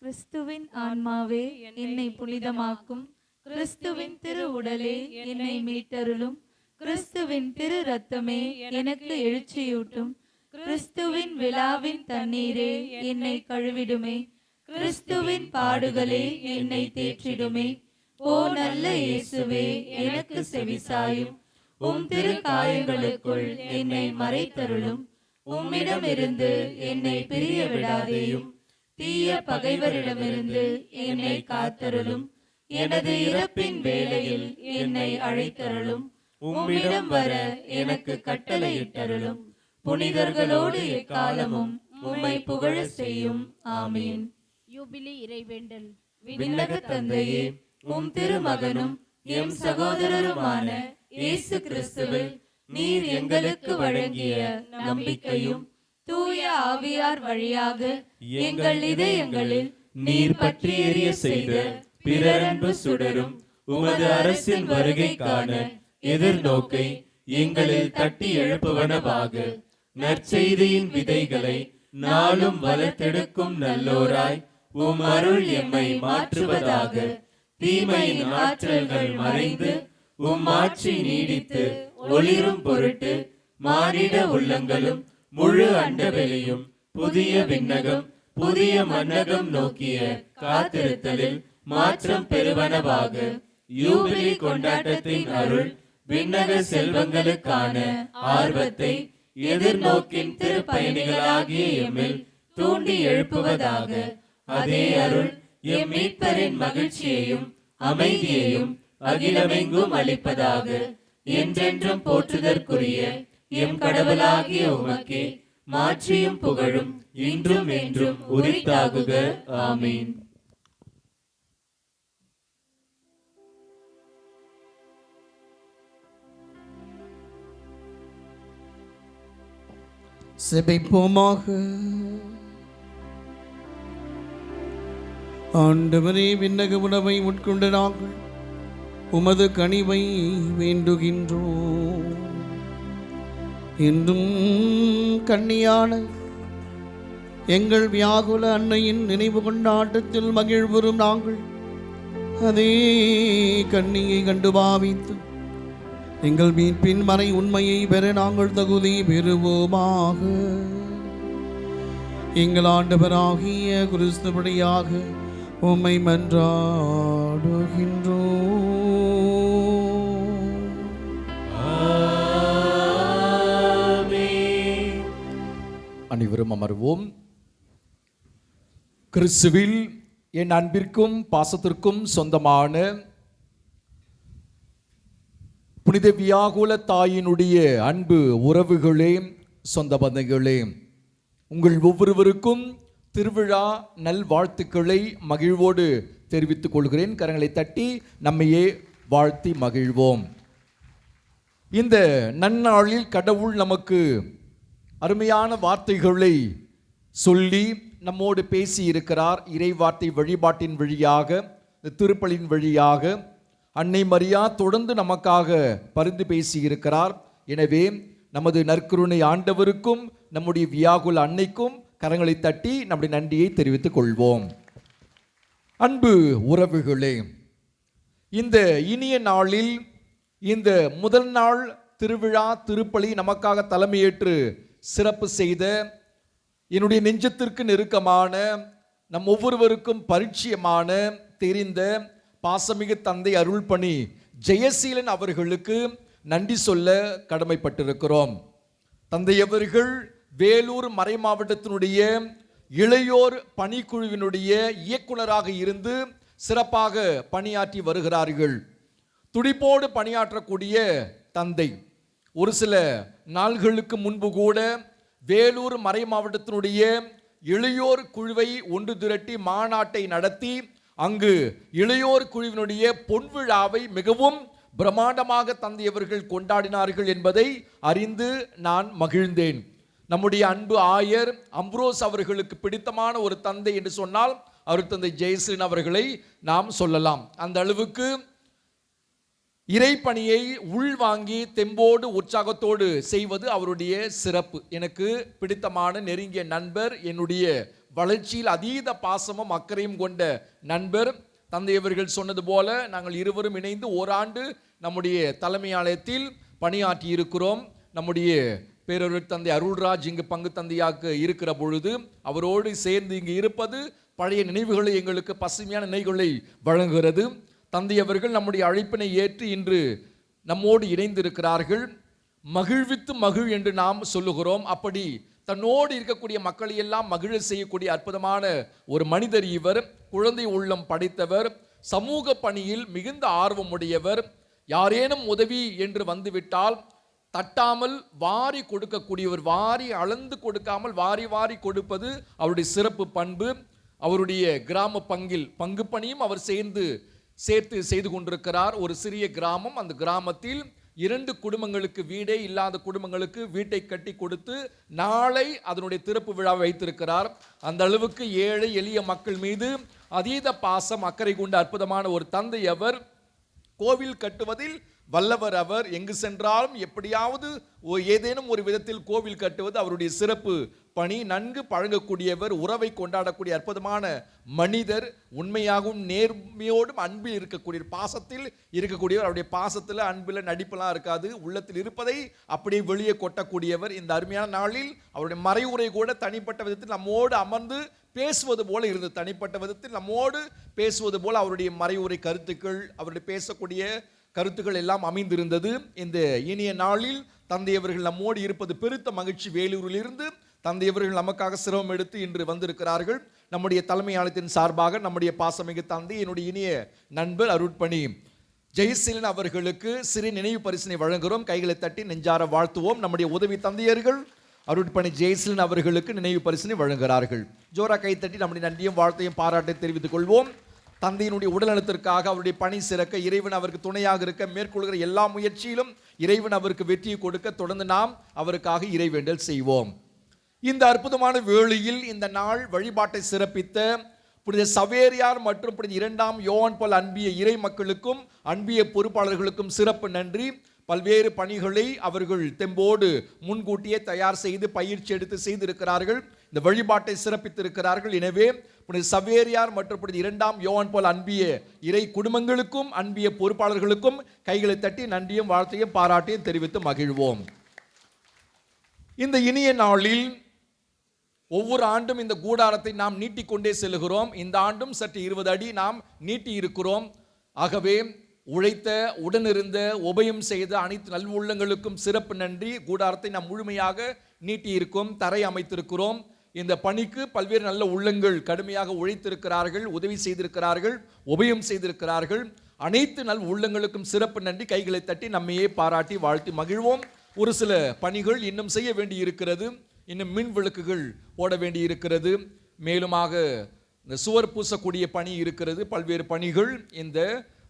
கிறிஸ்துவின் ஆன்மாவே என்னை புனிதமாக்கும். கிறிஸ்துவின் திரு உடலே என்னை மீட்டருளும். கிறிஸ்துவின் திரு ரத்தமே எனக்கு எழுச்சியூட்டும். கிறிஸ்துவின் விழாவின் தண்ணீரே என்னை கழுவிடுமே. கிறிஸ்துவின் பாடுகளே என்னை தேற்றிடுமே. ஓ நல்ல இயேசுவே, எனக்கு செவிசாயும். உம் திரு காயங்களுக்குள் என்னை மறைத்தருளும். உம்மிடமிருந்து என்னை பிரிய விடாதேயும். தீய பகைவரிடமிருந்து என்னை காத்தருளும். எனது இறப்பின் வேளையில் என்னை அழைத்தருளும். உம்மிடம் வர எனக்கு கட்டளையிட்டருளும். புனிதர்களோடு எக்காலமும் உம்மை புகழ செய்யும். ஆமீன். யூபிலி இறைவேண்டல். விண்ணக தந்தையே, உம் திருமகனும் எம் சகோதரருமான இயேசு கிறிஸ்துவில் நீர் எங்களுக்கு வழங்கிய நம்பிக்கையும் தூய ஆவியார் வழியாக எங்கள் இதயங்களில் நீர் பற்றி எரிய செய்த பிறரன்பு சுடரும் உமது அரசின் வருகை காண எதிர்நோக்கை எங்களில் தட்டி எழுப்புவனவாக. நற்செய்தியின் விதைகளை நாளும் வளர்த்தெடுக்கும் நல்லோராய் உம் அருள் எம்மை மாற்றுவதாக. தீமையின் ஆற்றல்கள் மறைந்து உம் ஆட்சி நீடித்து ஒளிரும் பொருட்டு மானிட உள்ளங்களும் முழு அண்டவெளியும் புதிய விண்ணகம் புதிய மன்னகம் நோக்கிய காத்திருத்தலில் மாற்றம் பெறுவனவாக யூபிலி கொண்டாட்டத்தின் அருள் விண்ணக செல்வங்களுக்கான ஆர்வத்தை எதிர்நோக்கின் திருப்பயணிகளாகிய எம்மில் தூண்டி எழுப்புவதாக. அதே அருள் எம் மீட்பரின் மகிழ்ச்சியையும் அமைதியையும் அகிலமெங்கும் அளிப்பதாக. என்றென்றும் போற்றுதற்குரிய எம் கடவுளாகிய உமக்கே மாட்சியும் புகழும் இன்றும் என்றும் உரித்தாகுக. ஆமீன். செபிப்போமாக. ஆண்டவரே, விண்ணக உணவை உட்கொண்ட நாங்கள் உமது கனிவை வேண்டுகின்றோம். என்றும் கன்னியான எங்கள் வியாகுல அன்னையின் நினைவு கொண்டாட்டத்தில் மகிழ்வுறும் நாங்கள் அதே கன்னியை கண்டு பாவித்து எங்கள் மீட்பின் மறை உண்மையை பெற நாங்கள் தகுதி பெறுவோமாக. எங்கள் ஆண்டவராகிய கிறிஸ்துவடியாக உம்மை மன்றாடுகின்றோம். அனைவரும் அமர்வோம். கிறிஸ்துவில் என் அன்பிற்கும் பாசத்திற்கும் சொந்தமான புனித வியாகுல தாயினுடைய அன்பு உறவுகளே, சொந்த பந்தங்களே, உங்கள் ஒவ்வொருவருக்கும் திருவிழா நல்வாழ்த்துக்களை மகிழ்வோடு தெரிவித்துக் கொள்கிறேன். கரங்களை தட்டி நம்மையே வாழ்த்தி மகிழ்வோம். இந்த நன்னாளில் கடவுள் நமக்கு அருமையான வார்த்தைகளை சொல்லி நம்மோடு பேசி இருக்கிறார். இறை வார்த்தை வழிபாட்டின் வழியாக, திருப்பலின் வழியாக அன்னை மரியா தொடர்ந்து நமக்காக பரிந்து பேசி இருக்கிறார். எனவே நமது நற்கருணை ஆண்டவருக்கும் நம்முடைய வியாகுல அன்னைக்கும் கரங்களை தட்டி நம்முடைய நன்றியை தெரிவித்துக் கொள்வோம். அன்பு உறவுகளே, இந்த இனிய நாளில் இந்த முதல் நாள் திருவிழா திருப்பலி நமக்காக தலைமையேற்று சிறப்பு செய்த என்னுடைய நெஞ்சத்திற்கு நெருக்கமான நம் ஒவ்வொருவருக்கும் பரிச்சயமான தெரிந்த பாசமிகு தந்தை அருள்பணி ஜெயசீலன் அவர்களுக்கு நன்றி சொல்ல கடமைப்பட்டிருக்கிறோம். தந்தை அவர்கள் வேலூர் மறை மாவட்டத்தினுடைய இளையோர் பணிக்குழுவினுடைய இயக்குனராக இருந்து சிறப்பாக பணியாற்றி வருகிறார்கள். துடிப்போடு பணியாற்றக்கூடிய தந்தை ஒரு சில நாள்களுக்கு முன்பு கூட வேலூர் மறை மாவட்டத்தினுடைய இளையோர் குழுவை ஒன்று திரட்டி மாநாட்டை நடத்தி அங்கு இளையோர் குழுவினுடைய பொன்விழாவை மிகவும் பிரம்மாண்டமாக தந்தையவர்கள் கொண்டாடினார்கள் என்பதை அறிந்து நான் மகிழ்ந்தேன். நம்முடைய அன்பு ஆயர் அம்ப்ரோஸ் அவர்களுக்கு பிடித்தமான ஒரு தந்தை என்று சொன்னால் அவர் தந்தை ஜெயசீலன் அவர்களை நாம் சொல்லலாம். அந்த அளவுக்கு இறைப்பணியை உள்வாங்கி தெம்போடு உற்சாகத்தோடு செய்வது அவருடைய சிறப்பு. எனக்கு பிடித்தமான நெருங்கிய நண்பர், என்னுடைய வளர்ச்சியில் அதீத பாசமும் அக்கறையும் கொண்ட நண்பர். தந்தையவர்கள் சொன்னது போல நாங்கள் இருவரும் இணைந்து ஓராண்டு நம்முடைய தலைமை ஆலயத்தில் பணியாற்றி இருக்கிறோம். நம்முடைய பேரொரு தந்தை அருள்ராஜ் இங்கு பங்கு தந்தையாக இருக்கிற பொழுது அவரோடு சேர்ந்து இங்கு இருப்பது பழைய நினைவுகளை, எங்களுக்கு பசுமையான நினைவுகளை வழங்குகிறது. தந்தை அவர்கள் நம்முடைய அழைப்பினை ஏற்று இன்று நம்மோடு இணைந்திருக்கிறார்கள். மகிழ்வித்து மகிழ் என்று நாம் சொல்லுகிறோம். அப்படி தன்னோடு இருக்கக்கூடிய மக்களை எல்லாம் மகிழ செய்யக்கூடிய அற்புதமான ஒரு மனிதர் இவர். குழந்தை உள்ளம் படைத்தவர், சமூக பணியில் மிகுந்த ஆர்வமுடையவர். யாரேனும் உதவி என்று வந்துவிட்டால் தட்டாமல் வாரி கொடுக்கக்கூடியவர். வாரி அளந்து கொடுக்காமல் வாரி வாரி கொடுப்பது அவருடைய சிறப்பு பண்பு. அவருடைய கிராம பங்கு பணியும் அவர் சேர்த்து செய்து கொண்டிருக்கிறார். ஒரு சிறிய கிராமம், அந்த கிராமத்தில் 2 குடும்பங்களுக்கு, வீடே இல்லாத குடும்பங்களுக்கு வீட்டை கட்டி கொடுத்து நாளை அதனுடைய திறப்பு விழா வைத்திருக்கிறார். அந்த அளவுக்கு ஏழை எளிய மக்கள் மீது அதீத பாசம் அக்கறை கொண்ட அற்புதமான ஒரு தந்தை அவர். கோவில் கட்டுவதில் வல்லவர் அவர். எங்கு சென்றாலும் எப்படியாவது ஏதேனும் ஒரு விதத்தில் கோவில் கட்டுவது அவருடைய சிறப்பு பணி. நன்கு பழகக்கூடியவர், உறவை கொண்டாடக்கூடிய அற்புதமான மனிதர், உண்மையாகவும் நேர்மையோடும் அன்பில் இருக்கக்கூடிய, பாசத்தில் இருக்கக்கூடியவர். அவருடைய பாசத்தில் அன்பில் நடிப்பெல்லாம் இருக்காது, உள்ளத்தில் இருப்பதை அப்படியே வெளியே கொட்டக்கூடியவர். இந்த அருமையான நாளில் அவருடைய மறைவுரை கூட தனிப்பட்ட விதத்தில் நம்மோடு அமர்ந்து பேசுவது போல இருந்தது. தனிப்பட்ட விதத்தில் நம்மோடு பேசுவது போல அவருடைய மறைவுரை கருத்துக்கள், அவருடைய பேசக்கூடிய கருத்துக்கள் எல்லாம் அமைந்திருந்தது. இந்த இனிய நாளில் தந்தையவர்கள் நம்மோடு இருப்பது பெருத்த மகிழ்ச்சி. வேலூரில் இருந்து தந்தையவர்கள் நமக்காக சிரமம் எடுத்து இன்று வந்திருக்கிறார்கள். நம்முடைய தலைமை ஆலயத்தின் சார்பாக நம்முடைய பாசமிகு தந்தை, என்னுடைய இனிய நண்பர் அருட்பணி ஜெயசீலன் அவர்களுக்கு சிறு நினைவு பரிசினை வழங்குகிறோம். கைகளை தட்டி நெஞ்சார வாழ்த்துவோம். நம்முடைய உதவி தந்தையர்கள் அருட்பணி ஜெயசீலன் அவர்களுக்கு நினைவு பரிசினை வழங்குகிறார்கள். ஜோரா கைத்தட்டி நம்முடைய நன்றியும் வாழ்த்தையும் பாராட்டை தெரிவித்துக் கொள்வோம். தந்தையினுடைய உடல்நலத்திற்காக அவருடைய பணி சிறக்க இறைவன் அவருக்கு துணையாக இருக்க மேற்கொள்கிற எல்லா முயற்சியிலும் இறைவன் அவருக்கு வெற்றியை கொடுக்க தொடர்ந்து நாம் அவருக்காக இறைவேண்டல் செய்வோம். இந்த அற்புதமான வேளையில் இந்த நாள் வழிபாட்டை சிறப்பித்த புனித சவேரியார் மற்றும் புனித 2ஆம் யோவான் பால் அன்பிய இறை மக்களுக்கும் அன்பிய பொறுப்பாளர்களுக்கும் சிறப்பு நன்றி. பல்வேறு பணிகளை அவர்கள் தெம்போடு முன்கூட்டியே தயார் செய்து பயிற்சி எடுத்து செய்திருக்கிறார்கள். இந்த வழிபாட்டை சிறப்பித்திருக்கிறார்கள். எனவே புனித சவேரியார் மற்றும் புனித 2ஆம் யோவான் பால் அன்பிய இறை குடும்பங்களுக்கும் அன்பிய பொறுப்பாளர்களுக்கும் கைகளை தட்டி நன்றியும் வாழ்த்தையும் பாராட்டியும் தெரிவித்து மகிழ்வோம். இந்த இனிய நாளில் ஒவ்வொரு ஆண்டும் இந்த கூடாரத்தை நாம் நீட்டிக்கொண்டே செல்கிறோம். இந்த ஆண்டும் சற்று 20 அடி நாம் நீட்டி இருக்கிறோம். ஆகவே உழைத்த, உடனிருந்த, உபயம் செய்த அனைத்து நல்வுள்ளங்களுக்கும் சிறப்பு நன்றி. கூடாரத்தை நாம் முழுமையாக நீட்டி இருக்கோம், தரை அமைத்திருக்கிறோம். இந்த பணிக்கு பல்வேறு நல்ல உள்ளங்கள் கடுமையாக உழைத்திருக்கிறார்கள், உதவி செய்திருக்கிறார்கள், உபயம் செய்திருக்கிறார்கள். அனைத்து நல் உள்ளங்களுக்கும் சிறப்பு நன்றி. கைகளை தட்டி நம்மையே பாராட்டி வாழ்த்தி மகிழ்வோம். ஒரு சில பணிகள் இன்னும் செய்ய வேண்டி இருக்கிறது. இன்னும் மின் விளக்குகள் போட வேண்டி இருக்கிறது. மேலுமாக இந்த சுவர் பூசக்கூடிய பணி இருக்கிறது. பல்வேறு பணிகள் இந்த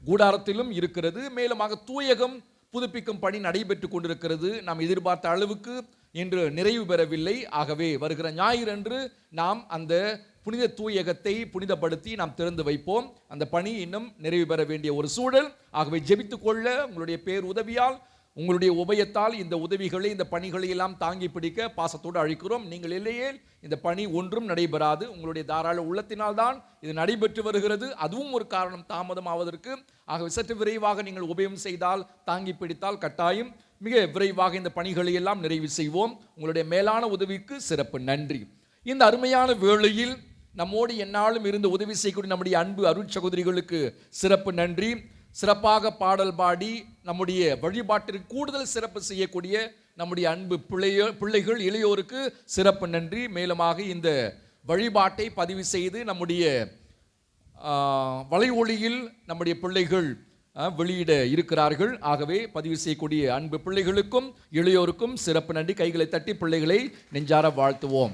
கூடாரத்திலும் இருக்கிறது. மேலுமாக தூயகம் புதுப்பிக்கும் பணி நடைபெற்று கொண்டிருக்கிறது. நாம் எதிர்பார்த்த அளவுக்கு இன்று நிறைவு பெறவில்லை. ஆகவே வருகிற ஞாயிறன்று நாம் அந்த புனித தூயகத்தை புனிதப்படுத்தி நாம் திறந்து வைப்போம். அந்த பணி இன்னும் நிறைவு பெற வேண்டிய ஒரு சூழல். ஆகவே ஜெபித்துக் கொள்ள உங்களுடைய பேர் உதவியால், உங்களுடைய உபயத்தால் இந்த உதவிகளை, இந்த பணிகளை எல்லாம் தாங்கி பிடிக்க பாசத்தோடு அழைக்கிறோம். நீங்கள் இல்லையே இந்த பணி ஒன்றும் நடைபெறாது. உங்களுடைய தாராள உள்ளத்தினால்தான் இது நடைபெற்று வருகிறது. அதுவும் ஒரு காரணம் தாமதம் ஆவதற்கு. ஆகவே சற்று விரைவாக நீங்கள் உபயம் செய்தால், தாங்கி பிடித்தால் கட்டாயம் மிக விரைவாக இந்த பணிகளை எல்லாம் நிறைவு செய்வோம். உங்களுடைய மேலான உதவிக்கு சிறப்பு நன்றி. இந்த அருமையான வேளையில் நம்மோடு எந்நாளும் இருந்து உதவி செய்யக்கூடிய நம்முடைய அன்பு அருட்சகோதரிகளுக்கு சிறப்பு நன்றி. சிறப்பாக பாடல் பாடி நம்முடைய வழிபாட்டிற்கு கூடுதல் சிறப்பு செய்யக்கூடிய நம்முடைய அன்பு பிள்ளைகள் இளையோருக்கு சிறப்பு நன்றி. மேலுமாக இந்த வழிபாட்டை பதிவு செய்து நம்முடைய வலை ஒளியில் நம்முடைய பிள்ளைகள் வெளியிட இருக்கிறார்கள். ஆகவே பதிவு செய்யக்கூடிய அன்பு பிள்ளைகளுக்கும் இளையோருக்கும் சிறப்பு நன்றி. கைகளை தட்டி பிள்ளைகளை நெஞ்சார வாழ்த்துவோம்.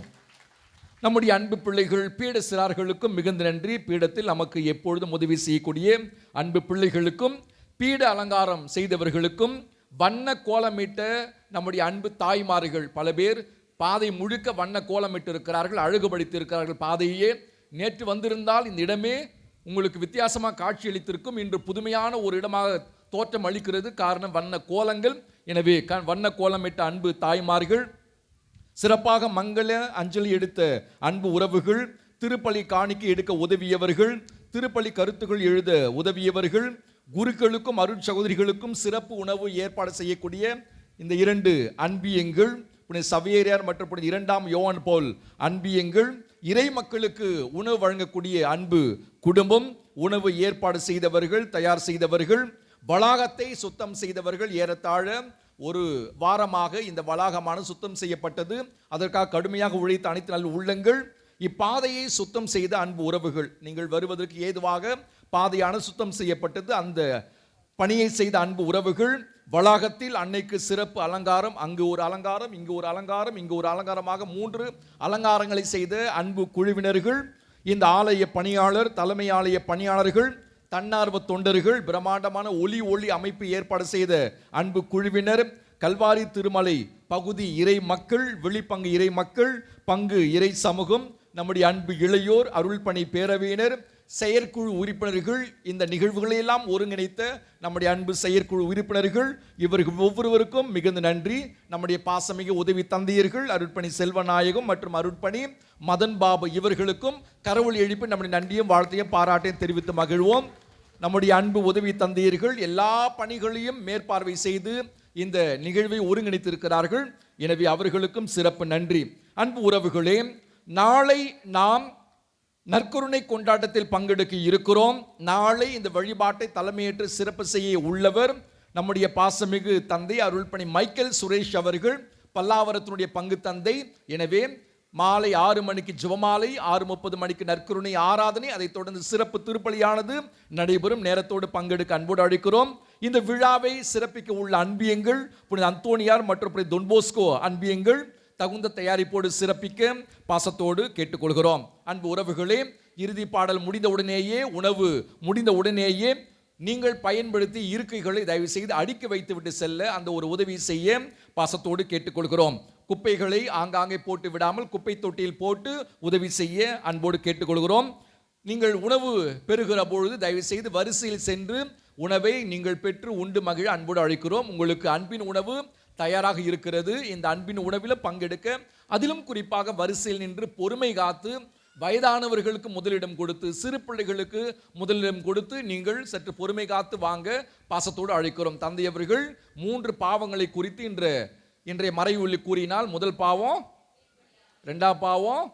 நம்முடைய அன்பு பிள்ளைகள் பீட சிறார்களுக்கும் மிகுந்த நன்றி. பீடத்தில் நமக்கு எப்பொழுதும் உதவி செய்யக்கூடிய அன்பு பிள்ளைகளுக்கும், பீட அலங்காரம் செய்தவர்களுக்கும், வண்ண கோலமிட்ட நம்முடைய அன்பு தாய்மார்கள் பல பேர் பாதை முழுக்க வண்ண கோலமிட்டு இருக்கிறார்கள், அழகுபடுத்தி இருக்கிறார்கள் பாதையே. நேற்று வந்திருந்தால் இந்த இடமே உங்களுக்கு வித்தியாசமாக காட்சியளித்திருக்கும். இன்று புதுமையான ஒரு இடமாக தோற்றம் அளிக்கிறது. காரணம் வண்ண கோலங்கள். எனவே வண்ண கோலமிட்ட அன்பு தாய்மார்கள், சிறப்பாக மங்கள அஞ்சலி எடுத்த அன்பு உறவுகள், திருப்பலி காணிக்கை எடுக்க உதவியவர்கள், திருப்பலி கருத்துக்கள் எழுத உதவியவர்கள், குருக்களுக்கும் அருட்சகோதரிகளுக்கும் சிறப்பு உணவு ஏற்பாடு செய்யக்கூடிய இந்த 2 அன்பியங்கள், புனித சவேரியார் மற்றும் புனித 2ஆம் யோவான் பால் அன்பியங்கள், இறை மக்களுக்கு உணவு வழங்கக்கூடிய அன்பு குடும்பம், உணவு ஏற்பாடு செய்தவர்கள், தயார் செய்தவர்கள், வளாகத்தை சுத்தம் செய்தவர்கள். ஏறத்தாழ ஒரு வாரமாக இந்த வளாகமான சுத்தம் செய்யப்பட்டது. அதற்காக கடுமையாக உழைத்த அனைத்து நல்ல உள்ளங்கள், இப்பாதையை சுத்தம் செய்த அன்பு உறவுகள், நீங்கள் வருவதற்கு ஏதுவாக பாதையான சுத்தம் செய்யப்பட்டது. அந்த பணியை செய்த அன்பு உறவுகள், வளாகத்தில் அன்னைக்கு சிறப்பு அலங்காரம், அங்கு ஒரு அலங்காரம், இங்கு ஒரு அலங்காரம், இங்கு ஒரு அலங்காரமாக 3 அலங்காரங்களை செய்த அன்பு குழுவினர்கள், இந்த ஆலய பணியாளர், தலைமை ஆலய பணியாளர்கள், தன்னார்வ தொண்டர்கள், பிரம்மாண்டமான ஒளி அமைப்பு ஏற்பாடு செய்த அன்பு குழுவினர், கல்வாரி திருமலை பகுதி இறை மக்கள், வெளிப்பங்கு இறை மக்கள், பங்கு இறை சமூகம், நம்முடைய அன்பு இளையோர், அருள்பணி பேரவையினர், செயற்குழு உறுப்பினர்கள், இந்த நிகழ்வுகளையெல்லாம் ஒருங்கிணைத்த நம்முடைய அன்பு செயற்குழு உறுப்பினர்கள், இவர்கள் ஒவ்வொருவருக்கும் மிகுந்த நன்றி. நம்முடைய பாசமிகு உதவி தந்தையர்கள் அருட்பணி செல்வநாயகம் மற்றும் அருட்பணி மதன் பாபு இவர்களுக்கும் கரவொலி எழுப்பி நம்முடைய நன்றியும் வாழ்த்தையும் பாராட்டையும் தெரிவித்து மகிழ்வோம். நம்முடைய அன்பு உதவி தந்தையர்கள் எல்லா பணிகளையும் மேற்பார்வை செய்து இந்த நிகழ்வை ஒருங்கிணைத்திருக்கிறார்கள். எனவே அவர்களுக்கும் சிறப்பு நன்றி. அன்பு உறவுகளே, நாளை நாம் நற்கருணை கொண்டாட்டத்தில் பங்கெடுக்க இருக்கிறோம். நாளை இந்த வழிபாட்டை தலைமையேற்று சிறப்பு செய்ய உள்ளவர் நம்முடைய பாசமிகு தந்தை அருள்பணி மைக்கேல் சுரேஷ் அவர்கள், பல்லாவரத்தினுடைய பங்கு தந்தை. எனவே மாலை 6 மணிக்கு ஜெபமாலை, 6:30 மணிக்கு நற்கருணை ஆராதனை, அதைத் தொடர்ந்து சிறப்பு திருப்பலியானது நடைபெறும். நேரத்தோடு பங்கெடுக்க அன்போடு அழைக்கிறோம். இந்த விழாவை சிறப்பிக்க உள்ள அன்பியங்கள் புனித அந்தோனியார் மற்றும் புனித தொன்போஸ்கோ அன்பியங்கள் தகுந்த தயாரிப்போடு சிறப்பிக்க பாசத்தோடு கேட்டுக்கொள்கிறோம். அன்பு உறவுகளே, இறுதி பாடல் முடிந்த உடனேயே, உணவு முடிந்த உடனேயே நீங்கள் பயன்படுத்தி இருக்கைகளை தயவு செய்து அடுக்கி வைத்து விட்டு செல்ல அந்த ஒரு உதவி செய்ய பாசத்தோடு கேட்டுக்கொள்கிறோம். குப்பைகளை ஆங்காங்கே போட்டு விடாமல் குப்பை தொட்டியில் போட்டு உதவி செய்ய அன்போடு கேட்டுக்கொள்கிறோம். நீங்கள் உணவு பெறுகிற பொழுது தயவு செய்து வரிசையில் சென்று உணவை நீங்கள் பெற்று உண்டு மகிழ அன்போடு அழைக்கிறோம். உங்களுக்கு அன்பின் உணவு தயாராக இருக்கிறது. இந்த அன்பின் உணவில் பங்கெடுக்க, அதிலும் குறிப்பாக வரிசையில் நின்று பொறுமை காத்து வயதானவர்களுக்கு முதலிடம் கொடுத்து சிறு பிள்ளைகளுக்கு முதலிடம் கொடுத்து நீங்கள் சற்று பொறுமை காத்து வாங்க பாசத்தோடு அழைக்கிறோம். தந்தையவர்கள் 3 பாவங்களை குறித்து இன்றைய மறைவுள்ளி கூறினால், முதல் பாவம், 2ஆம் பாவம்,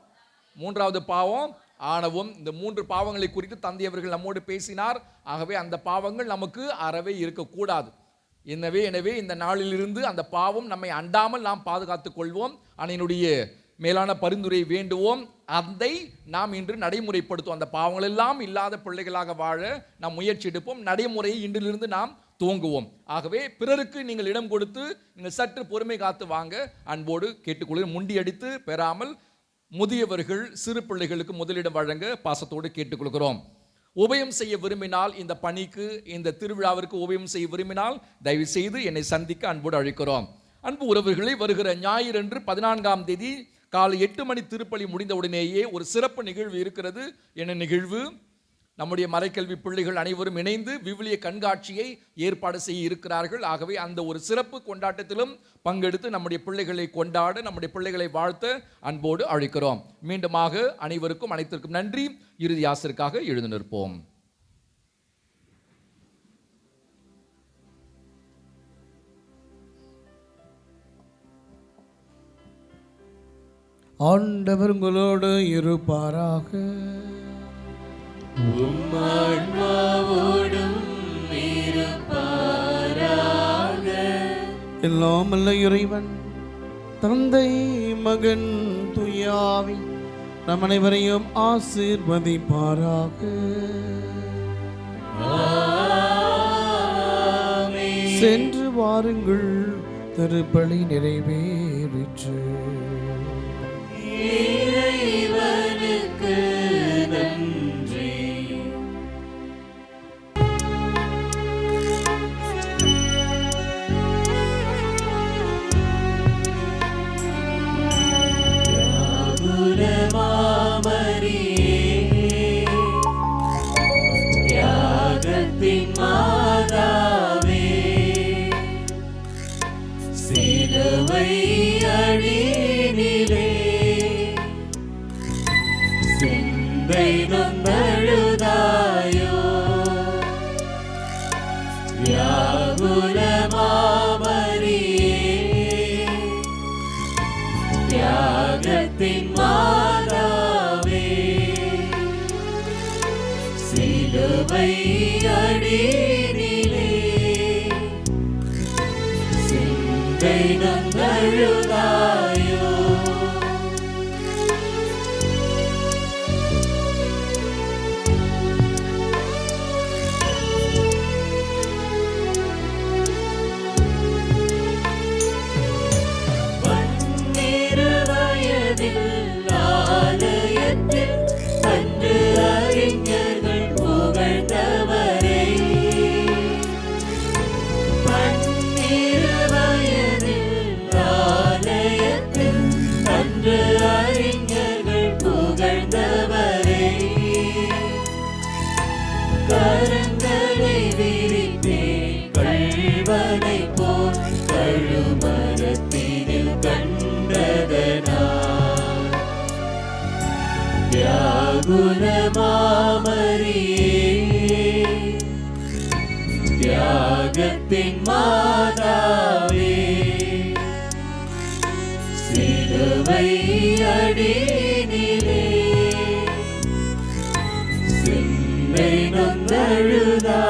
3ஆவது பாவம் ஆணவம். இந்த 3 பாவங்களை குறித்து தந்தையவர்கள் நம்மோடு பேசினார். ஆகவே அந்த பாவங்கள் நமக்கு அறவே இருக்கக்கூடாது. எனவே இந்த நாளிலிருந்து அந்த பாவம் நம்மை அண்டாமல் நாம் பாதுகாத்துக் கொள்வோம். அன்னையினுடைய மேலான பரிந்துரை வேண்டுவோம். அதை நாம் இன்று நடைமுறைப்படுத்துவோம். அந்த பாவங்கள் எல்லாம் இல்லாத பிள்ளைகளாக வாழ நாம் முயற்சி எடுப்போம். நடைமுறையை இன்றிலிருந்து நாம் துவங்குவோம். ஆகவே பிறருக்கு நீங்கள் இடம் கொடுத்து நீங்கள் சற்று பொறுமை காத்து வாங்க அன்போடு கேட்டுக்கொள்கிறேன். முண்டியடித்து பெறாமல் முதியவர்கள் சிறு பிள்ளைகளுக்கு முதலிடம் வழங்க பாசத்தோடு கேட்டுக்கொள்கிறோம். உபயம் செய்ய விரும்பினால், இந்த பணிக்கு இந்த திருவிழாவிற்கு உபயம் செய்ய விரும்பினால் தயவு செய்து என்னை சந்திக்க அன்போடு அழைக்கிறோம். அன்பு உறவுகளை, வருகிற ஞாயிறன்று 14ஆம் தேதி காலை 8 மணி திருப்பலி முடிந்தவுடனேயே ஒரு சிறப்பு நிகழ்வு இருக்கிறது. என்ன நிகழ்வு? நம்முடைய மறைக்கல்வி பிள்ளைகள் அனைவரும் இணைந்து விவிலிய கண்காட்சியை ஏற்பாடு செய்ய இருக்கிறார்கள். ஆகவே அந்த ஒரு சிறப்பு கொண்டாட்டத்திலும் பங்கெடுத்து நம்முடைய பிள்ளைகளை கொண்டாட, நம்முடைய பிள்ளைகளை வாழ்த்த அன்போடு அழைக்கிறோம். மீண்டுமாக அனைவருக்கும் அனைத்திற்கும் நன்றி. இறுதி ஆசிற்காக எழுந்து நிற்போம். ஆண்டவர் உங்களோடு இருப்பாராக. எல்லாம் அல்ல இறைவன் தந்தை, மகன், தூயாவி நம் அனைவரையும் ஆசீர்வதிப்பாராக. சென்று வாருங்கள், திருப்பலி நிறைவேறிற்று. இறைவனுக்கு நன்றி. தியாகத்தின் மாதாவே, சிலுவை அடியினிலே சிந்தை நொந்தழுதாயோ. வியாகுல மாமரியே, தியாகத்தின் மாதாவே, சிலுவை அடியினிலே சிந்தை நொந்தழுதாயோ. ஆலயத்தில் அன்று அறிஞர்கள் புகழ்ந்தவரை, 12 வயதில் கள்வனை போல் கழுமரத்தினில் கண்டதனால் வியாகுல மாமரியே தியாகத்தின் மாதாவே சிலுவை அடியினிலே சிந்தை நொந்தழுதா